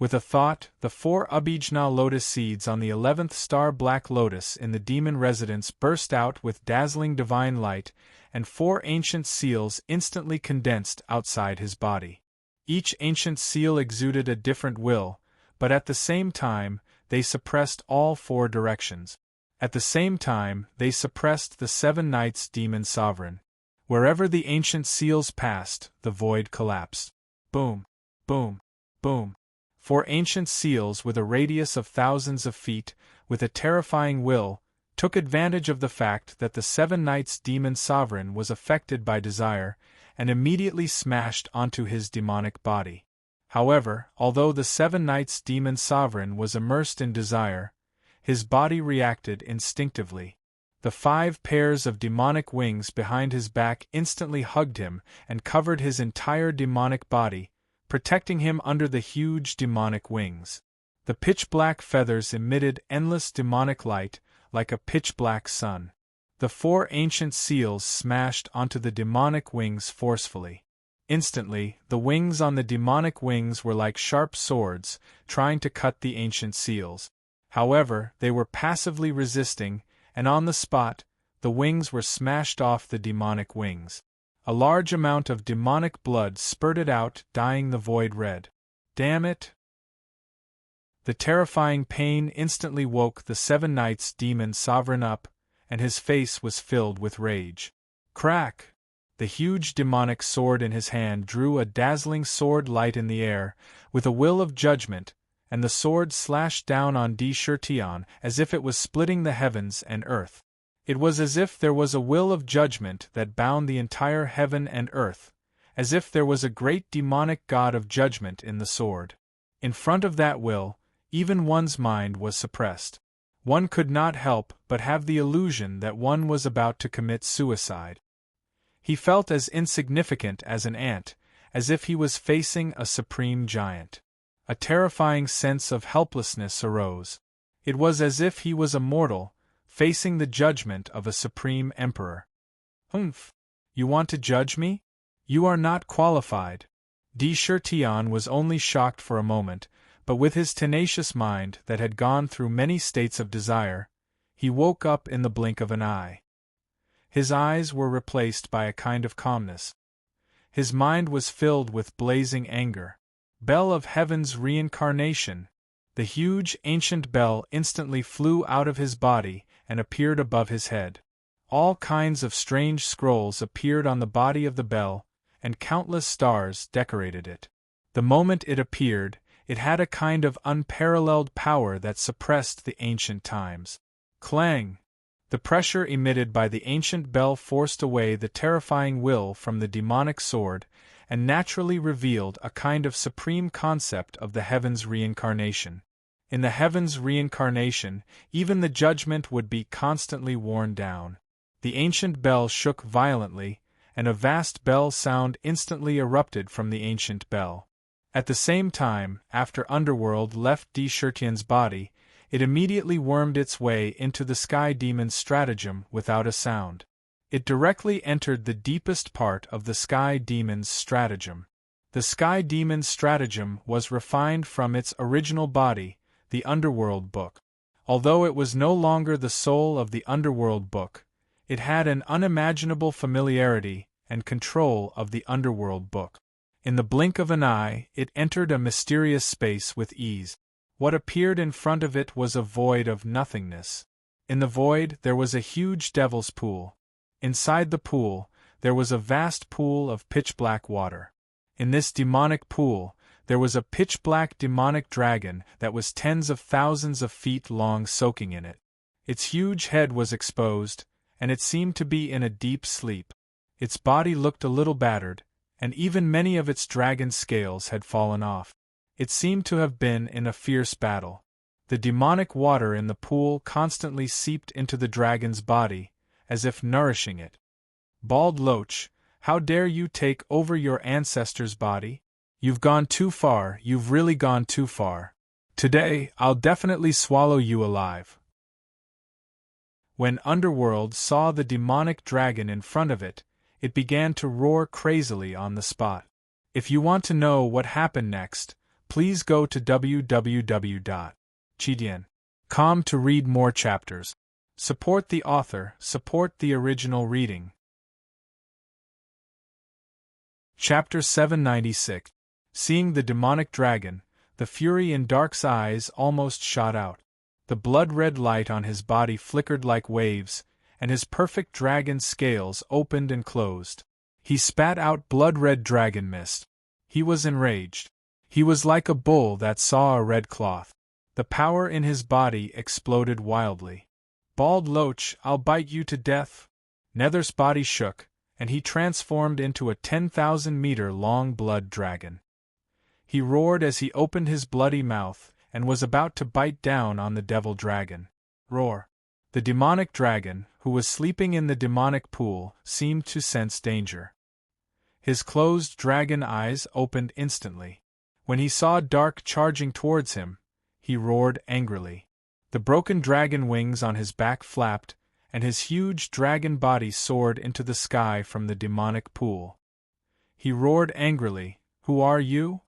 With a thought, the 4 Abhijna lotus seeds on the 11th star black lotus in the demon residence burst out with dazzling divine light, and 4 ancient seals instantly condensed outside his body. Each ancient seal exuded a different will, but at the same time, they suppressed all 4 directions. At the same time, they suppressed the 7 knights' demon sovereign. Wherever the ancient seals passed, the void collapsed. Boom! Boom! Boom! 4 ancient seals with a radius of thousands of feet, with a terrifying will, took advantage of the fact that the 7 knights' demon sovereign was affected by desire, and immediately smashed onto his demonic body. However, although the 7 knights' demon sovereign was immersed in desire, his body reacted instinctively. The 5 pairs of demonic wings behind his back instantly hugged him and covered his entire demonic body, protecting him under the huge demonic wings. The pitch-black feathers emitted endless demonic light, like a pitch-black sun. The 4 ancient seals smashed onto the demonic wings forcefully. Instantly, the wings on the demonic wings were like sharp swords, trying to cut the ancient seals. However, they were passively resisting, and on the spot, the wings were smashed off the demonic wings. A large amount of demonic blood spurted out, dyeing the void red. Damn it! The terrifying pain instantly woke the 7 knights' demon sovereign up, and his face was filled with rage. Crack! The huge demonic sword in his hand drew a dazzling sword light in the air, with a will of judgment, and the sword slashed down on Di Shirtian as if it was splitting the heavens and earth. It was as if there was a will of judgment that bound the entire heaven and earth, as if there was a great demonic god of judgment in the sword. In front of that will, even one's mind was suppressed. One could not help but have the illusion that one was about to commit suicide. He felt as insignificant as an ant, as if he was facing a supreme giant. A terrifying sense of helplessness arose. It was as if he was a mortal, facing the judgment of a supreme emperor. Humph! You want to judge me? You are not qualified. Di Shirtian was only shocked for a moment, but with his tenacious mind that had gone through many states of desire, he woke up in the blink of an eye. His eyes were replaced by a kind of calmness. His mind was filled with blazing anger. Bell of Heaven's reincarnation! The huge, ancient bell instantly flew out of his body and appeared above his head. All kinds of strange scrolls appeared on the body of the bell, and countless stars decorated it. The moment it appeared, it had a kind of unparalleled power that suppressed the ancient times. Clang! The pressure emitted by the ancient bell forced away the terrifying will from the demonic sword, and naturally revealed a kind of supreme concept of the heavens' reincarnation. In the heavens' reincarnation, even the judgment would be constantly worn down. The ancient bell shook violently, and a vast bell sound instantly erupted from the ancient bell. At the same time, after Underworld left D. Shirtian's body, it immediately wormed its way into the Sky Demon's stratagem without a sound. It directly entered the deepest part of the Sky Demon's stratagem. The Sky Demon's stratagem was refined from its original body, the Underworld Book. Although it was no longer the soul of the Underworld Book, it had an unimaginable familiarity and control of the Underworld Book. In the blink of an eye, it entered a mysterious space with ease. What appeared in front of it was a void of nothingness. In the void there was a huge devil's pool. Inside the pool, there was a vast pool of pitch-black water. In this demonic pool, there was a pitch-black demonic dragon that was tens of thousands of feet long soaking in it. Its huge head was exposed, and it seemed to be in a deep sleep. Its body looked a little battered, and even many of its dragon scales had fallen off. It seemed to have been in a fierce battle. The demonic water in the pool constantly seeped into the dragon's body, as if nourishing it. Bald Loach, how dare you take over your ancestor's body? You've gone too far, you've really gone too far. Today, I'll definitely swallow you alive. When Underworld saw the demonic dragon in front of it, it began to roar crazily on the spot. If you want to know what happened next, please go to www.chidian.com to read more chapters. Support the author, support the original reading. Chapter 796. Seeing the demonic dragon, the fury in Dark's eyes almost shot out. The blood-red light on his body flickered like waves, and his perfect dragon scales opened and closed. He spat out blood-red dragon mist. He was enraged. He was like a bull that saw a red cloth. The power in his body exploded wildly. Bald Loach, I'll bite you to death. Nether's body shook, and he transformed into a 10,000-meter-long blood dragon. He roared as he opened his bloody mouth, and was about to bite down on the devil dragon. Roar! The demonic dragon, who was sleeping in the demonic pool, seemed to sense danger. His closed dragon eyes opened instantly. When he saw Dark charging towards him, he roared angrily. The broken dragon wings on his back flapped, and his huge dragon body soared into the sky from the demonic pool. He roared angrily, "Who are you?"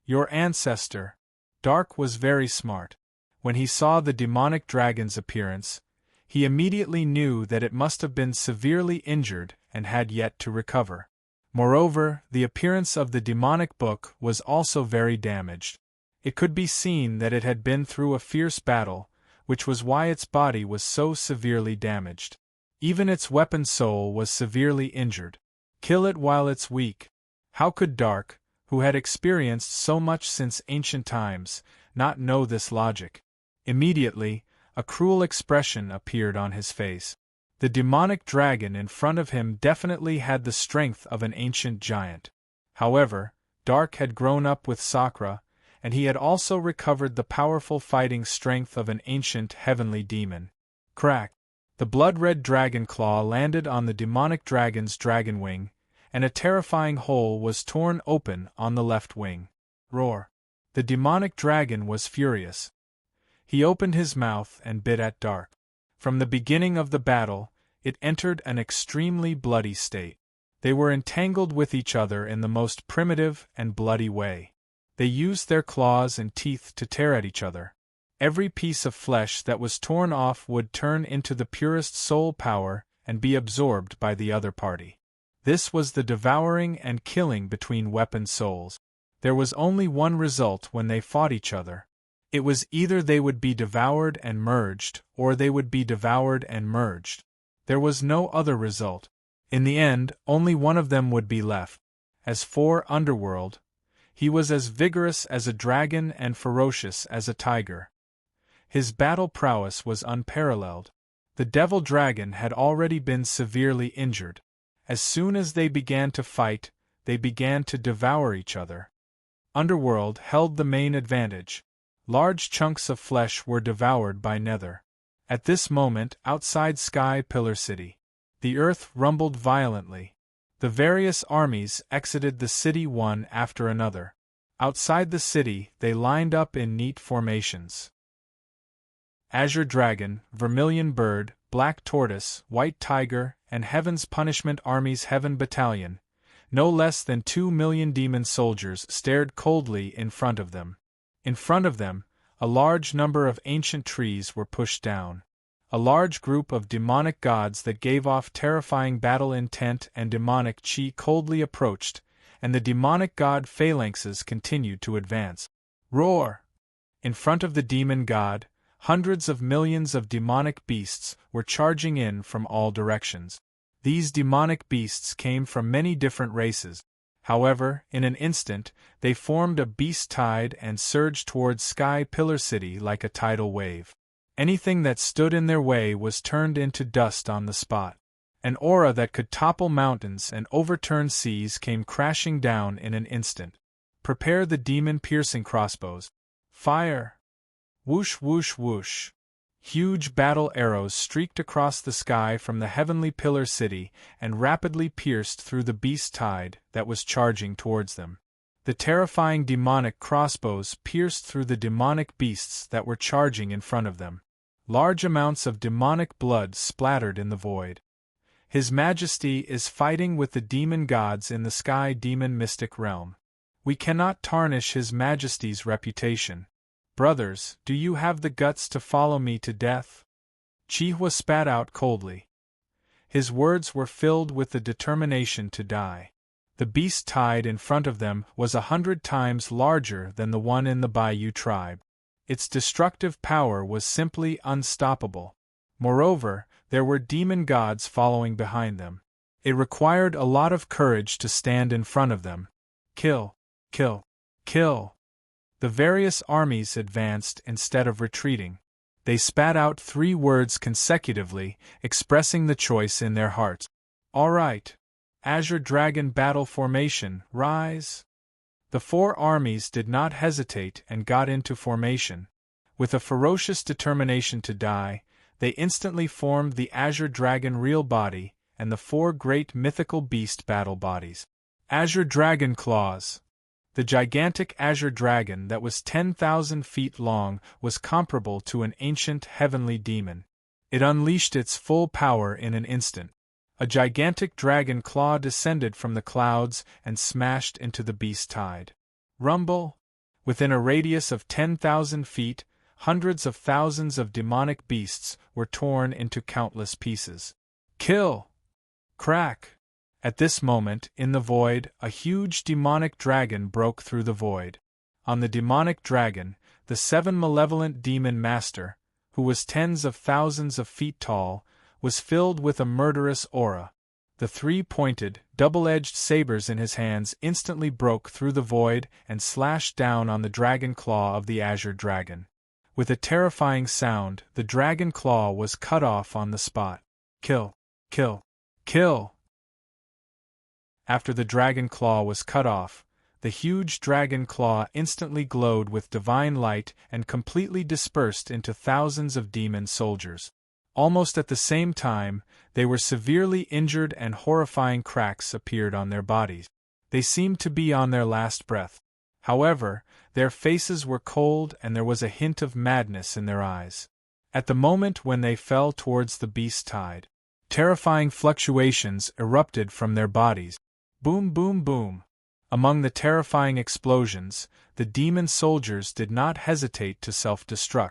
"Your ancestor." Dark was very smart. When he saw the demonic dragon's appearance, he immediately knew that it must have been severely injured and had yet to recover. Moreover, the appearance of the demonic book was also very damaged. It could be seen that it had been through a fierce battle, which was why its body was so severely damaged. Even its weapon soul was severely injured. Kill it while it's weak. How could Dark, who had experienced so much since ancient times, not know this logic? Immediately, a cruel expression appeared on his face. The demonic dragon in front of him definitely had the strength of an ancient giant. However, Dark had grown up with Sakra, and he had also recovered the powerful fighting strength of an ancient heavenly demon. Crack! The blood-red dragon claw landed on the demonic dragon's dragon wing, and a terrifying hole was torn open on the left wing. Roar! The demonic dragon was furious. He opened his mouth and bit at Dark. From the beginning of the battle, it entered an extremely bloody state. They were entangled with each other in the most primitive and bloody way. They used their claws and teeth to tear at each other. Every piece of flesh that was torn off would turn into the purest soul power and be absorbed by the other party. This was the devouring and killing between weaponed souls. There was only one result when they fought each other. It was either they would be devoured and merged, or they would be devoured and merged. There was no other result. In the end, only one of them would be left. As for Underworld, he was as vigorous as a dragon and ferocious as a tiger. His battle prowess was unparalleled. The devil dragon had already been severely injured. As soon as they began to fight, they began to devour each other. Underworld held the main advantage. Large chunks of flesh were devoured by Nether. At this moment, outside Sky Pillar City, the earth rumbled violently. The various armies exited the city one after another. Outside the city, they lined up in neat formations. Azure Dragon, Vermilion Bird, Black Tortoise, White Tiger, and Heaven's Punishment Army's Heaven Battalion, no less than 2 million demon soldiers stared coldly in front of them. In front of them, a large number of ancient trees were pushed down. A large group of demonic gods that gave off terrifying battle intent and demonic chi coldly approached, and the demonic god phalanxes continued to advance. Roar! In front of the demon god, hundreds of millions of demonic beasts were charging in from all directions. These demonic beasts came from many different races. However, in an instant, they formed a beast tide and surged towards Sky Pillar City like a tidal wave. Anything that stood in their way was turned into dust on the spot. An aura that could topple mountains and overturn seas came crashing down in an instant. Prepare the demon-piercing crossbows. Fire! Whoosh whoosh whoosh. Huge battle arrows streaked across the sky from the heavenly pillar city and rapidly pierced through the beast tide that was charging towards them. The terrifying demonic crossbows pierced through the demonic beasts that were charging in front of them. Large amounts of demonic blood splattered in the void. His Majesty is fighting with the demon gods in the sky demon mystic realm. We cannot tarnish His Majesty's reputation. Brothers, do you have the guts to follow me to death? Chihua spat out coldly. His words were filled with the determination to die. The beast tide in front of them was 100 times larger than the one in the Bayou tribe. Its destructive power was simply unstoppable. Moreover, there were demon gods following behind them. It required a lot of courage to stand in front of them. Kill, kill, kill. The various armies advanced instead of retreating. They spat out 3 words consecutively, expressing the choice in their hearts. All right. Azure Dragon Battle Formation, rise! The 4 armies did not hesitate and got into formation. With a ferocious determination to die, they instantly formed the Azure Dragon Real Body and the 4 great mythical beast battle bodies. Azure Dragon Claws. The gigantic azure dragon that was 10,000 feet long was comparable to an ancient heavenly demon. It unleashed its full power in an instant. A gigantic dragon claw descended from the clouds and smashed into the beast tide. Rumble! Within a radius of 10,000 feet, hundreds of thousands of demonic beasts were torn into countless pieces. Kill! Crack! At this moment, in the void, a huge demonic dragon broke through the void. On the demonic dragon, the 7 malevolent demon master, who was tens of thousands of feet tall, was filled with a murderous aura. The 3 pointed, double-edged sabers in his hands instantly broke through the void and slashed down on the dragon claw of the azure dragon. With a terrifying sound, the dragon claw was cut off on the spot. Kill! Kill! Kill! After the dragon claw was cut off, the huge dragon claw instantly glowed with divine light and completely dispersed into thousands of demon soldiers. Almost at the same time, they were severely injured and horrifying cracks appeared on their bodies. They seemed to be on their last breath. However, their faces were cold and there was a hint of madness in their eyes. At the moment when they fell towards the beast tide, terrifying fluctuations erupted from their bodies. Boom, boom, boom. Among the terrifying explosions, the demon soldiers did not hesitate to self-destruct.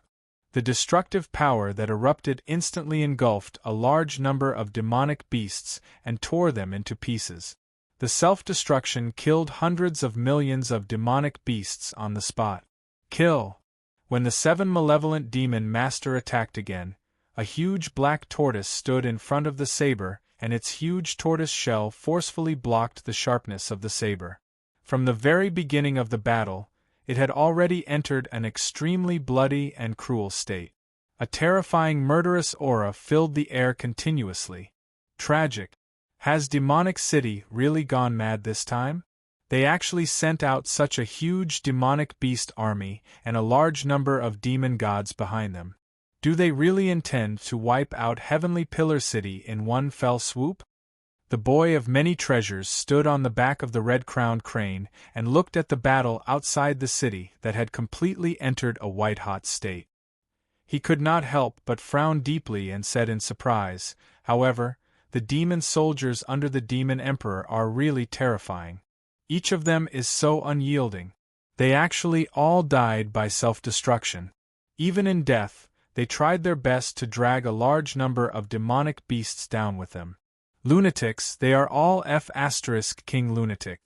The destructive power that erupted instantly engulfed a large number of demonic beasts and tore them into pieces. The self-destruction killed hundreds of millions of demonic beasts on the spot. Kill! When the 7 malevolent demon master attacked again, a huge black tortoise stood in front of the saber, and its huge tortoise shell forcefully blocked the sharpness of the saber. From the very beginning of the battle, it had already entered an extremely bloody and cruel state. A terrifying murderous aura filled the air continuously. Tragic. Has Demonic City really gone mad this time? They actually sent out such a huge demonic beast army and a large number of demon gods behind them. Do they really intend to wipe out Heavenly Pillar City in one fell swoop? The boy of many treasures stood on the back of the red-crowned crane and looked at the battle outside the city that had completely entered a white-hot state. He could not help but frown deeply and said in surprise, "However, the demon soldiers under the demon emperor are really terrifying. Each of them is so unyielding. They actually all died by self-destruction. Even in death, they tried their best to drag a large number of demonic beasts down with them. Lunatics, they are all King lunatic.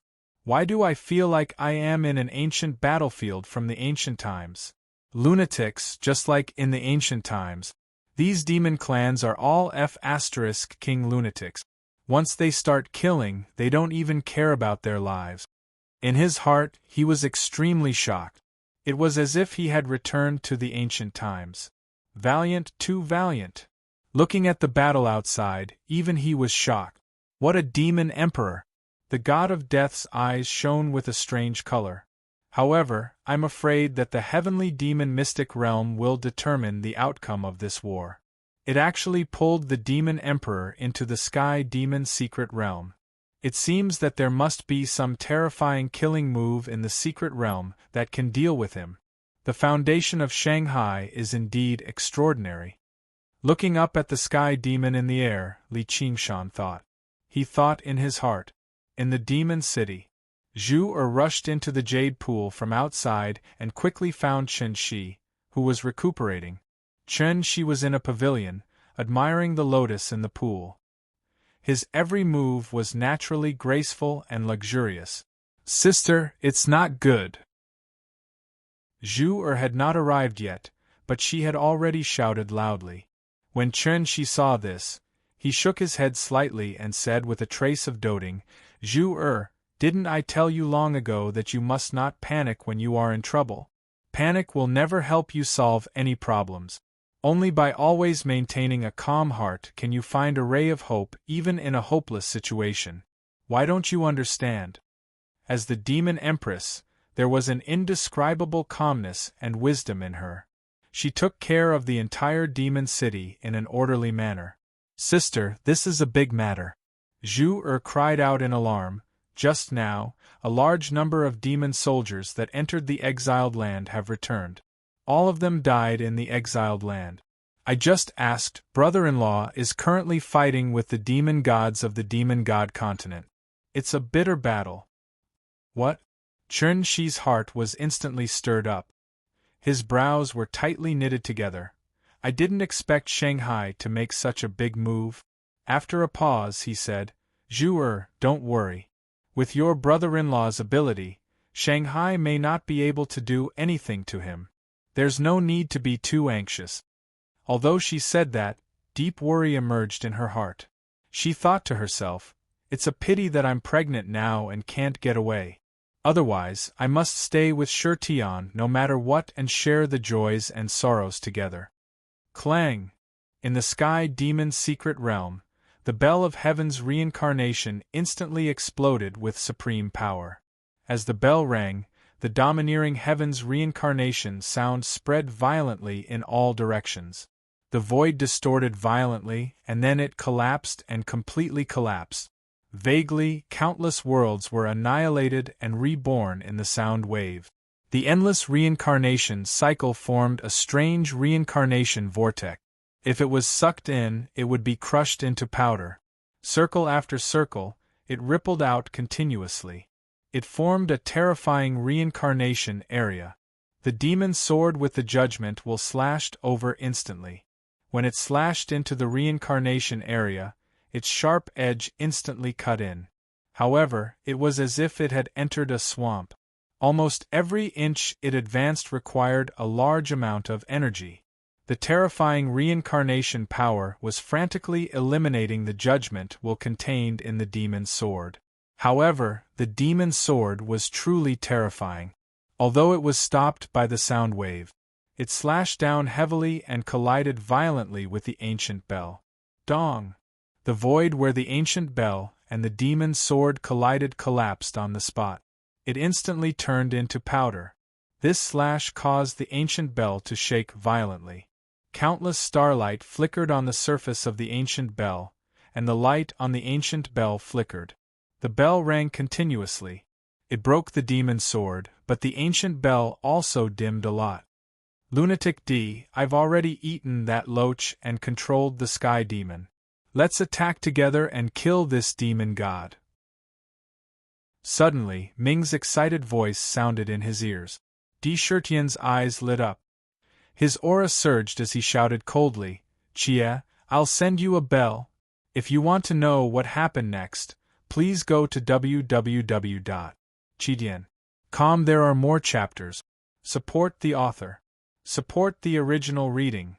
Why do I feel like I am in an ancient battlefield from the ancient times? Lunatics, just like in the ancient times. These demon clans are all King lunatics. Once they start killing, they don't even care about their lives." In his heart, he was extremely shocked. It was as if he had returned to the ancient times. Valiant, too valiant. Looking at the battle outside, even he was shocked. What a demon emperor! The god of death's eyes shone with a strange color. However, I'm afraid that the heavenly demon mystic realm will determine the outcome of this war. It actually pulled the demon emperor into the sky demon secret realm. It seems that there must be some terrifying killing move in the secret realm that can deal with him. The foundation of Shanghai is indeed extraordinary. Looking up at the sky demon in the air, Li Qingshan thought. He thought in his heart. In the demon city. Zhu rushed into the jade pool from outside and quickly found Chen Shi, who was recuperating. Chen Shi was in a pavilion, admiring the lotus in the pool. His every move was naturally graceful and luxurious. "Sister, it's not good." Zhu had not arrived yet, but she had already shouted loudly. When Chen Shi saw this, he shook his head slightly and said with a trace of doting, "Zhu didn't I tell you long ago that you must not panic when you are in trouble? Panic will never help you solve any problems. Only by always maintaining a calm heart can you find a ray of hope even in a hopeless situation. Why don't you understand?" As the demon empress, there was an indescribable calmness and wisdom in her. She took care of the entire demon city in an orderly manner. "Sister, this is a big matter." Zhu cried out in alarm. "Just now, a large number of demon soldiers that entered the exiled land have returned. All of them died in the exiled land. I just asked, brother-in-law is currently fighting with the demon gods of the demon god continent. It's a bitter battle." "What?" Chen Shi's heart was instantly stirred up. His brows were tightly knitted together. "I didn't expect Shanghai to make such a big move." After a pause, he said, "Zhu don't worry. With your brother-in-law's ability, Shanghai may not be able to do anything to him. There's no need to be too anxious." Although she said that, deep worry emerged in her heart. She thought to herself, "It's a pity that I'm pregnant now and can't get away. Otherwise, I must stay with Shurtian no matter what and share the joys and sorrows together." Clang! In the sky demon's secret realm, the bell of heaven's reincarnation instantly exploded with supreme power. As the bell rang, the domineering heaven's reincarnation sound spread violently in all directions. The void distorted violently, and then it collapsed and completely collapsed. Vaguely, countless worlds were annihilated and reborn in the sound wave. The endless reincarnation cycle formed a strange reincarnation vortex. If it was sucked in, it would be crushed into powder. Circle after circle, it rippled out continuously. It formed a terrifying reincarnation area. The demon's sword with the judgment will slashed over instantly. When it slashed into the reincarnation area, its sharp edge instantly cut in. However, it was as if it had entered a swamp. Almost every inch it advanced required a large amount of energy. The terrifying reincarnation power was frantically eliminating the judgment will contained in the demon's sword. However, the demon's sword was truly terrifying. Although it was stopped by the sound wave, it slashed down heavily and collided violently with the ancient bell. Dong! The void where the ancient bell and the demon's sword collided collapsed on the spot. It instantly turned into powder. This slash caused the ancient bell to shake violently. Countless starlight flickered on the surface of the ancient bell, and the light on the ancient bell flickered. The bell rang continuously. It broke the demon's sword, but the ancient bell also dimmed a lot. Lunatic D, I've already eaten that loach and controlled the sky demon. Let's attack together and kill this demon god. Suddenly, Ming's excited voice sounded in his ears. D. Shirtian's eyes lit up. His aura surged as he shouted coldly, Chia, I'll send you a bell. If you want to know what happened next, please go to www.chidian.com. There are more chapters. Support the author. Support the original reading.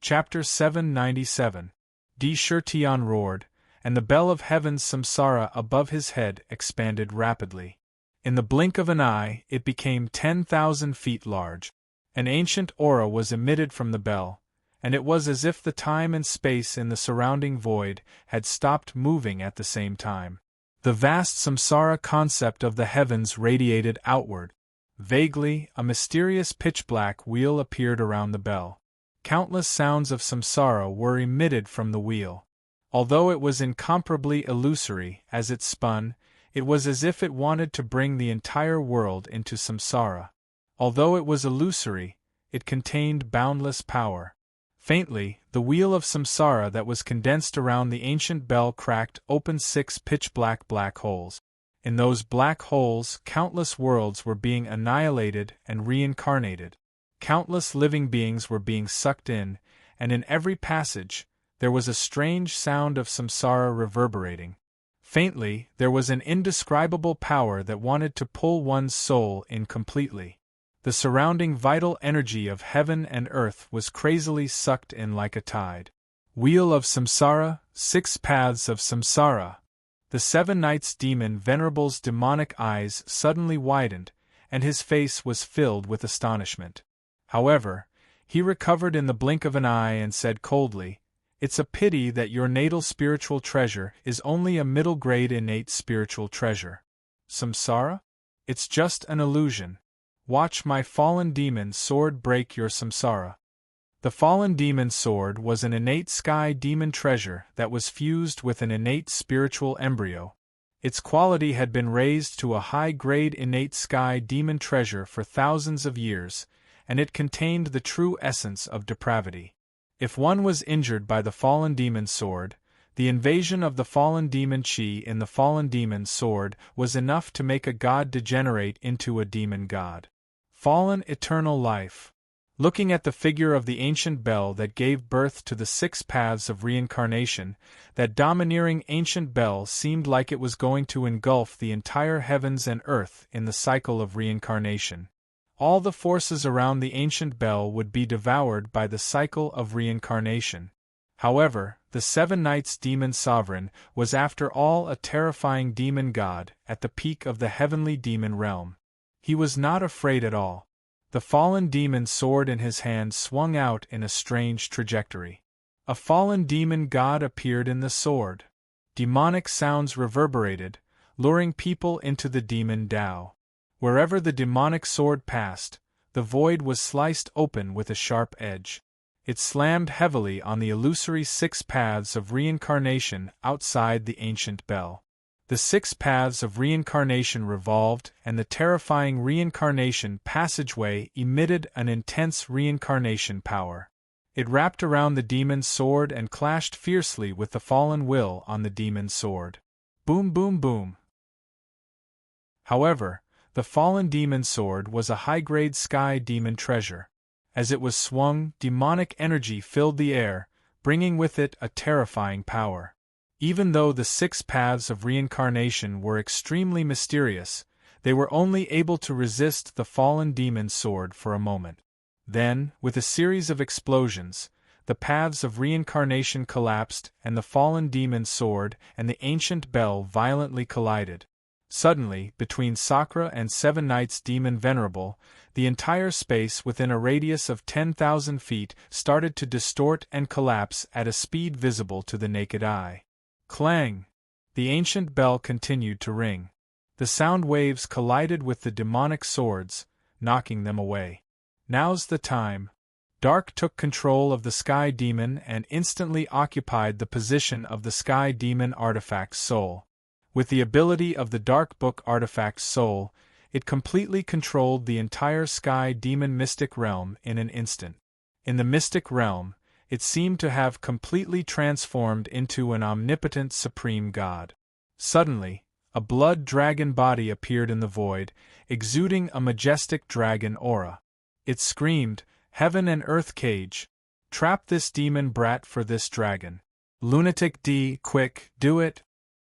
Chapter 797. D. Shirtian roared, and the bell of heaven's samsara above his head expanded rapidly. In the blink of an eye, it became 10,000 feet large. An ancient aura was emitted from the bell, and it was as if the time and space in the surrounding void had stopped moving at the same time. The vast samsara concept of the heavens radiated outward. Vaguely, a mysterious pitch-black wheel appeared around the bell. Countless sounds of samsara were emitted from the wheel. Although it was incomparably illusory as it spun, it was as if it wanted to bring the entire world into samsara. Although it was illusory, it contained boundless power. Faintly, the wheel of samsara that was condensed around the ancient bell cracked open 6 pitch-black black holes. In those black holes, countless worlds were being annihilated and reincarnated. Countless living beings were being sucked in, and in every passage, there was a strange sound of samsara reverberating. Faintly, there was an indescribable power that wanted to pull one's soul in completely. The surrounding vital energy of heaven and earth was crazily sucked in like a tide. Wheel of Samsara, 6 paths of Samsara. The 7 Nights demon Venerable's demonic eyes suddenly widened, and his face was filled with astonishment. However, he recovered in the blink of an eye and said coldly, It's a pity that your natal spiritual treasure is only a middle-grade innate spiritual treasure. Samsara? It's just an illusion. Watch my fallen demon sword break your samsara. The fallen demon sword was an innate sky demon treasure that was fused with an innate spiritual embryo. Its quality had been raised to a high-grade innate sky demon treasure for thousands of years, and it contained the true essence of depravity. If one was injured by the fallen demon sword, the invasion of the fallen demon chi in the fallen demon sword was enough to make a god degenerate into a demon god. Fallen eternal life. Looking at the figure of the ancient bell that gave birth to the 6 paths of reincarnation, that domineering ancient bell seemed like it was going to engulf the entire heavens and earth in the cycle of reincarnation. All the forces around the ancient bell would be devoured by the cycle of reincarnation. However, the 7 Nights demon sovereign was after all a terrifying demon god at the peak of the heavenly demon realm. He was not afraid at all. The fallen demon sword in his hand swung out in a strange trajectory. A fallen demon god appeared in the sword. Demonic sounds reverberated, luring people into the demon Tao. Wherever the demonic sword passed, the void was sliced open with a sharp edge. It slammed heavily on the illusory 6 paths of reincarnation outside the ancient bell. The 6 paths of reincarnation revolved, and the terrifying reincarnation passageway emitted an intense reincarnation power. It wrapped around the demon's sword and clashed fiercely with the fallen will on the demon's sword. Boom, boom, boom. However, The fallen demon sword was a high-grade sky demon treasure. As it was swung, demonic energy filled the air, bringing with it a terrifying power. Even though the 6 paths of reincarnation were extremely mysterious, they were only able to resist the fallen demon's sword for a moment. Then, with a series of explosions, the paths of reincarnation collapsed and the fallen demon's sword and the ancient bell violently collided. Suddenly, between Sakra and 7 Knights Demon Venerable, the entire space within a radius of 10,000 feet started to distort and collapse at a speed visible to the naked eye. Clang! The ancient bell continued to ring. The sound waves collided with the demonic swords, knocking them away. Now's the time. Dark took control of the Sky Demon and instantly occupied the position of the Sky Demon Artifact's soul. With the ability of the Dark Book Artifact's soul, it completely controlled the entire Sky Demon Mystic Realm in an instant. In the Mystic Realm, it seemed to have completely transformed into an omnipotent supreme god. Suddenly, a blood dragon body appeared in the void, exuding a majestic dragon aura. It screamed, "Heaven and Earth Cage! Trap this demon brat for this dragon! Lunatic D, quick, do it!"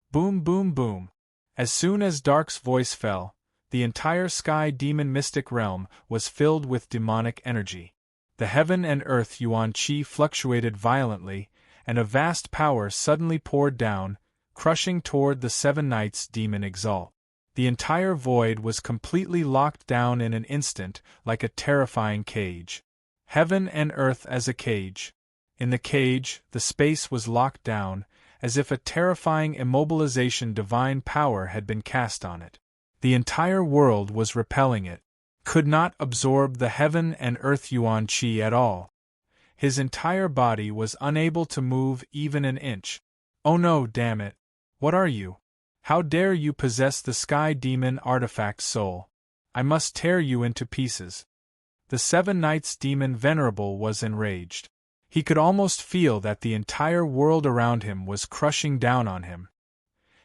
Boom, boom, boom. As soon as Dark's voice fell, the entire Sky Demon Mystic Realm was filled with demonic energy. The heaven and earth yuan qi fluctuated violently, and a vast power suddenly poured down, crushing toward the 7 Knights Demon Exalt. The entire void was completely locked down in an instant, like a terrifying cage. Heaven and earth as a cage. In the cage, the space was locked down, as if a terrifying immobilization divine power had been cast on it. The entire world was repelling it, could not absorb the heaven and earth yuan qi at all. His entire body was unable to move even an inch. Oh no, damn it! What are you? How dare you possess the Sky Demon Artifact soul? I must tear you into pieces. The 7 Knights Demon Venerable was enraged. He could almost feel that the entire world around him was crushing down on him.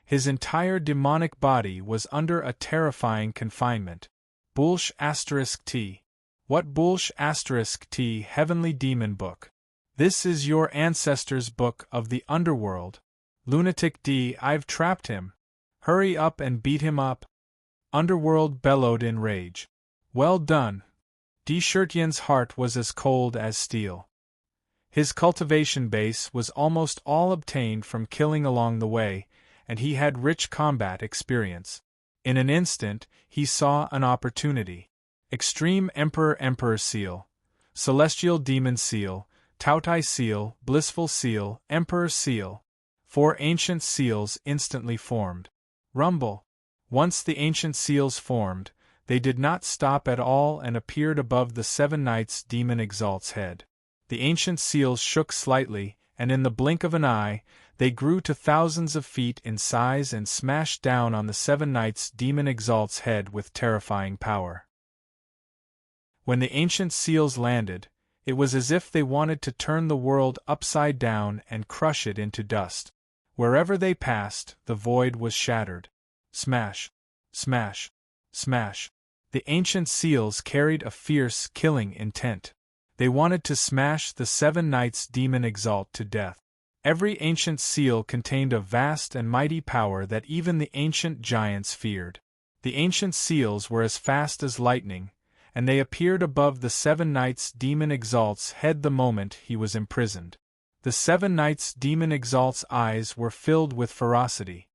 His entire demonic body was under a terrifying confinement. Bullsh *T. What Bullsh *T Heavenly Demon Book? This is your ancestor's book of the underworld. Lunatic D, I've trapped him. Hurry up and beat him up. Underworld bellowed in rage. Well done. D. Shirtyan's heart was as cold as steel. His cultivation base was almost all obtained from killing along the way, and he had rich combat experience. In an instant, he saw an opportunity. Extreme Emperor Seal, Celestial Demon Seal, Tautai Seal, Blissful Seal, Emperor Seal. 4 ancient seals instantly formed. Rumble. Once the ancient seals formed, they did not stop at all and appeared above the 7 Knights Demon Exalt's head. The ancient seals shook slightly, and in the blink of an eye, they grew to thousands of feet in size and smashed down on the 7 Knights Demon Exalt's head with terrifying power. When the ancient seals landed, it was as if they wanted to turn the world upside down and crush it into dust. Wherever they passed, the void was shattered. Smash! Smash! Smash! The ancient seals carried a fierce, killing intent. They wanted to smash the 7 Knights Demon Exalt to death. Every ancient seal contained a vast and mighty power that even the ancient giants feared. The ancient seals were as fast as lightning, and they appeared above the 7 Knights Demon Exalt's head the moment he was imprisoned. The 7 Knights Demon Exalt's eyes were filled with ferocity.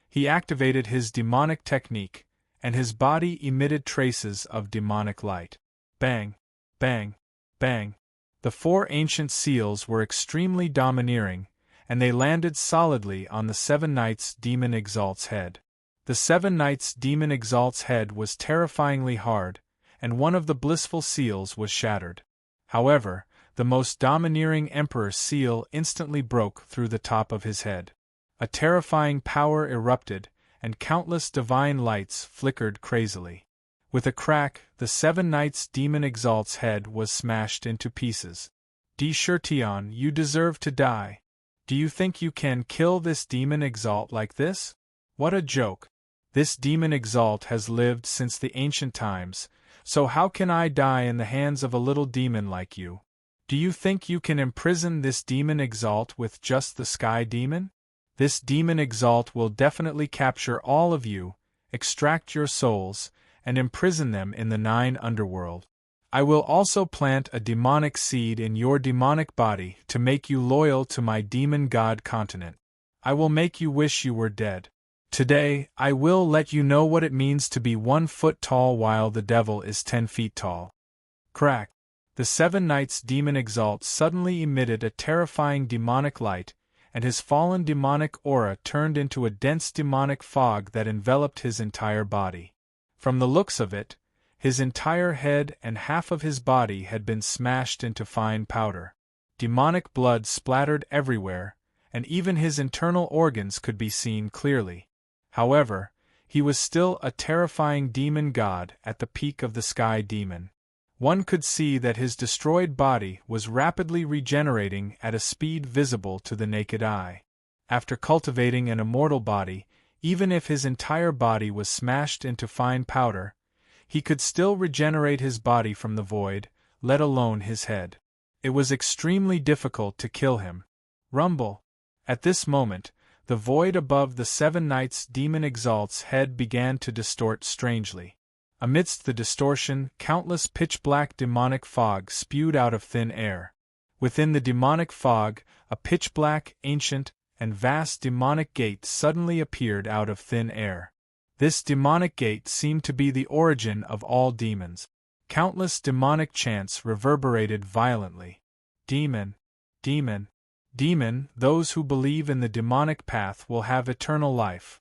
He activated his demonic technique, and his body emitted traces of demonic light. Bang! Bang! Bang! The 4 ancient seals were extremely domineering, and they landed solidly on the 7 Knights Demon Exalt's head. The 7 Knights Demon Exalt's head was terrifyingly hard, and one of the blissful seals was shattered. However, the most domineering Emperor Seal instantly broke through the top of his head. A terrifying power erupted, and countless divine lights flickered crazily. With a crack, the 7 Knights Demon Exalt's head was smashed into pieces. D. Shirtyan, you deserve to die. Do you think you can kill this Demon Exalt like this? What a joke! This demon exalt has lived since the ancient times, so how can I die in the hands of a little demon like you? Do you think you can imprison this demon exalt with just the sky demon? This demon exalt will definitely capture all of you, extract your souls, and imprison them in the 9 underworld. I will also plant a demonic seed in your demonic body to make you loyal to my demon god continent. I will make you wish you were dead. Today, I will let you know what it means to be 1 foot tall while the devil is 10 feet tall. Crack! The 7 Knights' demon exalt suddenly emitted a terrifying demonic light, and his fallen demonic aura turned into a dense demonic fog that enveloped his entire body. From the looks of it, his entire head and half of his body had been smashed into fine powder. Demonic blood splattered everywhere, and even his internal organs could be seen clearly. However, he was still a terrifying demon god at the peak of the sky demon. One could see that his destroyed body was rapidly regenerating at a speed visible to the naked eye. After cultivating an immortal body, even if his entire body was smashed into fine powder, he could still regenerate his body from the void, let alone his head. It was extremely difficult to kill him. Rumble! At this moment, the void above the 7 Knights' demon exalt's head began to distort strangely. Amidst the distortion, countless pitch-black demonic fog spewed out of thin air. Within the demonic fog, a pitch-black, ancient, and vast demonic gate suddenly appeared out of thin air. This demonic gate seemed to be the origin of all demons. Countless demonic chants reverberated violently. Demon! Demon! Demon! Those who believe in the demonic path will have eternal life.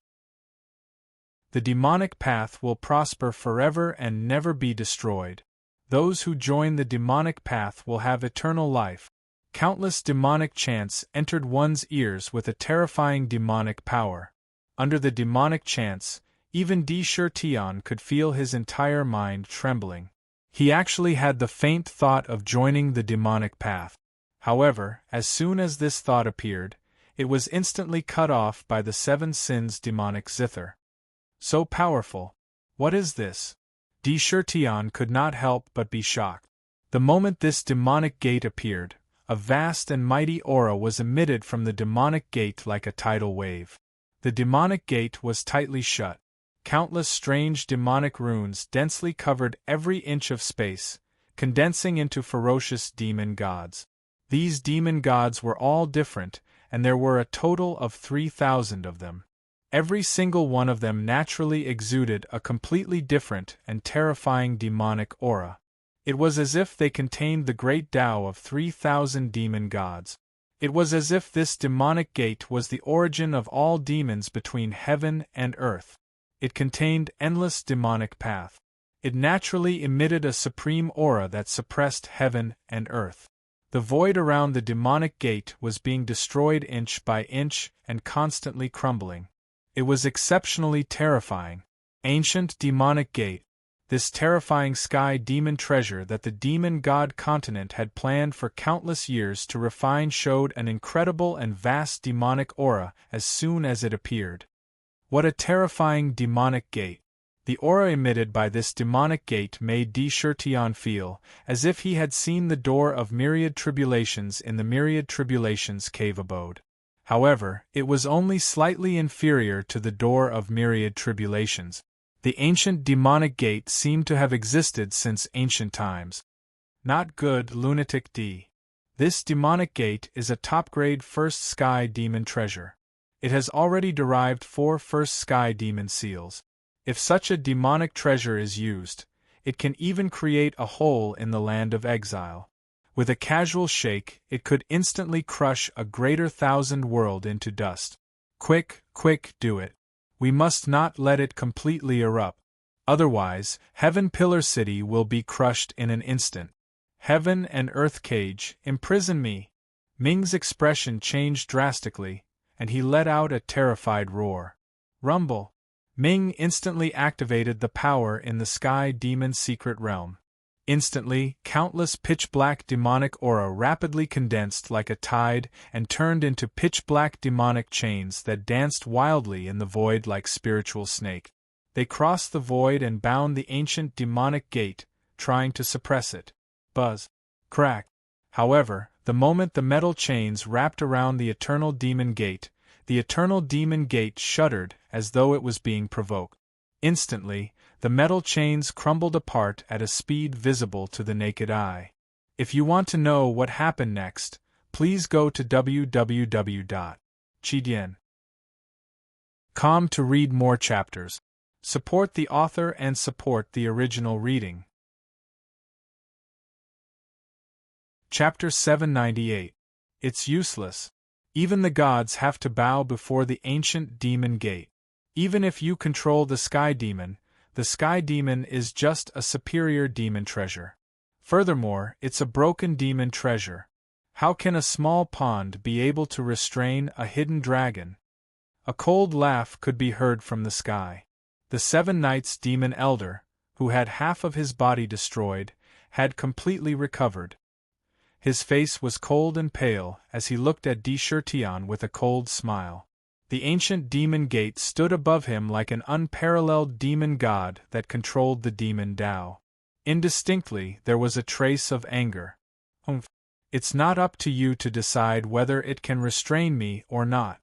The demonic path will prosper forever and never be destroyed. Those who join the demonic path will have eternal life. Countless demonic chants entered one's ears with a terrifying demonic power. Under the demonic chants, even Tion could feel his entire mind trembling. He actually had the faint thought of joining the demonic path. However, as soon as this thought appeared, it was instantly cut off by the 7 sins demonic zither. So powerful! What is this? Tion could not help but be shocked. The moment this demonic gate appeared, a vast and mighty aura was emitted from the demonic gate like a tidal wave. The demonic gate was tightly shut. Countless strange demonic runes densely covered every inch of space, condensing into ferocious demon gods. These demon gods were all different, and there were a total of 3,000 of them. Every single one of them naturally exuded a completely different and terrifying demonic aura. It was as if they contained the great Tao of 3,000 demon gods. It was as if this demonic gate was the origin of all demons between heaven and earth. It contained endless demonic path. It naturally emitted a supreme aura that suppressed heaven and earth. The void around the demonic gate was being destroyed inch by inch and constantly crumbling. It was exceptionally terrifying. Ancient demonic gate. This terrifying sky demon treasure that the demon god continent had planned for countless years to refine showed an incredible and vast demonic aura as soon as it appeared. What a terrifying demonic gate! The aura emitted by this demonic gate made Tion feel as if he had seen the door of myriad tribulations in the myriad tribulations cave abode. However, it was only slightly inferior to the door of myriad tribulations. The ancient demonic gate seemed to have existed since ancient times. Not good, lunatic D. This demonic gate is a top-grade first sky demon treasure. It has already derived 4 first sky demon seals. If such a demonic treasure is used, it can even create a hole in the land of exile. With a casual shake, it could instantly crush a greater 1,000 world into dust. Quick, quick, do it. We must not let it completely erupt. Otherwise, Heaven Pillar City will be crushed in an instant. Heaven and Earth Cage, imprison me. Ming's expression changed drastically, and he let out a terrified roar. Rumble! Ming instantly activated the power in the Sky Demon's secret realm. Instantly, countless pitch-black demonic aura rapidly condensed like a tide and turned into pitch-black demonic chains that danced wildly in the void like spiritual snake. They crossed the void and bound the ancient demonic gate, trying to suppress it. Buzz. Crack. However, the moment the metal chains wrapped around the eternal demon gate shuddered as though it was being provoked. Instantly, the metal chains crumbled apart at a speed visible to the naked eye. If you want to know what happened next, please go to www.chidian.com to read more chapters. Support the author and support the original reading. Chapter 798. It's useless. Even the gods have to bow before the ancient demon gate. Even if you control the sky demon is just a superior demon treasure. Furthermore, it's a broken demon treasure. How can a small pond be able to restrain a hidden dragon? A cold laugh could be heard from the sky. The 7 Knights demon elder, who had half of his body destroyed, had completely recovered. His face was cold and pale as he looked at Deshurtion with a cold smile. The ancient demon gate stood above him like an unparalleled demon god that controlled the demon Tao. Indistinctly, there was a trace of anger. It's not up to you to decide whether it can restrain me or not.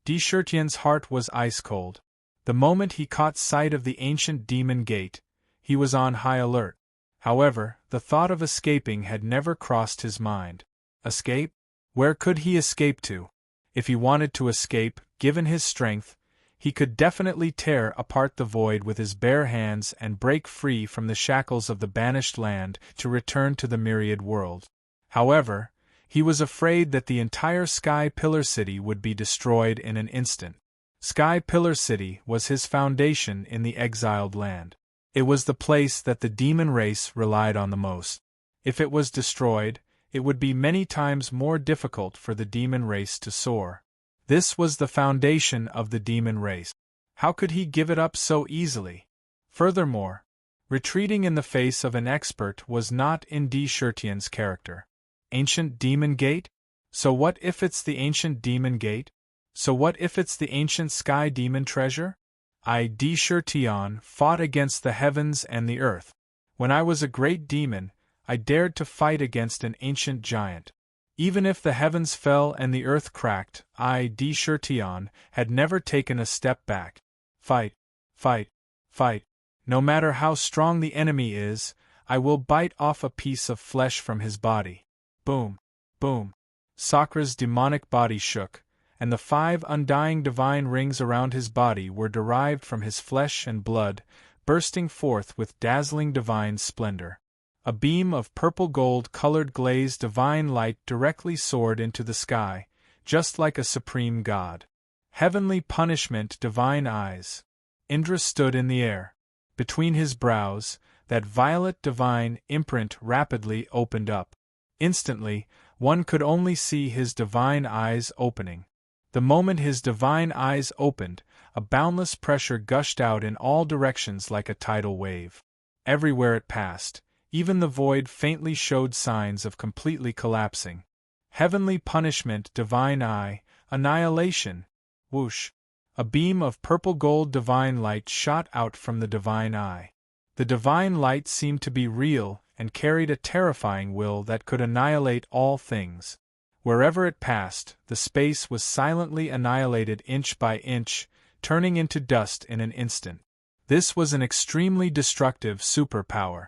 Deshurtion's heart was ice-cold. The moment he caught sight of the ancient demon gate, he was on high alert. However, the thought of escaping had never crossed his mind. Escape? Where could he escape to? If he wanted to escape, given his strength, he could definitely tear apart the void with his bare hands and break free from the shackles of the banished land to return to the myriad world. However, he was afraid that the entire Sky Pillar City would be destroyed in an instant. Sky Pillar City was his foundation in the exiled land. It was the place that the demon race relied on the most. If it was destroyed, it would be many times more difficult for the demon race to soar. This was the foundation of the demon race. How could he give it up so easily? Furthermore, retreating in the face of an expert was not in Deshurtion's character. Ancient Demon Gate? So what if it's the ancient demon gate? So what if it's the ancient sky demon treasure? Deshurtion fought against the heavens and the earth. When I was a great demon, I dared to fight against an ancient giant. Even if the heavens fell and the earth cracked, Deshurtion had never taken a step back. Fight, fight, fight. No matter how strong the enemy is, I will bite off a piece of flesh from his body. Boom, boom. Sakra's demonic body shook, and the 5 undying divine rings around his body were derived from his flesh and blood, bursting forth with dazzling divine splendor. A beam of purple-gold-colored glazed divine light directly soared into the sky, just like a supreme god. Heavenly punishment divine eyes. Indra stood in the air. Between his brows, that violet divine imprint rapidly opened up. Instantly, one could only see his divine eyes opening. The moment his divine eyes opened, a boundless pressure gushed out in all directions like a tidal wave. Everywhere it passed, even the void faintly showed signs of completely collapsing. Heavenly punishment divine eye, annihilation. Whoosh! A beam of purple-gold divine light shot out from the divine eye. The divine light seemed to be real and carried a terrifying will that could annihilate all things. Wherever it passed, the space was silently annihilated inch by inch, turning into dust in an instant. This was an extremely destructive superpower.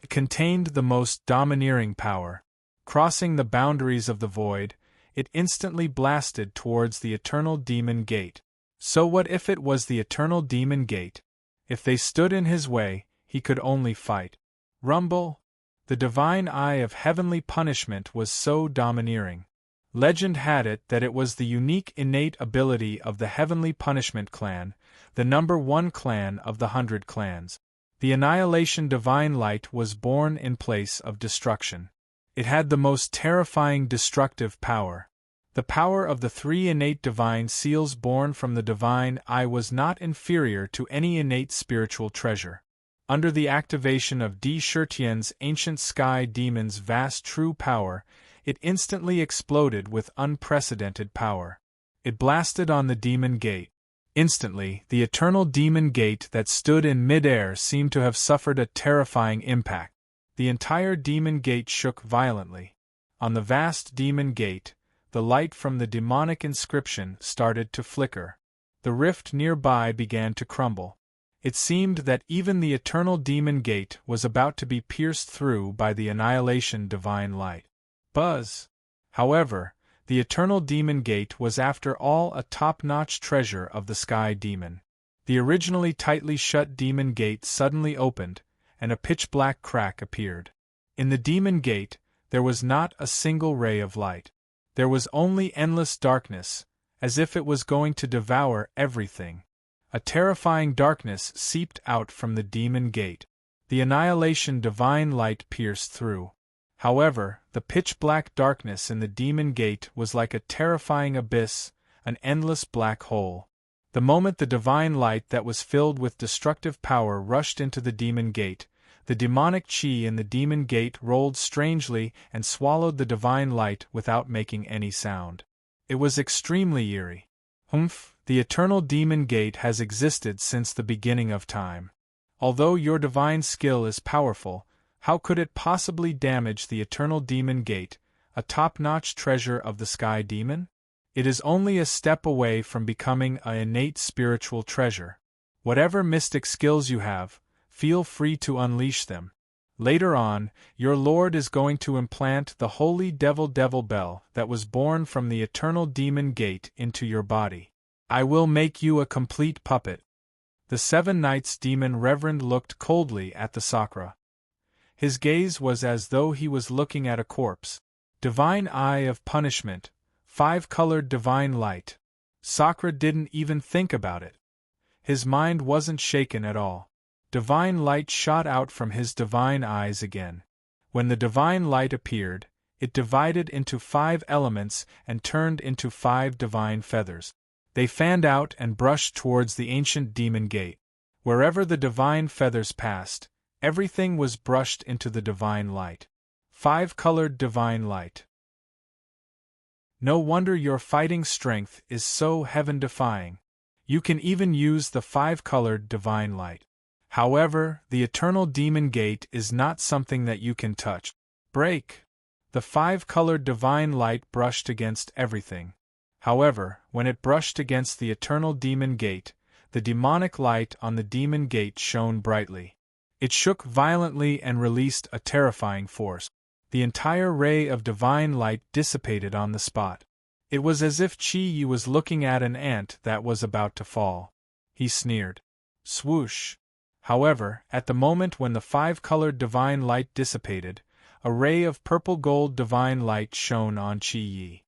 It contained the most domineering power. Crossing the boundaries of the void, it instantly blasted towards the eternal demon gate. So what if it was the eternal demon gate? If they stood in his way, he could only fight. Rumble! The divine eye of heavenly punishment was so domineering. Legend had it that it was the unique innate ability of the heavenly punishment clan, the number 1 clan of the 100 clans. The annihilation divine light was born in place of destruction. It had the most terrifying destructive power. The power of the 3 innate divine seals born from the divine eye was not inferior to any innate spiritual treasure. Under the activation of Deshurtion's ancient sky demon's vast true power, it instantly exploded with unprecedented power. It blasted on the demon gate. Instantly, the eternal demon gate that stood in mid-air seemed to have suffered a terrifying impact. The entire demon gate shook violently. On the vast demon gate, the light from the demonic inscription started to flicker. The rift nearby began to crumble. It seemed that even the eternal demon gate was about to be pierced through by the annihilation divine light. Buzz! However, the eternal demon gate was after all a top-notch treasure of the sky demon. The originally tightly shut demon gate suddenly opened, and a pitch-black crack appeared. In the demon gate, there was not a single ray of light. There was only endless darkness, as if it was going to devour everything. A terrifying darkness seeped out from the demon gate. The annihilation divine light pierced through. However, the pitch-black darkness in the demon gate was like a terrifying abyss, an endless black hole. The moment the divine light that was filled with destructive power rushed into the demon gate, the demonic chi in the demon gate rolled strangely and swallowed the divine light without making any sound. It was extremely eerie. The eternal demon gate has existed since the beginning of time. Although your divine skill is powerful, how could it possibly damage the eternal demon gate, a top-notch treasure of the sky demon? It is only a step away from becoming an innate spiritual treasure. Whatever mystic skills you have, feel free to unleash them. Later on, your Lord is going to implant the holy devil bell that was born from the eternal demon gate into your body. I will make you a complete puppet. The 7 Knights demon reverend looked coldly at the Sakra. His gaze was as though he was looking at a corpse. Divine eye of punishment, 5-colored divine light. Sakra didn't even think about it. His mind wasn't shaken at all. Divine light shot out from his divine eyes again. When the divine light appeared, it divided into 5 elements and turned into 5 divine feathers. They fanned out and brushed towards the ancient demon gate. Wherever the divine feathers passed, everything was brushed into the divine light. 5-colored divine light. No wonder your fighting strength is so heaven-defying. You can even use the 5-colored divine light. However, the eternal demon gate is not something that you can touch. Break! The 5-colored divine light brushed against everything. However, when it brushed against the eternal demon gate, the demonic light on the demon gate shone brightly. It shook violently and released a terrifying force. The entire ray of divine light dissipated on the spot. It was as if Chi-Yi was looking at an ant that was about to fall. He sneered. Swoosh! However, at the moment when the 5-colored divine light dissipated, a ray of purple-gold divine light shone on Chi-Yi.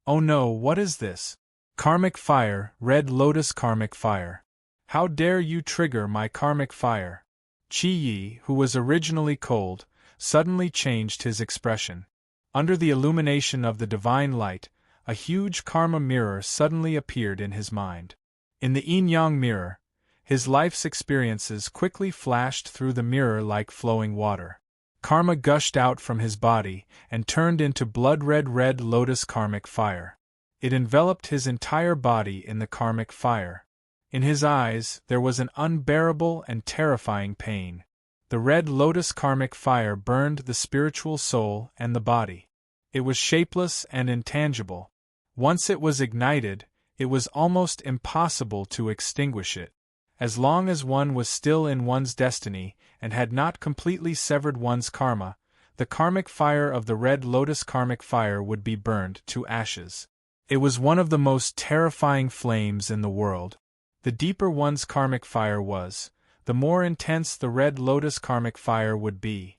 Oh no, what is this? Karmic fire, red lotus karmic fire. How dare you trigger my karmic fire? Chi-Yi, who was originally cold, suddenly changed his expression. Under the illumination of the divine light, a huge karma mirror suddenly appeared in his mind. In the yin-yang mirror, his life's experiences quickly flashed through the mirror like flowing water. Karma gushed out from his body and turned into blood-red lotus karmic fire. It enveloped his entire body in the karmic fire. In his eyes, there was an unbearable and terrifying pain. The red lotus karmic fire burned the spiritual soul and the body. It was shapeless and intangible. Once it was ignited, it was almost impossible to extinguish it. As long as one was still in one's destiny and had not completely severed one's karma, the karmic fire of the red lotus karmic fire would be burned to ashes. It was one of the most terrifying flames in the world. The deeper one's karmic fire was, the more intense the red lotus karmic fire would be.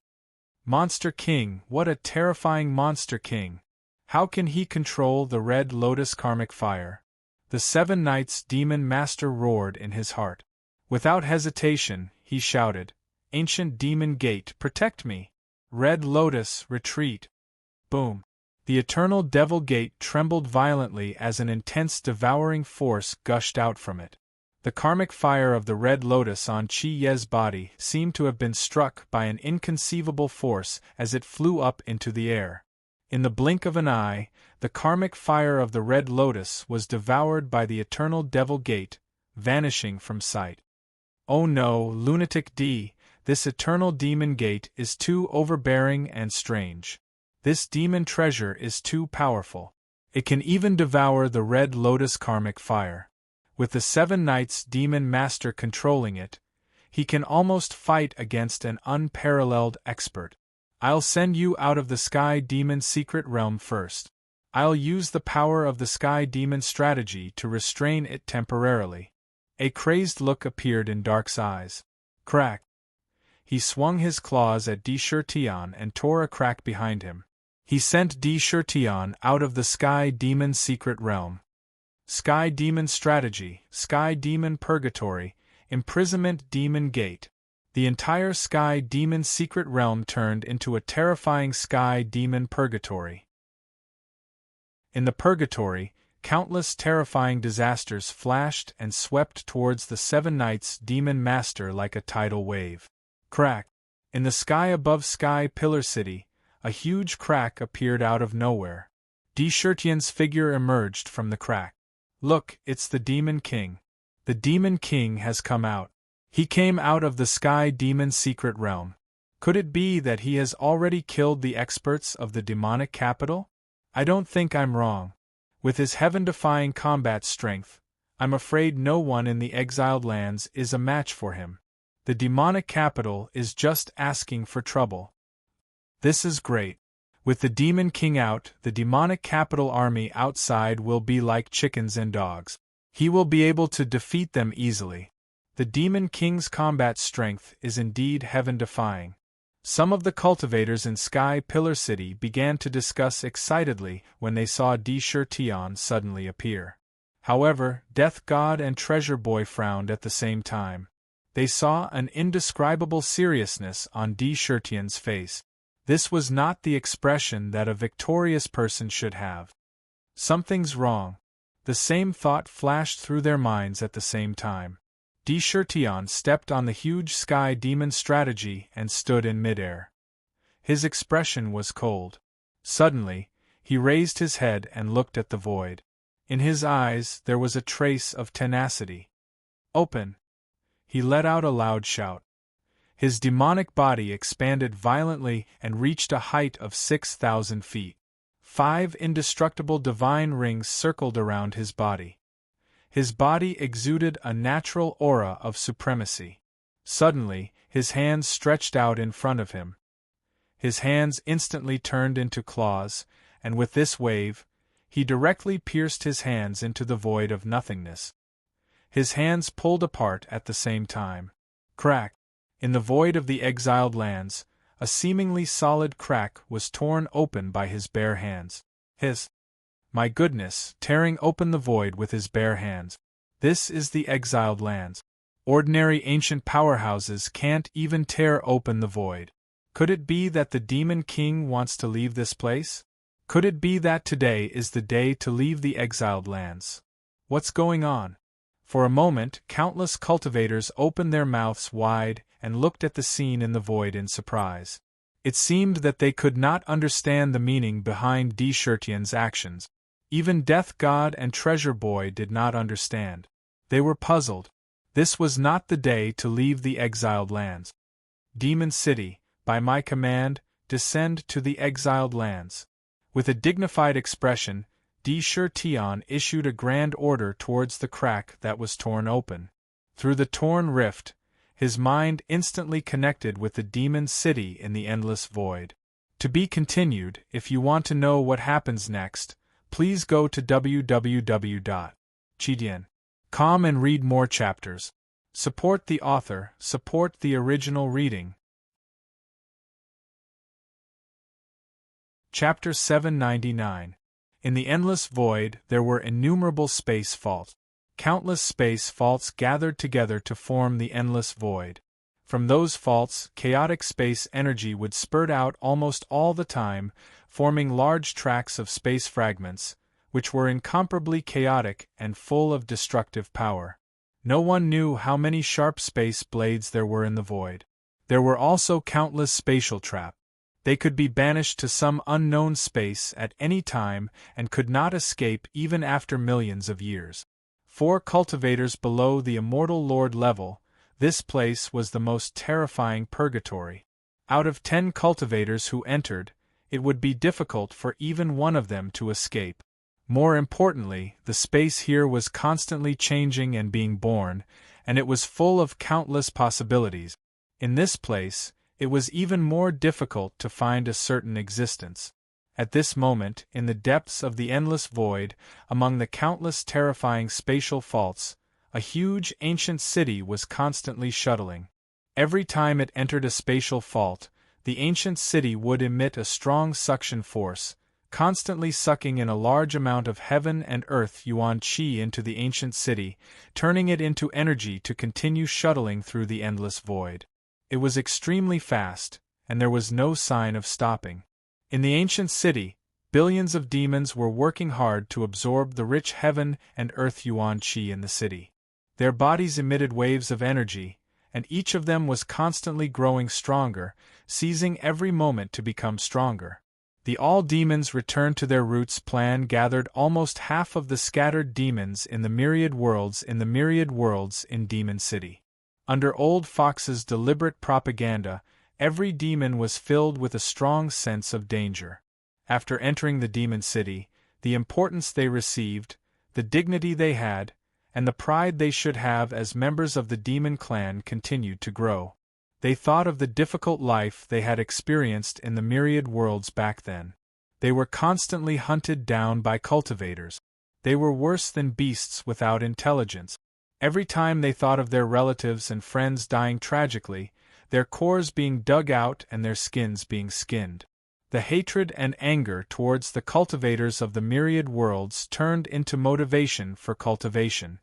Monster King, what a terrifying Monster King! How can he control the red lotus karmic fire? The 7 Knights demon master roared in his heart. Without hesitation, he shouted, Ancient demon gate, protect me! Red lotus, retreat! Boom! The eternal devil gate trembled violently as an intense devouring force gushed out from it. The karmic fire of the red lotus on Chi-Ye's body seemed to have been struck by an inconceivable force as it flew up into the air. In the blink of an eye, the karmic fire of the Red Lotus was devoured by the eternal Devil Gate, vanishing from sight. Oh no, lunatic D, this eternal demon gate is too overbearing and strange. This demon treasure is too powerful. It can even devour the Red Lotus karmic fire. With the 7 Knights demon master controlling it, he can almost fight against an unparalleled expert. I'll send you out of the Sky Demon secret realm first. I'll use the power of the Sky Demon strategy to restrain it temporarily. A crazed look appeared in Dark's eyes. Crack! He swung his claws at D. Shirtion and tore a crack behind him. He sent D. Shirtion out of the Sky Demon secret realm. Sky Demon strategy, Sky Demon purgatory, imprisonment demon gate. The entire Sky Demon secret realm turned into a terrifying Sky Demon purgatory. In the purgatory, countless terrifying disasters flashed and swept towards the 7 Knights demon master like a tidal wave. Crack! In the sky above Sky Pillar City, a huge crack appeared out of nowhere. D. Shirtion's figure emerged from the crack. Look, it's the Demon King. The Demon King has come out. He came out of the Sky Demon secret realm. Could it be that he has already killed the experts of the demonic capital? I don't think I'm wrong. With his heaven-defying combat strength, I'm afraid no one in the exiled lands is a match for him. The demonic capital is just asking for trouble. This is great. With the Demon King out, the demonic capital army outside will be like chickens and dogs. He will be able to defeat them easily. The Demon King's combat strength is indeed heaven-defying. Some of the cultivators in Sky Pillar City began to discuss excitedly when they saw D. Shirtion suddenly appear. However, Death God and Treasure Boy frowned at the same time. They saw an indescribable seriousness on D. Shirtion's face. This was not the expression that a victorious person should have. Something's wrong. The same thought flashed through their minds at the same time. D. Shirtion stepped on the huge Sky Demon strategy and stood in midair. His expression was cold. Suddenly, he raised his head and looked at the void. In his eyes there was a trace of tenacity. Open! He let out a loud shout. His demonic body expanded violently and reached a height of 6,000 feet. 5 indestructible divine rings circled around his body. His body exuded a natural aura of supremacy. Suddenly, his hands stretched out in front of him. His hands instantly turned into claws, and with this wave, he directly pierced his hands into the void of nothingness. His hands pulled apart at the same time. Crack! In the void of the exiled lands, a seemingly solid crack was torn open by his bare hands. My goodness, tearing open the void with his bare hands. This is the exiled lands. Ordinary ancient powerhouses can't even tear open the void. Could it be that the Demon King wants to leave this place? Could it be that today is the day to leave the exiled lands? What's going on? For a moment, countless cultivators opened their mouths wide and looked at the scene in the void in surprise. It seemed that they could not understand the meaning behind D. Shirtion's actions. Even Death God and Treasure Boy did not understand. They were puzzled. This was not the day to leave the exiled lands. Demon City, by my command, descend to the exiled lands. With a dignified expression, D. Shirtion issued a grand order towards the crack that was torn open. Through the torn rift, his mind instantly connected with the Demon City in the endless void. To be continued. If you want to know what happens next, please go to www.chidian.com and read more chapters. Support the author, support the original reading. Chapter 799. In the endless void there were innumerable space faults. Countless space faults gathered together to form the endless void. From those faults, chaotic space energy would spurt out almost all the time, forming large tracts of space fragments, which were incomparably chaotic and full of destructive power. No one knew how many sharp space blades there were in the void. There were also countless spatial traps. They could be banished to some unknown space at any time and could not escape even after millions of years. 4 cultivators below the immortal Lord level, this place was the most terrifying purgatory. Out of 10 cultivators who entered, it would be difficult for even one of them to escape. More importantly, the space here was constantly changing and being born, and it was full of countless possibilities. In this place, it was even more difficult to find a certain existence. At this moment, in the depths of the endless void, among the countless terrifying spatial faults, a huge ancient city was constantly shuttling. Every time it entered a spatial fault, the ancient city would emit a strong suction force, constantly sucking in a large amount of heaven and earth yuan qi into the ancient city, turning it into energy to continue shuttling through the endless void. It was extremely fast, and there was no sign of stopping. In the ancient city, billions of demons were working hard to absorb the rich heaven and earth yuan qi in the city. Their bodies emitted waves of energy, and each of them was constantly growing stronger, seizing every moment to become stronger. The all-demons returned to their roots plan gathered almost half of the scattered demons in the myriad worlds in Demon City. Under Old Fox's deliberate propaganda, every demon was filled with a strong sense of danger. After entering the Demon City, the importance they received, the dignity they had, and the pride they should have as members of the demon clan continued to grow. They thought of the difficult life they had experienced in the myriad worlds back then. They were constantly hunted down by cultivators. They were worse than beasts without intelligence. Every time they thought of their relatives and friends dying tragically, their cores being dug out and their skins being skinned. The hatred and anger towards the cultivators of the myriad worlds turned into motivation for cultivation.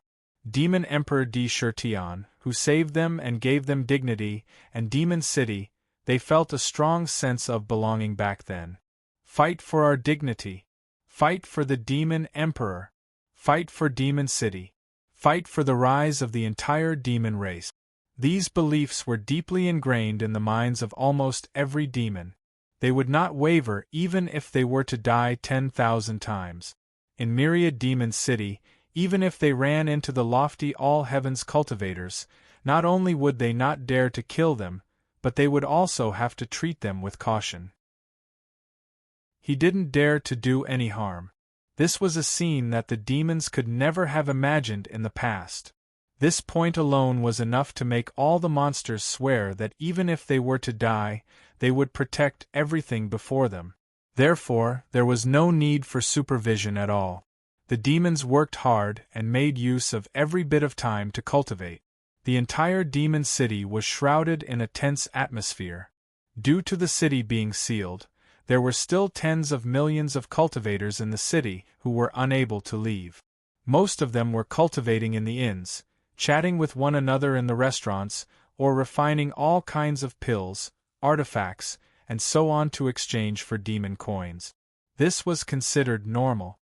Demon Emperor Di Shirtian, who saved them and gave them dignity, and Demon City, they felt a strong sense of belonging back then. Fight for our dignity. Fight for the Demon Emperor. Fight for Demon City. Fight for the rise of the entire demon race. These beliefs were deeply ingrained in the minds of almost every demon. They would not waver even if they were to die 10,000 times. In Myriad Demon City, even if they ran into the lofty all-heavens cultivators, not only would they not dare to kill them, but they would also have to treat them with caution. He didn't dare to do any harm. This was a scene that the demons could never have imagined in the past. This point alone was enough to make all the monsters swear that even if they were to die, they would protect everything before them. Therefore, there was no need for supervision at all. The demons worked hard and made use of every bit of time to cultivate. The entire demon city was shrouded in a tense atmosphere. Due to the city being sealed, there were still tens of millions of cultivators in the city who were unable to leave. Most of them were cultivating in the inns, chatting with one another in the restaurants, or refining all kinds of pills, artifacts, and so on to exchange for demon coins. This was considered normal.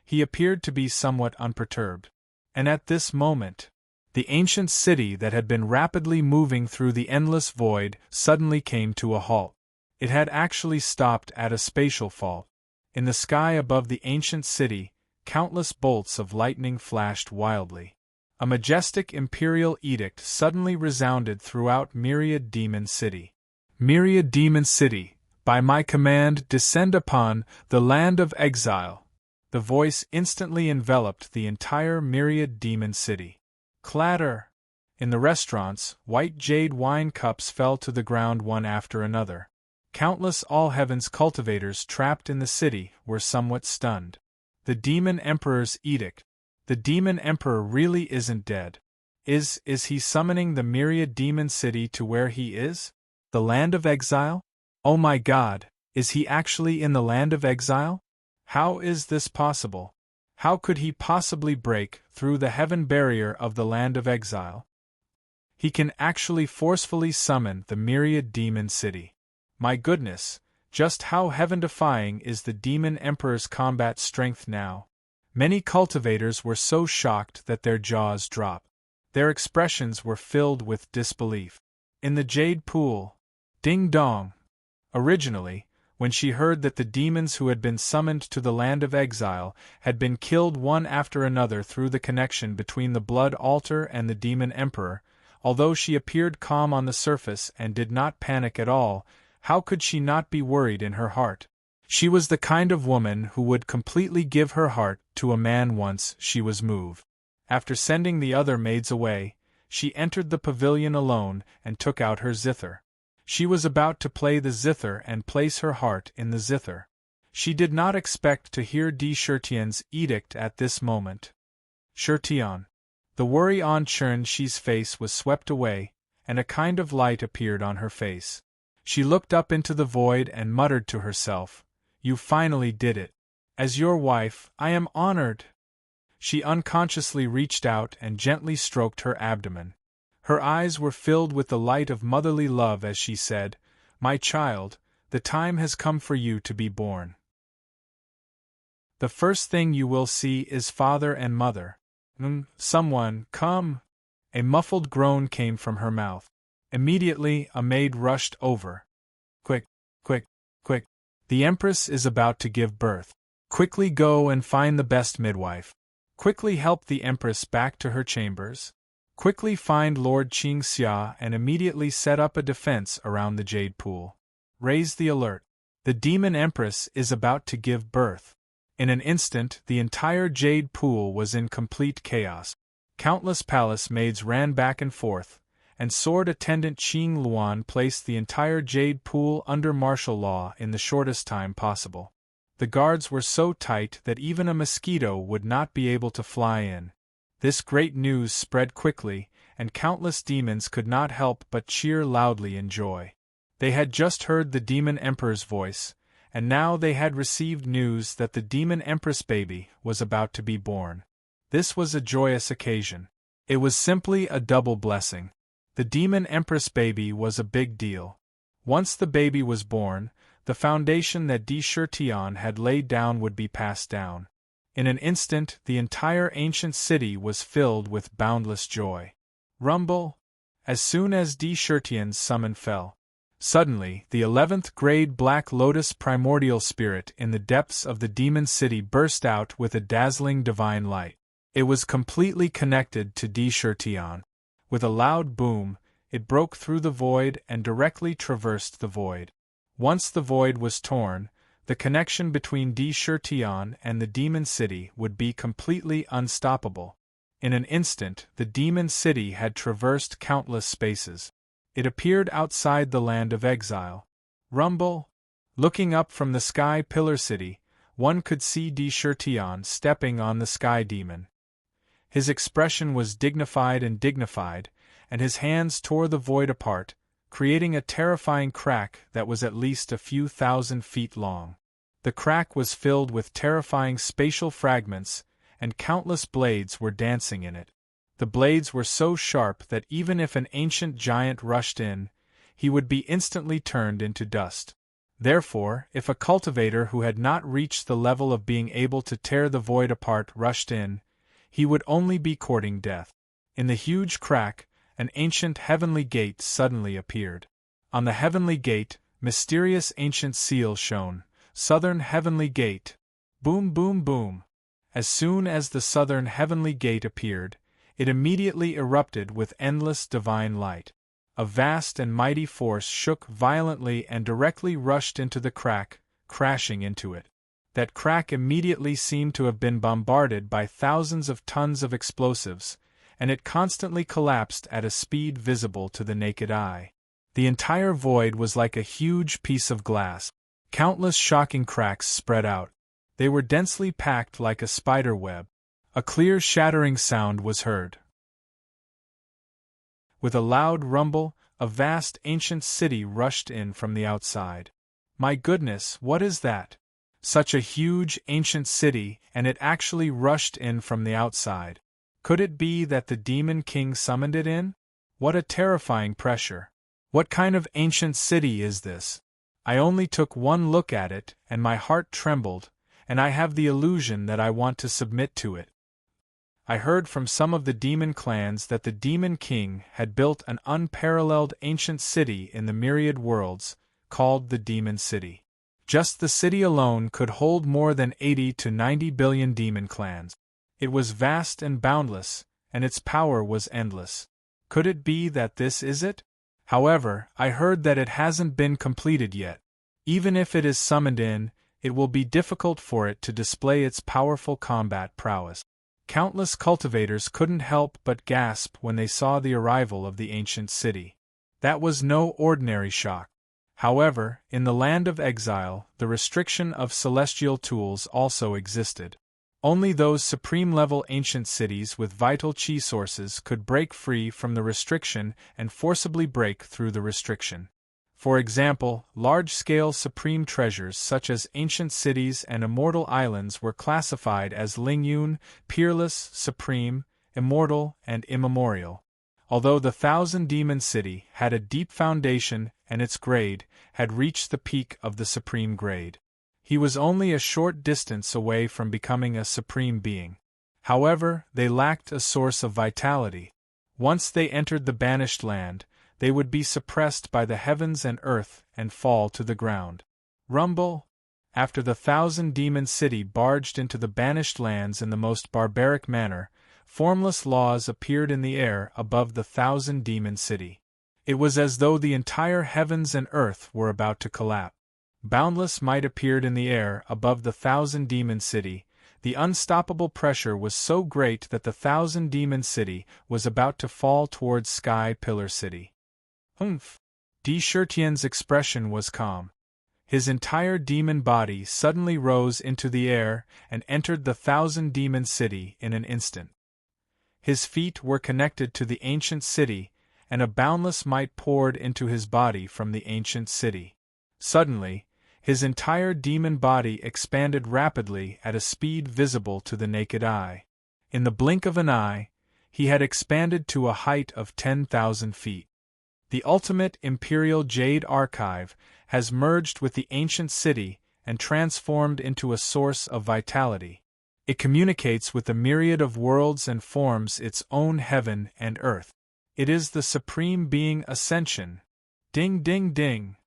He appeared to be somewhat unperturbed. And at this moment, the ancient city that had been rapidly moving through the endless void suddenly came to a halt. It had actually stopped at a spatial fault. In the sky above the ancient city, countless bolts of lightning flashed wildly. A majestic imperial edict suddenly resounded throughout Myriad Demon City. Myriad Demon City, by my command descend upon the land of exile. The voice instantly enveloped the entire Myriad Demon City. Clatter! In the restaurants, white jade wine cups fell to the ground one after another. Countless all-heavens cultivators trapped in the city were somewhat stunned. The Demon Emperor's edict. The Demon Emperor really isn't dead. Is he summoning the Myriad Demon City to where he is? The land of exile? Oh my God, is he actually in the land of exile? How is this possible? How could he possibly break through the heaven barrier of the land of exile? He can actually forcefully summon the Myriad Demon City. My goodness, just how heaven-defying is the Demon Emperor's combat strength now? Many cultivators were so shocked that their jaws dropped. Their expressions were filled with disbelief. In the jade pool, ding dong! Originally, when she heard that the demons who had been summoned to the land of exile had been killed one after another through the connection between the blood altar and the demon emperor, although she appeared calm on the surface and did not panic at all, how could she not be worried in her heart? She was the kind of woman who would completely give her heart to a man once she was moved. After sending the other maids away, she entered the pavilion alone and took out her zither. She was about to play the zither and place her heart in the zither. She did not expect to hear de Chertien's edict at this moment. Chertien. The worry on Chernshi's face was swept away, and a kind of light appeared on her face. She looked up into the void and muttered to herself, "You finally did it. As your wife, I am honored." She unconsciously reached out and gently stroked her abdomen. Her eyes were filled with the light of motherly love as she said, "My child, the time has come for you to be born. The first thing you will see is father and mother. Someone, come!" A muffled groan came from her mouth. Immediately, a maid rushed over. "Quick, quick, quick! The Empress is about to give birth. Quickly go and find the best midwife. Quickly help the Empress back to her chambers. Quickly find Lord Qingxia and immediately set up a defense around the jade pool. Raise the alert. The Demon Empress is about to give birth." In an instant, the entire jade pool was in complete chaos. Countless palace maids ran back and forth, and sword attendant Qing Luan placed the entire jade pool under martial law in the shortest time possible. The guards were so tight that even a mosquito would not be able to fly in. This great news spread quickly, and countless demons could not help but cheer loudly in joy. They had just heard the Demon Emperor's voice, and now they had received news that the Demon Empress baby was about to be born. This was a joyous occasion. It was simply a double blessing. The Demon Empress baby was a big deal. Once the baby was born, the foundation that de Chertien had laid down would be passed down. In an instant, the entire ancient city was filled with boundless joy. Rumble! As soon as de Chertien's summon fell, suddenly the 11th grade Black Lotus primordial spirit in the depths of the demon city burst out with a dazzling divine light. It was completely connected to de Chertien. With a loud boom, it broke through the void and directly traversed the void. Once the void was torn, the connection between de Chertien and the demon city would be completely unstoppable. In an instant, the demon city had traversed countless spaces. It appeared outside the land of exile. Rumble! Looking up from the sky pillar city, one could see de Chertien stepping on the sky demon. His expression was dignified, and his hands tore the void apart, creating a terrifying crack that was at least a few thousand feet long. The crack was filled with terrifying spatial fragments, and countless blades were dancing in it. The blades were so sharp that even if an ancient giant rushed in, he would be instantly turned into dust. Therefore, if a cultivator who had not reached the level of being able to tear the void apart rushed in, he would only be courting death. In the huge crack, an ancient heavenly gate suddenly appeared. On the heavenly gate, mysterious ancient seal shone. Southern Heavenly Gate. Boom, boom, boom. As soon as the Southern Heavenly Gate appeared, it immediately erupted with endless divine light. A vast and mighty force shook violently and directly rushed into the crack, crashing into it. That crack immediately seemed to have been bombarded by thousands of tons of explosives, and it constantly collapsed at a speed visible to the naked eye. The entire void was like a huge piece of glass. Countless shocking cracks spread out. They were densely packed like a spider web. A clear shattering sound was heard. With a loud rumble, a vast ancient city rushed in from the outside. My goodness, what is that? Such a huge ancient city, and it actually rushed in from the outside. Could it be that the Demon King summoned it in? What a terrifying pressure. What kind of ancient city is this? I only took one look at it, and my heart trembled, and I have the illusion that I want to submit to it. I heard from some of the demon clans that the Demon King had built an unparalleled ancient city in the myriad worlds, called the Demon City. Just the city alone could hold more than 80 to 90 billion demon clans. It was vast and boundless, and its power was endless. Could it be that this is it? However, I heard that it hasn't been completed yet. Even if it is summoned in, it will be difficult for it to display its powerful combat prowess. Countless cultivators couldn't help but gasp when they saw the arrival of the ancient city. That was no ordinary shock. However, in the land of exile, the restriction of celestial tools also existed. Only those supreme-level ancient cities with vital chi sources could break free from the restriction and forcibly break through the restriction. For example, large-scale supreme treasures such as ancient cities and immortal islands were classified as Lingyun, peerless, supreme, immortal, and immemorial. Although the Thousand Demon City had a deep foundation and its grade had reached the peak of the supreme grade, he was only a short distance away from becoming a supreme being. However, they lacked a source of vitality. Once they entered the banished land, they would be suppressed by the heavens and earth and fall to the ground. Rumble! After the Thousand Demon City barged into the banished lands in the most barbaric manner, formless laws appeared in the air above the Thousand Demon City. It was as though the entire heavens and earth were about to collapse. Boundless might appeared in the air above the Thousand Demon City. The unstoppable pressure was so great that the Thousand Demon City was about to fall towards Sky Pillar City. De Chertien's expression was calm. His entire demon body suddenly rose into the air and entered the Thousand Demon City in an instant. His feet were connected to the ancient city, and a boundless might poured into his body from the ancient city. Suddenly, his entire demon body expanded rapidly at a speed visible to the naked eye. In the blink of an eye, he had expanded to a height of 10,000 feet. The ultimate Imperial Jade Archive has merged with the ancient city and transformed into a source of vitality. It communicates with a myriad of worlds and forms its own heaven and earth. It is the Supreme Being Ascension. Ding ding ding!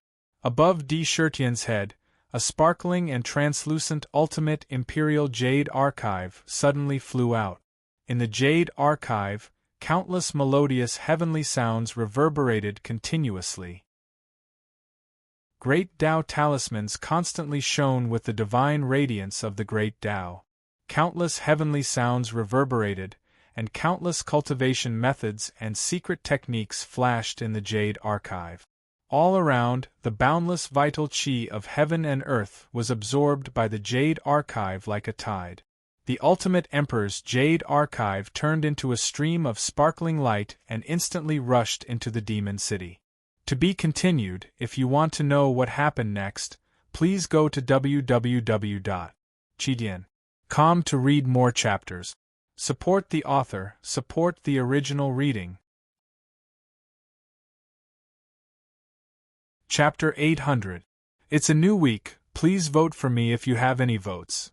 Above De Chertien's head, a sparkling and translucent ultimate Imperial Jade Archive suddenly flew out. In the Jade Archive, countless melodious heavenly sounds reverberated continuously. Great Tao talismans constantly shone with the divine radiance of the Great Tao. Countless heavenly sounds reverberated, and countless cultivation methods and secret techniques flashed in the Jade Archive. All around, the boundless vital chi of heaven and earth was absorbed by the Jade Archive like a tide. The Ultimate Emperor's Jade Archive turned into a stream of sparkling light and instantly rushed into the Demon City. To be continued. If you want to know what happened next, please go to www.chidian.com to read more chapters. Support the author, support the original reading. Chapter 800. It's a new week, please vote for me if you have any votes.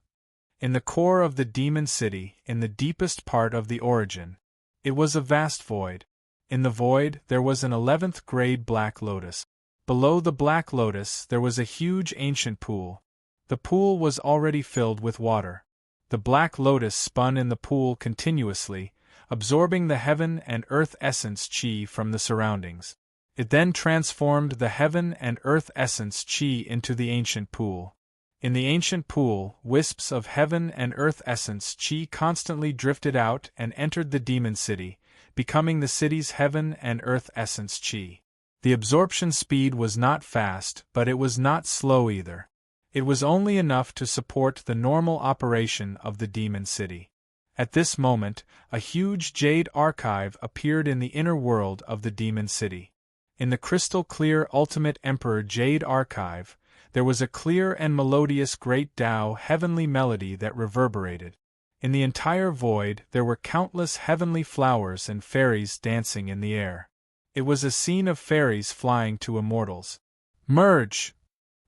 In the core of the Demon City, in the deepest part of the origin, it was a vast void. In the void, there was an 11th grade black lotus. Below the black lotus, there was a huge ancient pool. The pool was already filled with water. The black lotus spun in the pool continuously, absorbing the heaven and earth essence chi from the surroundings. It then transformed the heaven and earth essence chi into the ancient pool. In the ancient pool, wisps of heaven and earth essence chi constantly drifted out and entered the Demon City, becoming the city's heaven and earth essence chi. The absorption speed was not fast, but it was not slow either. It was only enough to support the normal operation of the Demon City. At this moment, a huge Jade Archive appeared in the inner world of the Demon City. In the crystal-clear Ultimate Emperor Jade Archive, there was a clear and melodious Great Tao heavenly melody that reverberated. In the entire void, there were countless heavenly flowers and fairies dancing in the air. It was a scene of fairies flying to immortals. Merge!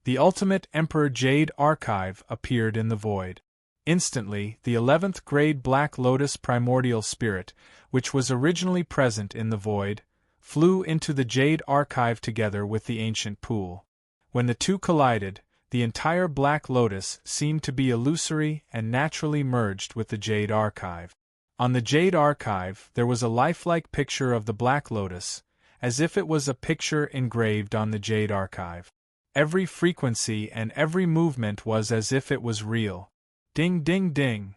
The Ultimate Emperor Jade Archive appeared in the void. Instantly, the 11th grade Black Lotus Primordial Spirit, which was originally present in the void, flew into the Jade Archive together with the ancient pool. When the two collided, the entire Black Lotus seemed to be illusory and naturally merged with the Jade Archive. On the Jade Archive there was a lifelike picture of the Black Lotus, as if it was a picture engraved on the Jade Archive. Every frequency and every movement was as if it was real. Ding ding ding!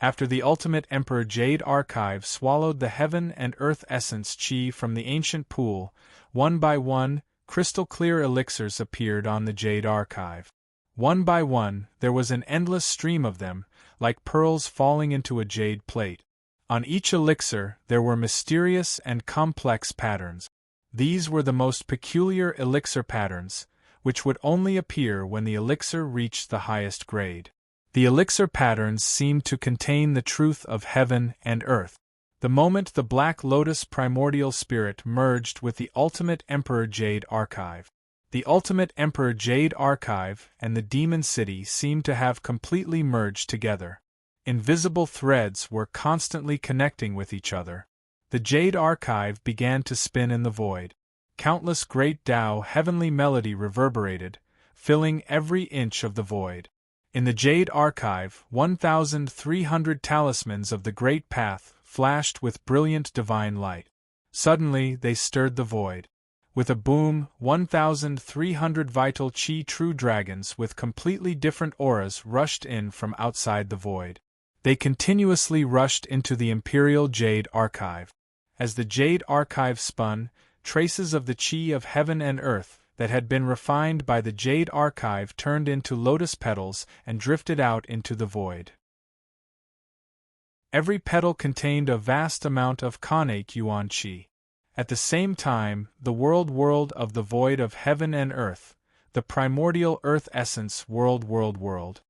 After the Ultimate Emperor Jade Archive swallowed the heaven and earth essence chi from the ancient pool, one by one, crystal-clear elixirs appeared on the Jade Archive. One by one, there was an endless stream of them, like pearls falling into a jade plate. On each elixir there were mysterious and complex patterns. These were the most peculiar elixir patterns, which would only appear when the elixir reached the highest grade. The elixir patterns seemed to contain the truth of heaven and earth. The moment the Black Lotus primordial spirit merged with the Ultimate Emperor Jade Archive, the Ultimate Emperor Jade Archive and the Demon City seemed to have completely merged together. Invisible threads were constantly connecting with each other. The Jade Archive began to spin in the void. Countless great Tao heavenly melody reverberated, filling every inch of the void. In the Jade Archive, 1,300 talismans of the Great Path flashed with brilliant divine light. Suddenly they stirred the void. With a boom, 1,300 vital chi true dragons with completely different auras rushed in from outside the void. They continuously rushed into the Imperial Jade Archive. As the Jade Archive spun, traces of the chi of heaven and earth that had been refined by the Jade Archive turned into lotus petals and drifted out into the void. Every petal contained a vast amount of Kanake Yuan Qi. At the same time, the world of the void of heaven and earth, the primordial earth essence world.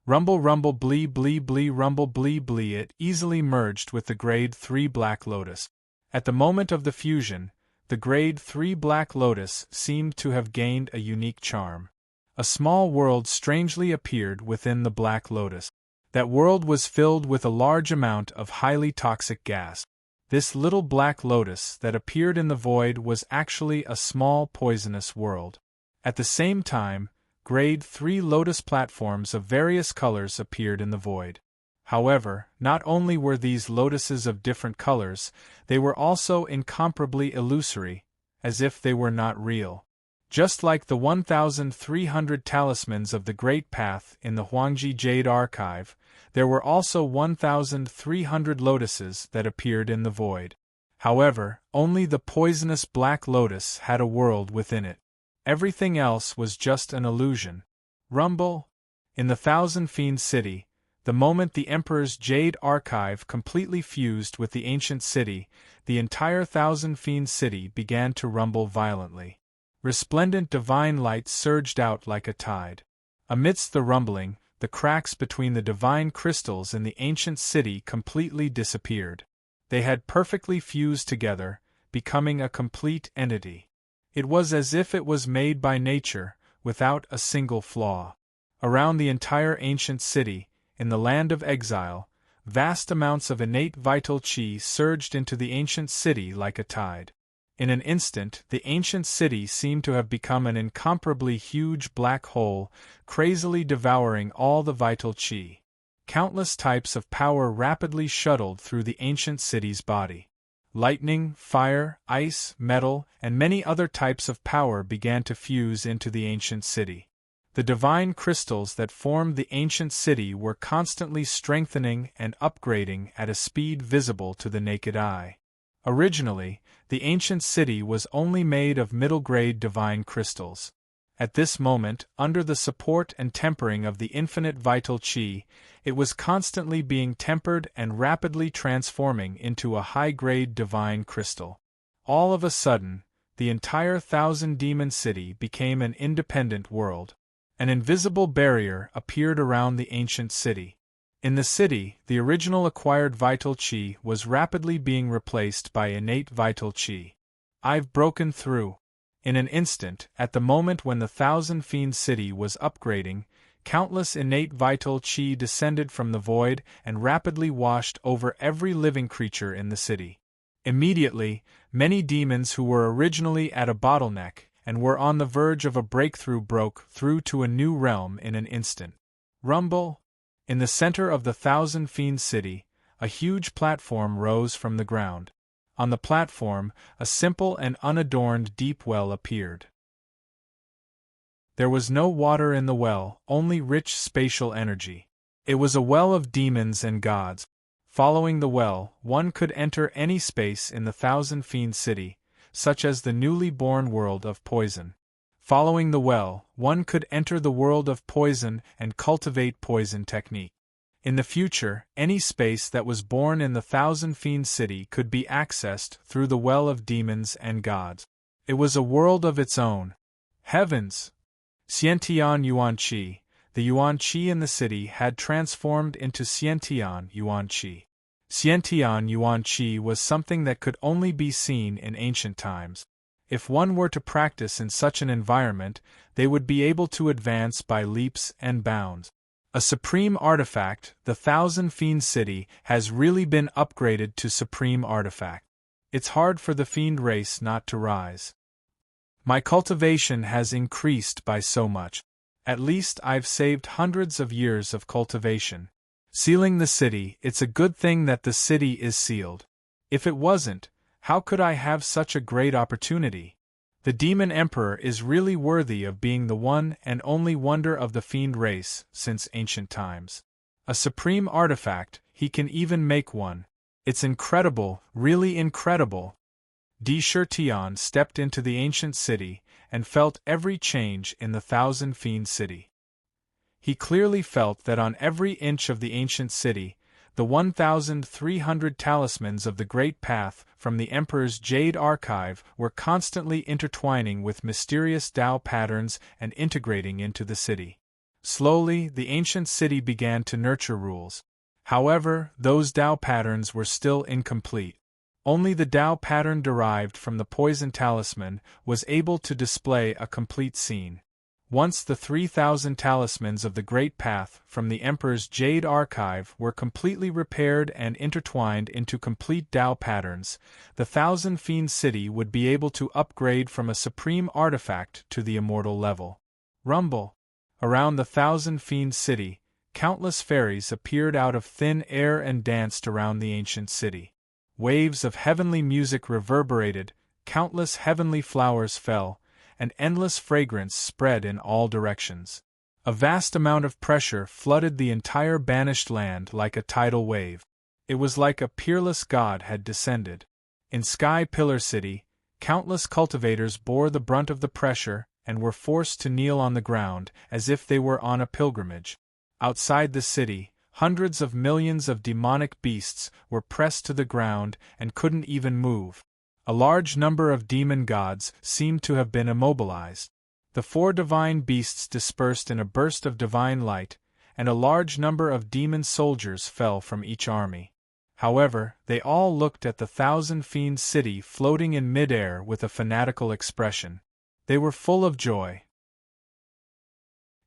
Rumble rumble blee blee blee rumble blee blee, it easily merged with the grade 3 Black Lotus. At the moment of the fusion, the grade 3 Black Lotus seemed to have gained a unique charm. A small world strangely appeared within the Black Lotus. That world was filled with a large amount of highly toxic gas. This little Black Lotus that appeared in the void was actually a small poisonous world. At the same time, grade 3 lotus platforms of various colors appeared in the void. However, not only were these lotuses of different colors, they were also incomparably illusory, as if they were not real. Just like the 1,300 talismans of the Great Path in the Huangji Jade Archive, there were also 1,300 lotuses that appeared in the void. However, only the poisonous Black Lotus had a world within it. Everything else was just an illusion. Rumble! In the Thousand Fiend City, the moment the Emperor's Jade Archive completely fused with the ancient city, the entire Thousand Fiend City began to rumble violently. Resplendent divine light surged out like a tide. Amidst the rumbling, the cracks between the divine crystals in the ancient city completely disappeared. They had perfectly fused together, becoming a complete entity. It was as if it was made by nature, without a single flaw. Around the entire ancient city, in the land of exile, vast amounts of innate vital chi surged into the ancient city like a tide. In an instant, the ancient city seemed to have become an incomparably huge black hole, crazily devouring all the vital chi. Countless types of power rapidly shuttled through the ancient city's body. Lightning, fire, ice, metal, and many other types of power began to fuse into the ancient city. The divine crystals that formed the ancient city were constantly strengthening and upgrading at a speed visible to the naked eye. Originally, the ancient city was only made of middle-grade divine crystals. At this moment, under the support and tempering of the infinite vital chi, it was constantly being tempered and rapidly transforming into a high-grade divine crystal. All of a sudden, the entire Thousand Demon City became an independent world. An invisible barrier appeared around the ancient city. In the city, the original acquired vital chi was rapidly being replaced by innate vital chi. I've broken through. In an instant, at the moment when the Thousand Fiend City was upgrading, countless innate vital chi descended from the void and rapidly washed over every living creature in the city. Immediately, many demons who were originally at a bottleneck, and were on the verge of a breakthrough, broke through to a new realm in an instant. Rumble! In the center of the Thousand Fiends city, a huge platform rose from the ground. On the platform, a simple and unadorned deep well appeared. There was no water in the well, only rich spatial energy. It was a well of demons and gods. Following the well, one could enter any space in the Thousand Fiends city, such as the newly born world of poison. Following the well, one could enter the world of poison and cultivate poison technique. In the future, any space that was born in the Thousand Fiends city could be accessed through the well of demons and gods. It was a world of its own. Heavens! Xiantian Yuanqi, the Yuanqi in the city had transformed into Xiantian Yuanqi. Xiantian Yuanqi was something that could only be seen in ancient times. If one were to practice in such an environment, they would be able to advance by leaps and bounds. A supreme artifact, the Thousand Fiends city has really been upgraded to supreme artifact. It's hard for the fiend race not to rise. My cultivation has increased by so much. At least I've saved hundreds of years of cultivation. Sealing the city, it's a good thing that the city is sealed. If it wasn't, how could I have such a great opportunity? The Demon Emperor is really worthy of being the one and only wonder of the fiend race since ancient times. A supreme artifact, he can even make one. It's incredible, really incredible. Di Shirtian stepped into the ancient city and felt every change in the Thousand Fiends city. He clearly felt that on every inch of the ancient city, the 1,300 talismans of the Great Path from the Emperor's Jade Archive were constantly intertwining with mysterious Tao patterns and integrating into the city. Slowly, the ancient city began to nurture rules. However, those Tao patterns were still incomplete. Only the Tao pattern derived from the poison talisman was able to display a complete scene. Once the 3,000 talismans of the Great Path from the Emperor's Jade Archive were completely repaired and intertwined into complete Tao patterns, the Thousand Fiends city would be able to upgrade from a supreme artifact to the immortal level. Rumble! Around the Thousand Fiends city, countless fairies appeared out of thin air and danced around the ancient city. Waves of heavenly music reverberated, countless heavenly flowers fell, and endless fragrance spread in all directions. A vast amount of pressure flooded the entire banished land like a tidal wave. It was like a peerless god had descended. In Sky Pillar City, countless cultivators bore the brunt of the pressure and were forced to kneel on the ground as if they were on a pilgrimage. Outside the city, hundreds of millions of demonic beasts were pressed to the ground and couldn't even move. A large number of demon gods seemed to have been immobilized. The 4 divine beasts dispersed in a burst of divine light, and a large number of demon soldiers fell from each army. However, they all looked at the Thousand Fiends city floating in mid-air with a fanatical expression. They were full of joy.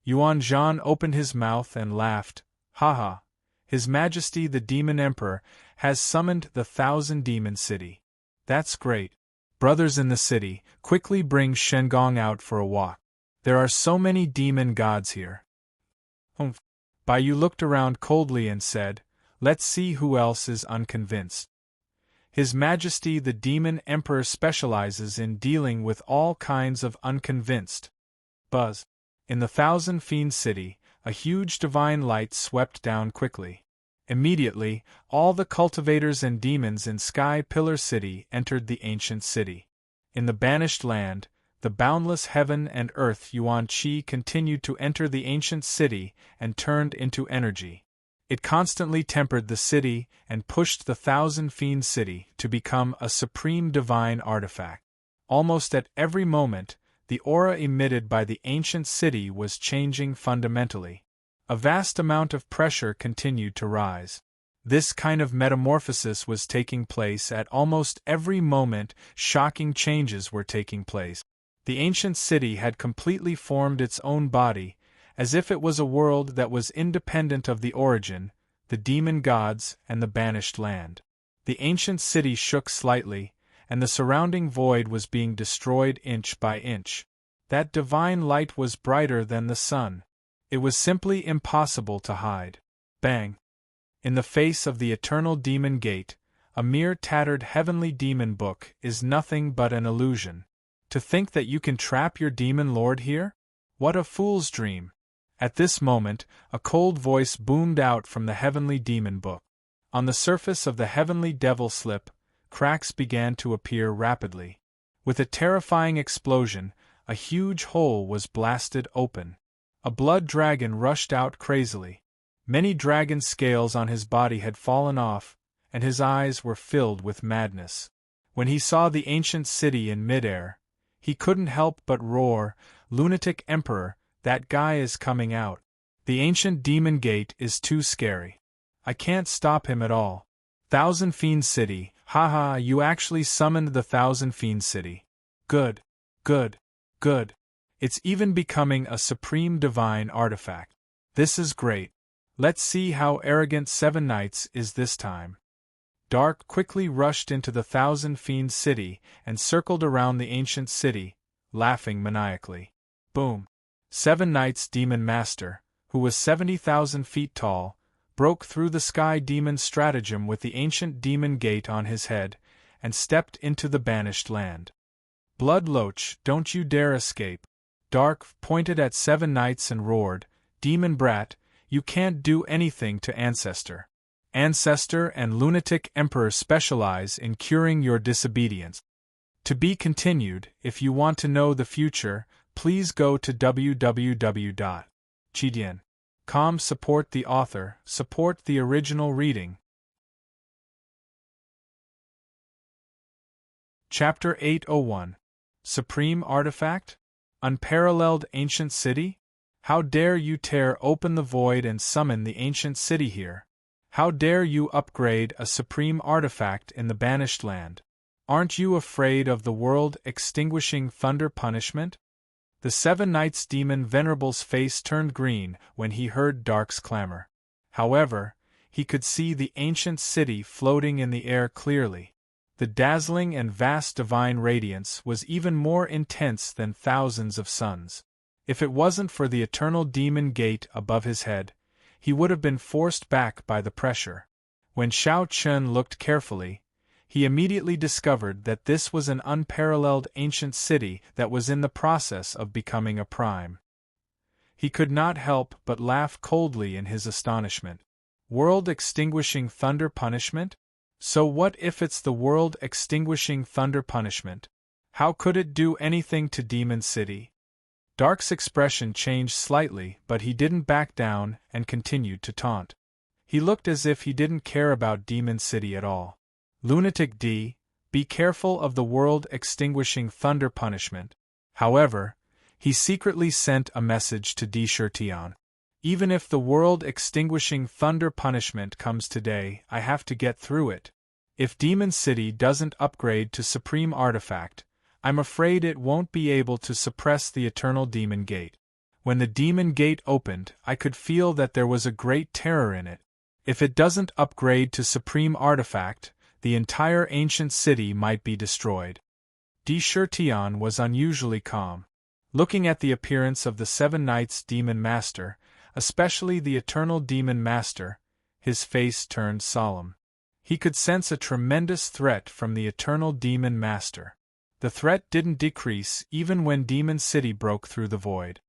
Yuan Zhan opened his mouth and laughed. "Haha! His Majesty the Demon Emperor has summoned the Thousand Demon City. That's great. Brothers in the city, quickly bring Shengong out for a walk. There are so many demon gods here." Humph. Bai Yu looked around coldly and said, "Let's see who else is unconvinced." His Majesty the Demon Emperor specializes in dealing with all kinds of unconvinced. Buzz. In the Thousand Fiends city, a huge divine light swept down quickly. Immediately, all the cultivators and demons in Sky Pillar City entered the ancient city. In the banished land, the boundless heaven and earth Yuan Qi continued to enter the ancient city and turned into energy. It constantly tempered the city and pushed the Thousand Fiends city to become a supreme divine artifact. Almost at every moment, the aura emitted by the ancient city was changing fundamentally. A vast amount of pressure continued to rise. This kind of metamorphosis was taking place at almost every moment. Shocking changes were taking place. The ancient city had completely formed its own body, as if it was a world that was independent of the origin, the demon gods, and the banished land. The ancient city shook slightly, and the surrounding void was being destroyed inch by inch. That divine light was brighter than the sun. It was simply impossible to hide. Bang! In the face of the eternal demon gate, a mere tattered heavenly demon book is nothing but an illusion. To think that you can trap your demon lord here? What a fool's dream! At this moment, a cold voice boomed out from the heavenly demon book. On the surface of the heavenly devil slip, cracks began to appear rapidly. With a terrifying explosion, a huge hole was blasted open. A blood dragon rushed out crazily. Many dragon scales on his body had fallen off, and his eyes were filled with madness. When he saw the ancient city in midair, he couldn't help but roar, "Lunatic Emperor, that guy is coming out. The ancient demon gate is too scary. I can't stop him at all. Thousand Fiend City, haha, you actually summoned the Thousand Fiend City. Good, good, good. It's even becoming a supreme divine artifact. This is great. Let's see how arrogant Seven Knights is this time." Dark quickly rushed into the Thousand Fiend City and circled around the ancient city, laughing maniacally. Boom! Seven Knights Demon Master, who was 70,000 feet tall, broke through the sky demon stratagem with the ancient demon gate on his head, and stepped into the banished land. "Bloodloach, don't you dare escape!" Dark pointed at Seven Knights and roared, "Demon brat, you can't do anything to Ancestor. Ancestor and Lunatic Emperor specialize in curing your disobedience." To be continued. If you want to know the future, please go to www.chidian.com. Support the author, support the original reading. Chapter 801. Supreme Artifact? Unparalleled Ancient City? How dare you tear open the void and summon the ancient city here? How dare you upgrade a supreme artifact in the banished land? Aren't you afraid of the world-extinguishing thunder punishment? The Seven Knights Demon Venerable's face turned green when he heard Dark's clamor. However, he could see the ancient city floating in the air clearly. The dazzling and vast divine radiance was even more intense than thousands of suns. If it wasn't for the eternal demon gate above his head, he would have been forced back by the pressure. When Xiao Chun looked carefully, he immediately discovered that this was an unparalleled ancient city that was in the process of becoming a prime. He could not help but laugh coldly in his astonishment. World-extinguishing thunder punishment? So what if it's the world-extinguishing thunder punishment? How could it do anything to Demon City? Dark's expression changed slightly, but he didn't back down and continued to taunt. He looked as if he didn't care about Demon City at all. "Lunatic D, be careful of the world-extinguishing thunder punishment." However, he secretly sent a message to D. Shirtion. "Even if the world-extinguishing thunder punishment comes today, I have to get through it. If Demon City doesn't upgrade to Supreme Artifact, I'm afraid it won't be able to suppress the Eternal Demon Gate. When the Demon Gate opened, I could feel that there was a great terror in it. If it doesn't upgrade to Supreme Artifact, the entire ancient city might be destroyed." D. Shirtion was unusually calm. Looking at the appearance of the Seven Knights Demon Master, especially the Eternal Demon Master, his face turned solemn. He could sense a tremendous threat from the Eternal Demon Master. The threat didn't decrease even when Demon City broke through the void.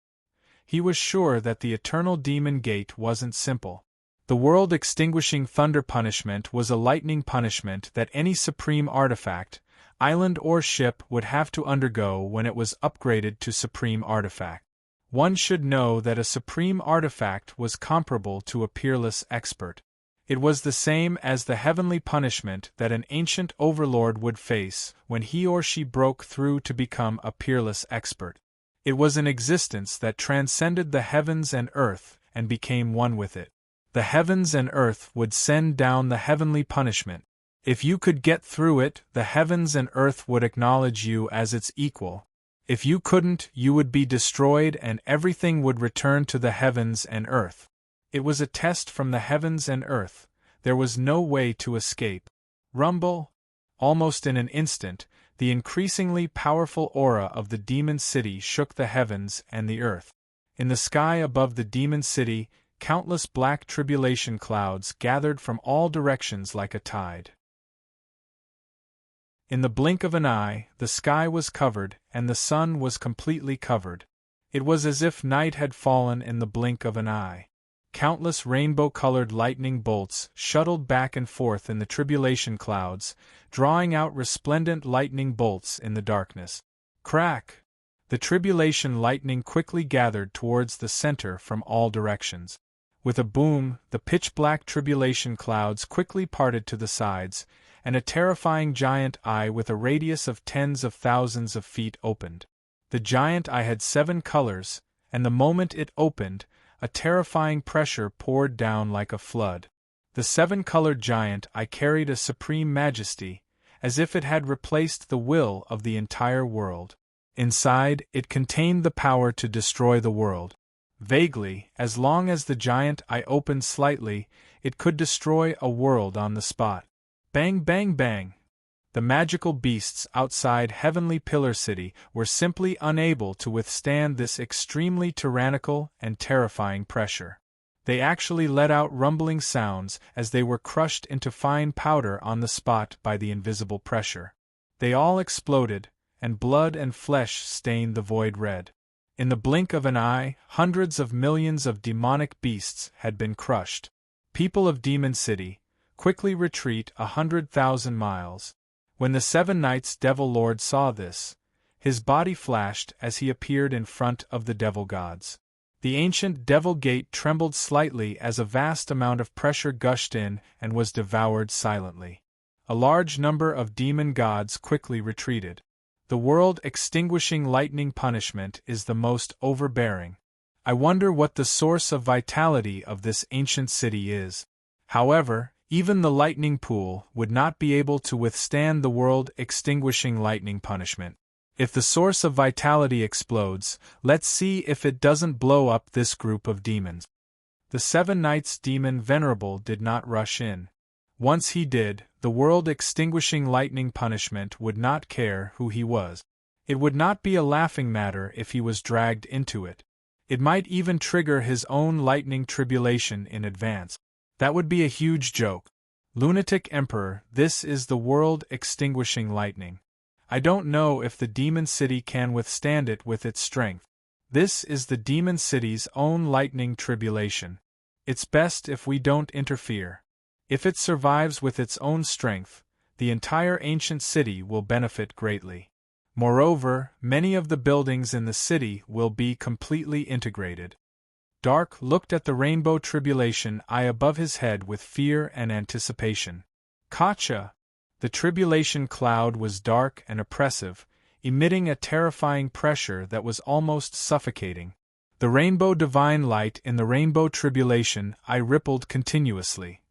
He was sure that the Eternal Demon Gate wasn't simple. The world-extinguishing thunder punishment was a lightning punishment that any supreme artifact, island or ship would have to undergo when it was upgraded to Supreme Artifact. One should know that a Supreme Artifact was comparable to a peerless expert. It was the same as the heavenly punishment that an ancient overlord would face when he or she broke through to become a peerless expert. It was an existence that transcended the heavens and earth and became one with it. The heavens and earth would send down the heavenly punishment. If you could get through it, the heavens and earth would acknowledge you as its equal. If you couldn't, you would be destroyed and everything would return to the heavens and earth. It was a test from the heavens and earth. There was no way to escape. Rumble? Almost in an instant, the increasingly powerful aura of the demon city shook the heavens and the earth. In the sky above the demon city, countless black tribulation clouds gathered from all directions like a tide. In the blink of an eye, the sky was covered, and the sun was completely covered. It was as if night had fallen in the blink of an eye. Countless rainbow-colored lightning bolts shuttled back and forth in the tribulation clouds, drawing out resplendent lightning bolts in the darkness. Crack! The tribulation lightning quickly gathered towards the center from all directions. With a boom, the pitch-black tribulation clouds quickly parted to the sides, and a terrifying giant eye with a radius of tens of thousands of feet opened. The giant eye had 7 colors, and the moment it opened, a terrifying pressure poured down like a flood. The 7-colored giant eye carried a supreme majesty, as if it had replaced the will of the entire world. Inside, it contained the power to destroy the world. Vaguely, as long as the giant eye opened slightly, it could destroy a world on the spot. Bang, bang, bang! The magical beasts outside Heavenly Pillar City were simply unable to withstand this extremely tyrannical and terrifying pressure. They actually let out rumbling sounds as they were crushed into fine powder on the spot by the invisible pressure. They all exploded, and blood and flesh stained the void red. In the blink of an eye, hundreds of millions of demonic beasts had been crushed. People of Demon City, quickly retreat 100,000 miles. When the 7 Knights Devil Lord saw this, his body flashed as he appeared in front of the devil gods. The ancient devil gate trembled slightly as a vast amount of pressure gushed in and was devoured silently. A large number of demon gods quickly retreated. The world-extinguishing lightning punishment is the most overbearing. I wonder what the source of vitality of this ancient city is. However, even the lightning pool would not be able to withstand the world-extinguishing lightning punishment. If the source of vitality explodes, let's see if it doesn't blow up this group of demons. The 7 Knights Demon Venerable did not rush in. Once he did, the world-extinguishing lightning punishment would not care who he was. It would not be a laughing matter if he was dragged into it. It might even trigger his own lightning tribulation in advance. That would be a huge joke. Lunatic Emperor, this is the world-extinguishing lightning. I don't know if the Demon City can withstand it with its strength. This is the Demon City's own lightning tribulation. It's best if we don't interfere. If it survives with its own strength, the entire ancient city will benefit greatly. Moreover, many of the buildings in the city will be completely integrated. Dark looked at the rainbow tribulation eye above his head with fear and anticipation. Gotcha! The tribulation cloud was dark and oppressive, emitting a terrifying pressure that was almost suffocating. The rainbow divine light in the rainbow tribulation eye rippled continuously.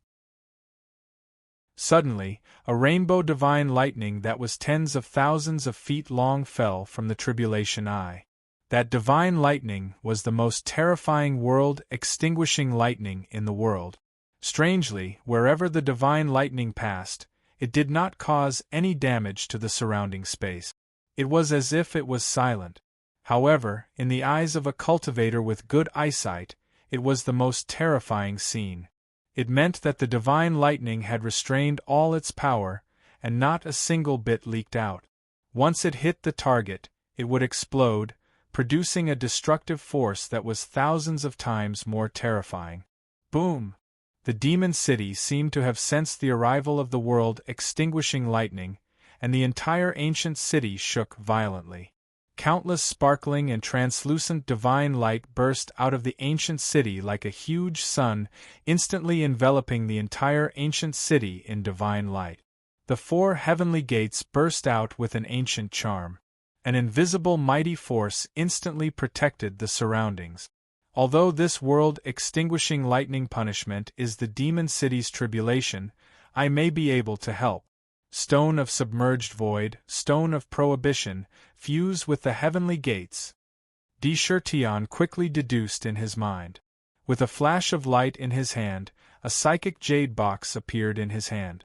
Suddenly, a rainbow divine lightning that was tens of thousands of feet long fell from the tribulation eye. That divine lightning was the most terrifying world-extinguishing lightning in the world. Strangely, wherever the divine lightning passed, it did not cause any damage to the surrounding space. It was as if it was silent. However, in the eyes of a cultivator with good eyesight, it was the most terrifying scene. It meant that the divine lightning had restrained all its power, and not a single bit leaked out. Once it hit the target, it would explode, producing a destructive force that was thousands of times more terrifying. Boom! The demon city seemed to have sensed the arrival of the world-extinguishing lightning, and the entire ancient city shook violently. Countless sparkling and translucent divine light burst out of the ancient city like a huge sun, instantly enveloping the entire ancient city in divine light. The 4 heavenly gates burst out with an ancient charm. An invisible mighty force instantly protected the surroundings. Although this world-extinguishing lightning punishment is the demon city's tribulation, I may be able to help. Stone of submerged void, stone of prohibition, fuse with the heavenly gates. Tion quickly deduced in his mind. With a flash of light in his hand, a psychic jade box appeared in his hand.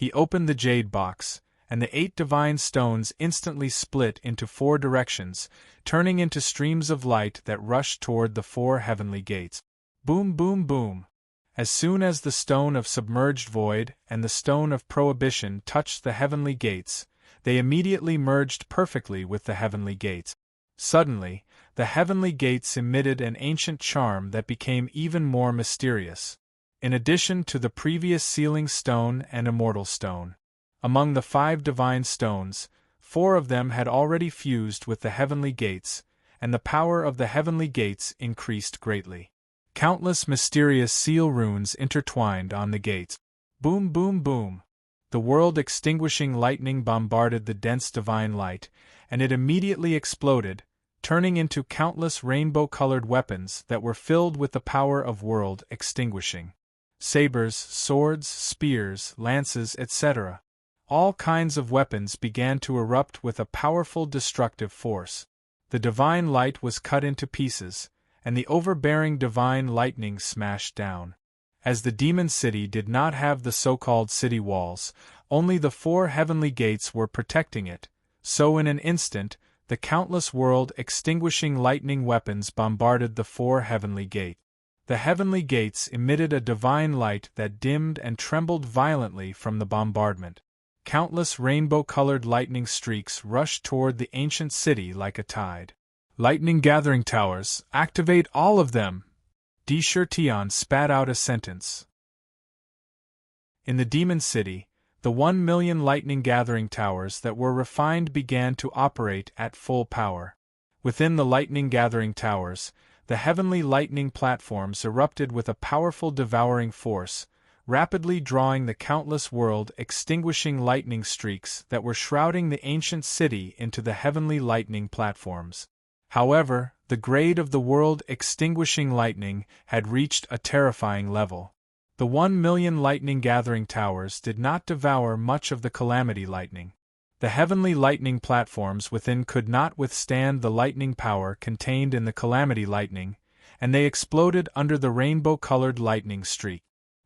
He opened the jade box, and the 8 divine stones instantly split into 4 directions, turning into streams of light that rushed toward the 4 heavenly gates. Boom, boom, boom. As soon as the stone of submerged void and the stone of prohibition touched the heavenly gates, they immediately merged perfectly with the heavenly gates. Suddenly, the heavenly gates emitted an ancient charm that became even more mysterious. In addition to the previous sealing stone and immortal stone, among the 5 divine stones, 4 of them had already fused with the heavenly gates, and the power of the heavenly gates increased greatly. Countless mysterious seal runes intertwined on the gates. Boom, boom, boom. The world-extinguishing lightning bombarded the dense divine light, and it immediately exploded, turning into countless rainbow-colored weapons that were filled with the power of world-extinguishing. Sabers, swords, spears, lances, etc. All kinds of weapons began to erupt with a powerful destructive force. The divine light was cut into pieces, and the overbearing divine lightning smashed down. As the demon city did not have the so-called city walls, only the 4 heavenly gates were protecting it, so in an instant, the countless world-extinguishing lightning weapons bombarded the 4 heavenly gates. The heavenly gates emitted a divine light that dimmed and trembled violently from the bombardment. Countless rainbow-colored lightning streaks rushed toward the ancient city like a tide. Lightning gathering towers, activate all of them! Tion spat out a sentence. In the demon city, the 1,000,000 lightning gathering towers that were refined began to operate at full power. Within the lightning gathering towers, the heavenly lightning platforms erupted with a powerful devouring force, rapidly drawing the countless world-extinguishing lightning streaks that were shrouding the ancient city into the heavenly lightning platforms. However, the grade of the world-extinguishing lightning had reached a terrifying level. The 1,000,000 lightning gathering towers did not devour much of the calamity lightning. The heavenly lightning platforms within could not withstand the lightning power contained in the calamity lightning, and they exploded under the rainbow-colored lightning streak.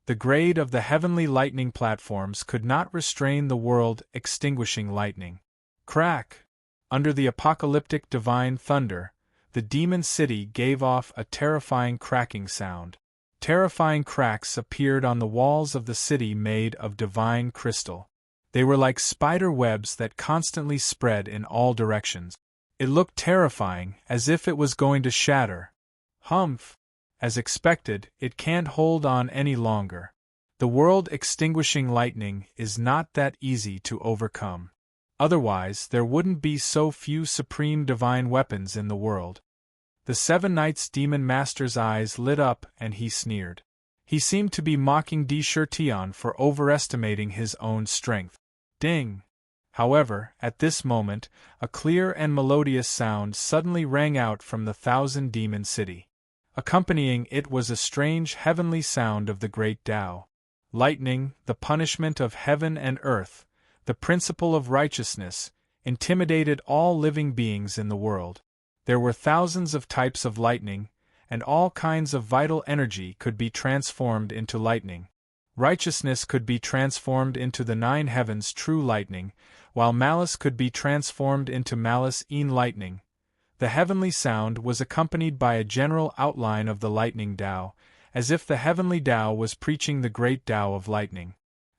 The grade of the heavenly lightning platforms could not restrain the world-extinguishing lightning. Crack! Under the apocalyptic divine thunder, the demon city gave off a terrifying cracking sound. Terrifying cracks appeared on the walls of the city made of divine crystal. They were like spider webs that constantly spread in all directions. It looked terrifying, as if it was going to shatter. Humph! As expected, it can't hold on any longer. The world-extinguishing lightning is not that easy to overcome. Otherwise, there wouldn't be so few supreme divine weapons in the world. The 7 Knights' demon master's eyes lit up and he sneered. He seemed to be mocking Tion for overestimating his own strength. Ding! However, at this moment, a clear and melodious sound suddenly rang out from the 1,000 demon city. Accompanying it was a strange heavenly sound of the great Tao. Lightning, the punishment of heaven and earth, the principle of righteousness, intimidated all living beings in the world. There were thousands of types of lightning, and all kinds of vital energy could be transformed into lightning. Righteousness could be transformed into the 9 heavens true lightning, while malice could be transformed into malice-een lightning. The heavenly sound was accompanied by a general outline of the lightning Tao, as if the heavenly Tao was preaching the great Tao of lightning.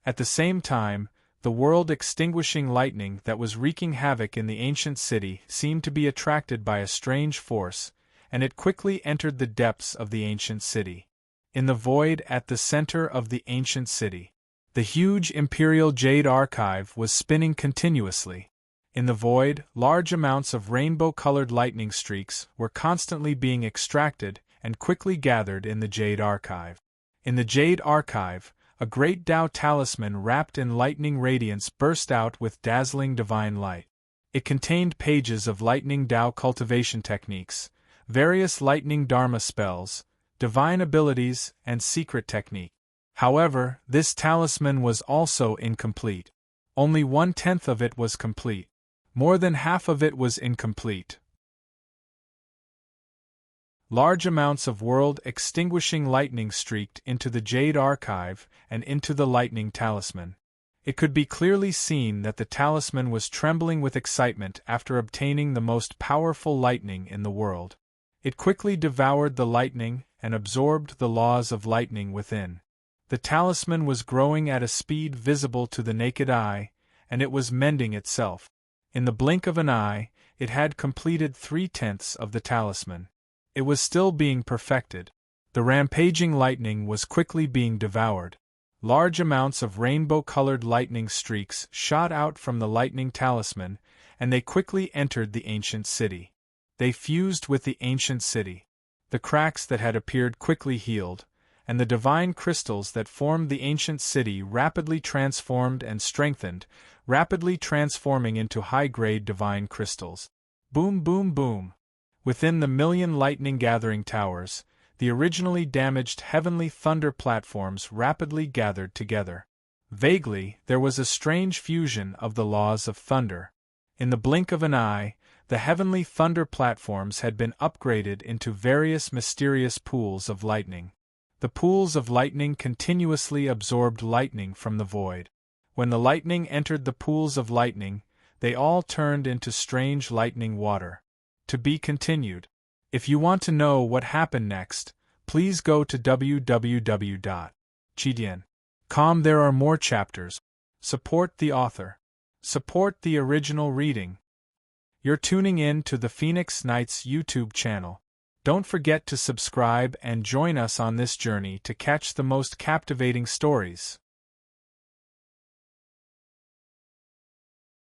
At the same time, the world-extinguishing lightning that was wreaking havoc in the ancient city seemed to be attracted by a strange force, and it quickly entered the depths of the ancient city. In the void at the center of the ancient city, the huge imperial jade archive was spinning continuously. In the void, large amounts of rainbow-colored lightning streaks were constantly being extracted and quickly gathered in the jade archive. In the jade archive, a great Tao talisman wrapped in lightning radiance burst out with dazzling divine light. It contained pages of lightning Tao cultivation techniques, various lightning Dharma spells, divine abilities, and secret technique. However, this talisman was also incomplete. Only 1/10 of it was complete. More than half of it was incomplete. Large amounts of world-extinguishing lightning streaked into the jade archive and into the lightning talisman. It could be clearly seen that the talisman was trembling with excitement after obtaining the most powerful lightning in the world. It quickly devoured the lightning and absorbed the laws of lightning within. The talisman was growing at a speed visible to the naked eye, and it was mending itself. In the blink of an eye, it had completed 3/10 of the talisman. It was still being perfected. The rampaging lightning was quickly being devoured. Large amounts of rainbow-colored lightning streaks shot out from the lightning talisman, and they quickly entered the ancient city. They fused with the ancient city. The cracks that had appeared quickly healed, and the divine crystals that formed the ancient city rapidly transformed and strengthened, rapidly transforming into high-grade divine crystals. Boom, boom, boom. Within the million lightning-gathering towers, the originally damaged heavenly thunder platforms rapidly gathered together. Vaguely, there was a strange fusion of the laws of thunder. In the blink of an eye, the heavenly thunder platforms had been upgraded into various mysterious pools of lightning. The pools of lightning continuously absorbed lightning from the void. When the lightning entered the pools of lightning, they all turned into strange lightning water. To be continued. If you want to know what happened next, please go to www.chidian.com. There are more chapters. Support the author. Support the original reading. You're tuning in to the Phoenix Knights YouTube channel. Don't forget to subscribe and join us on this journey to catch the most captivating stories.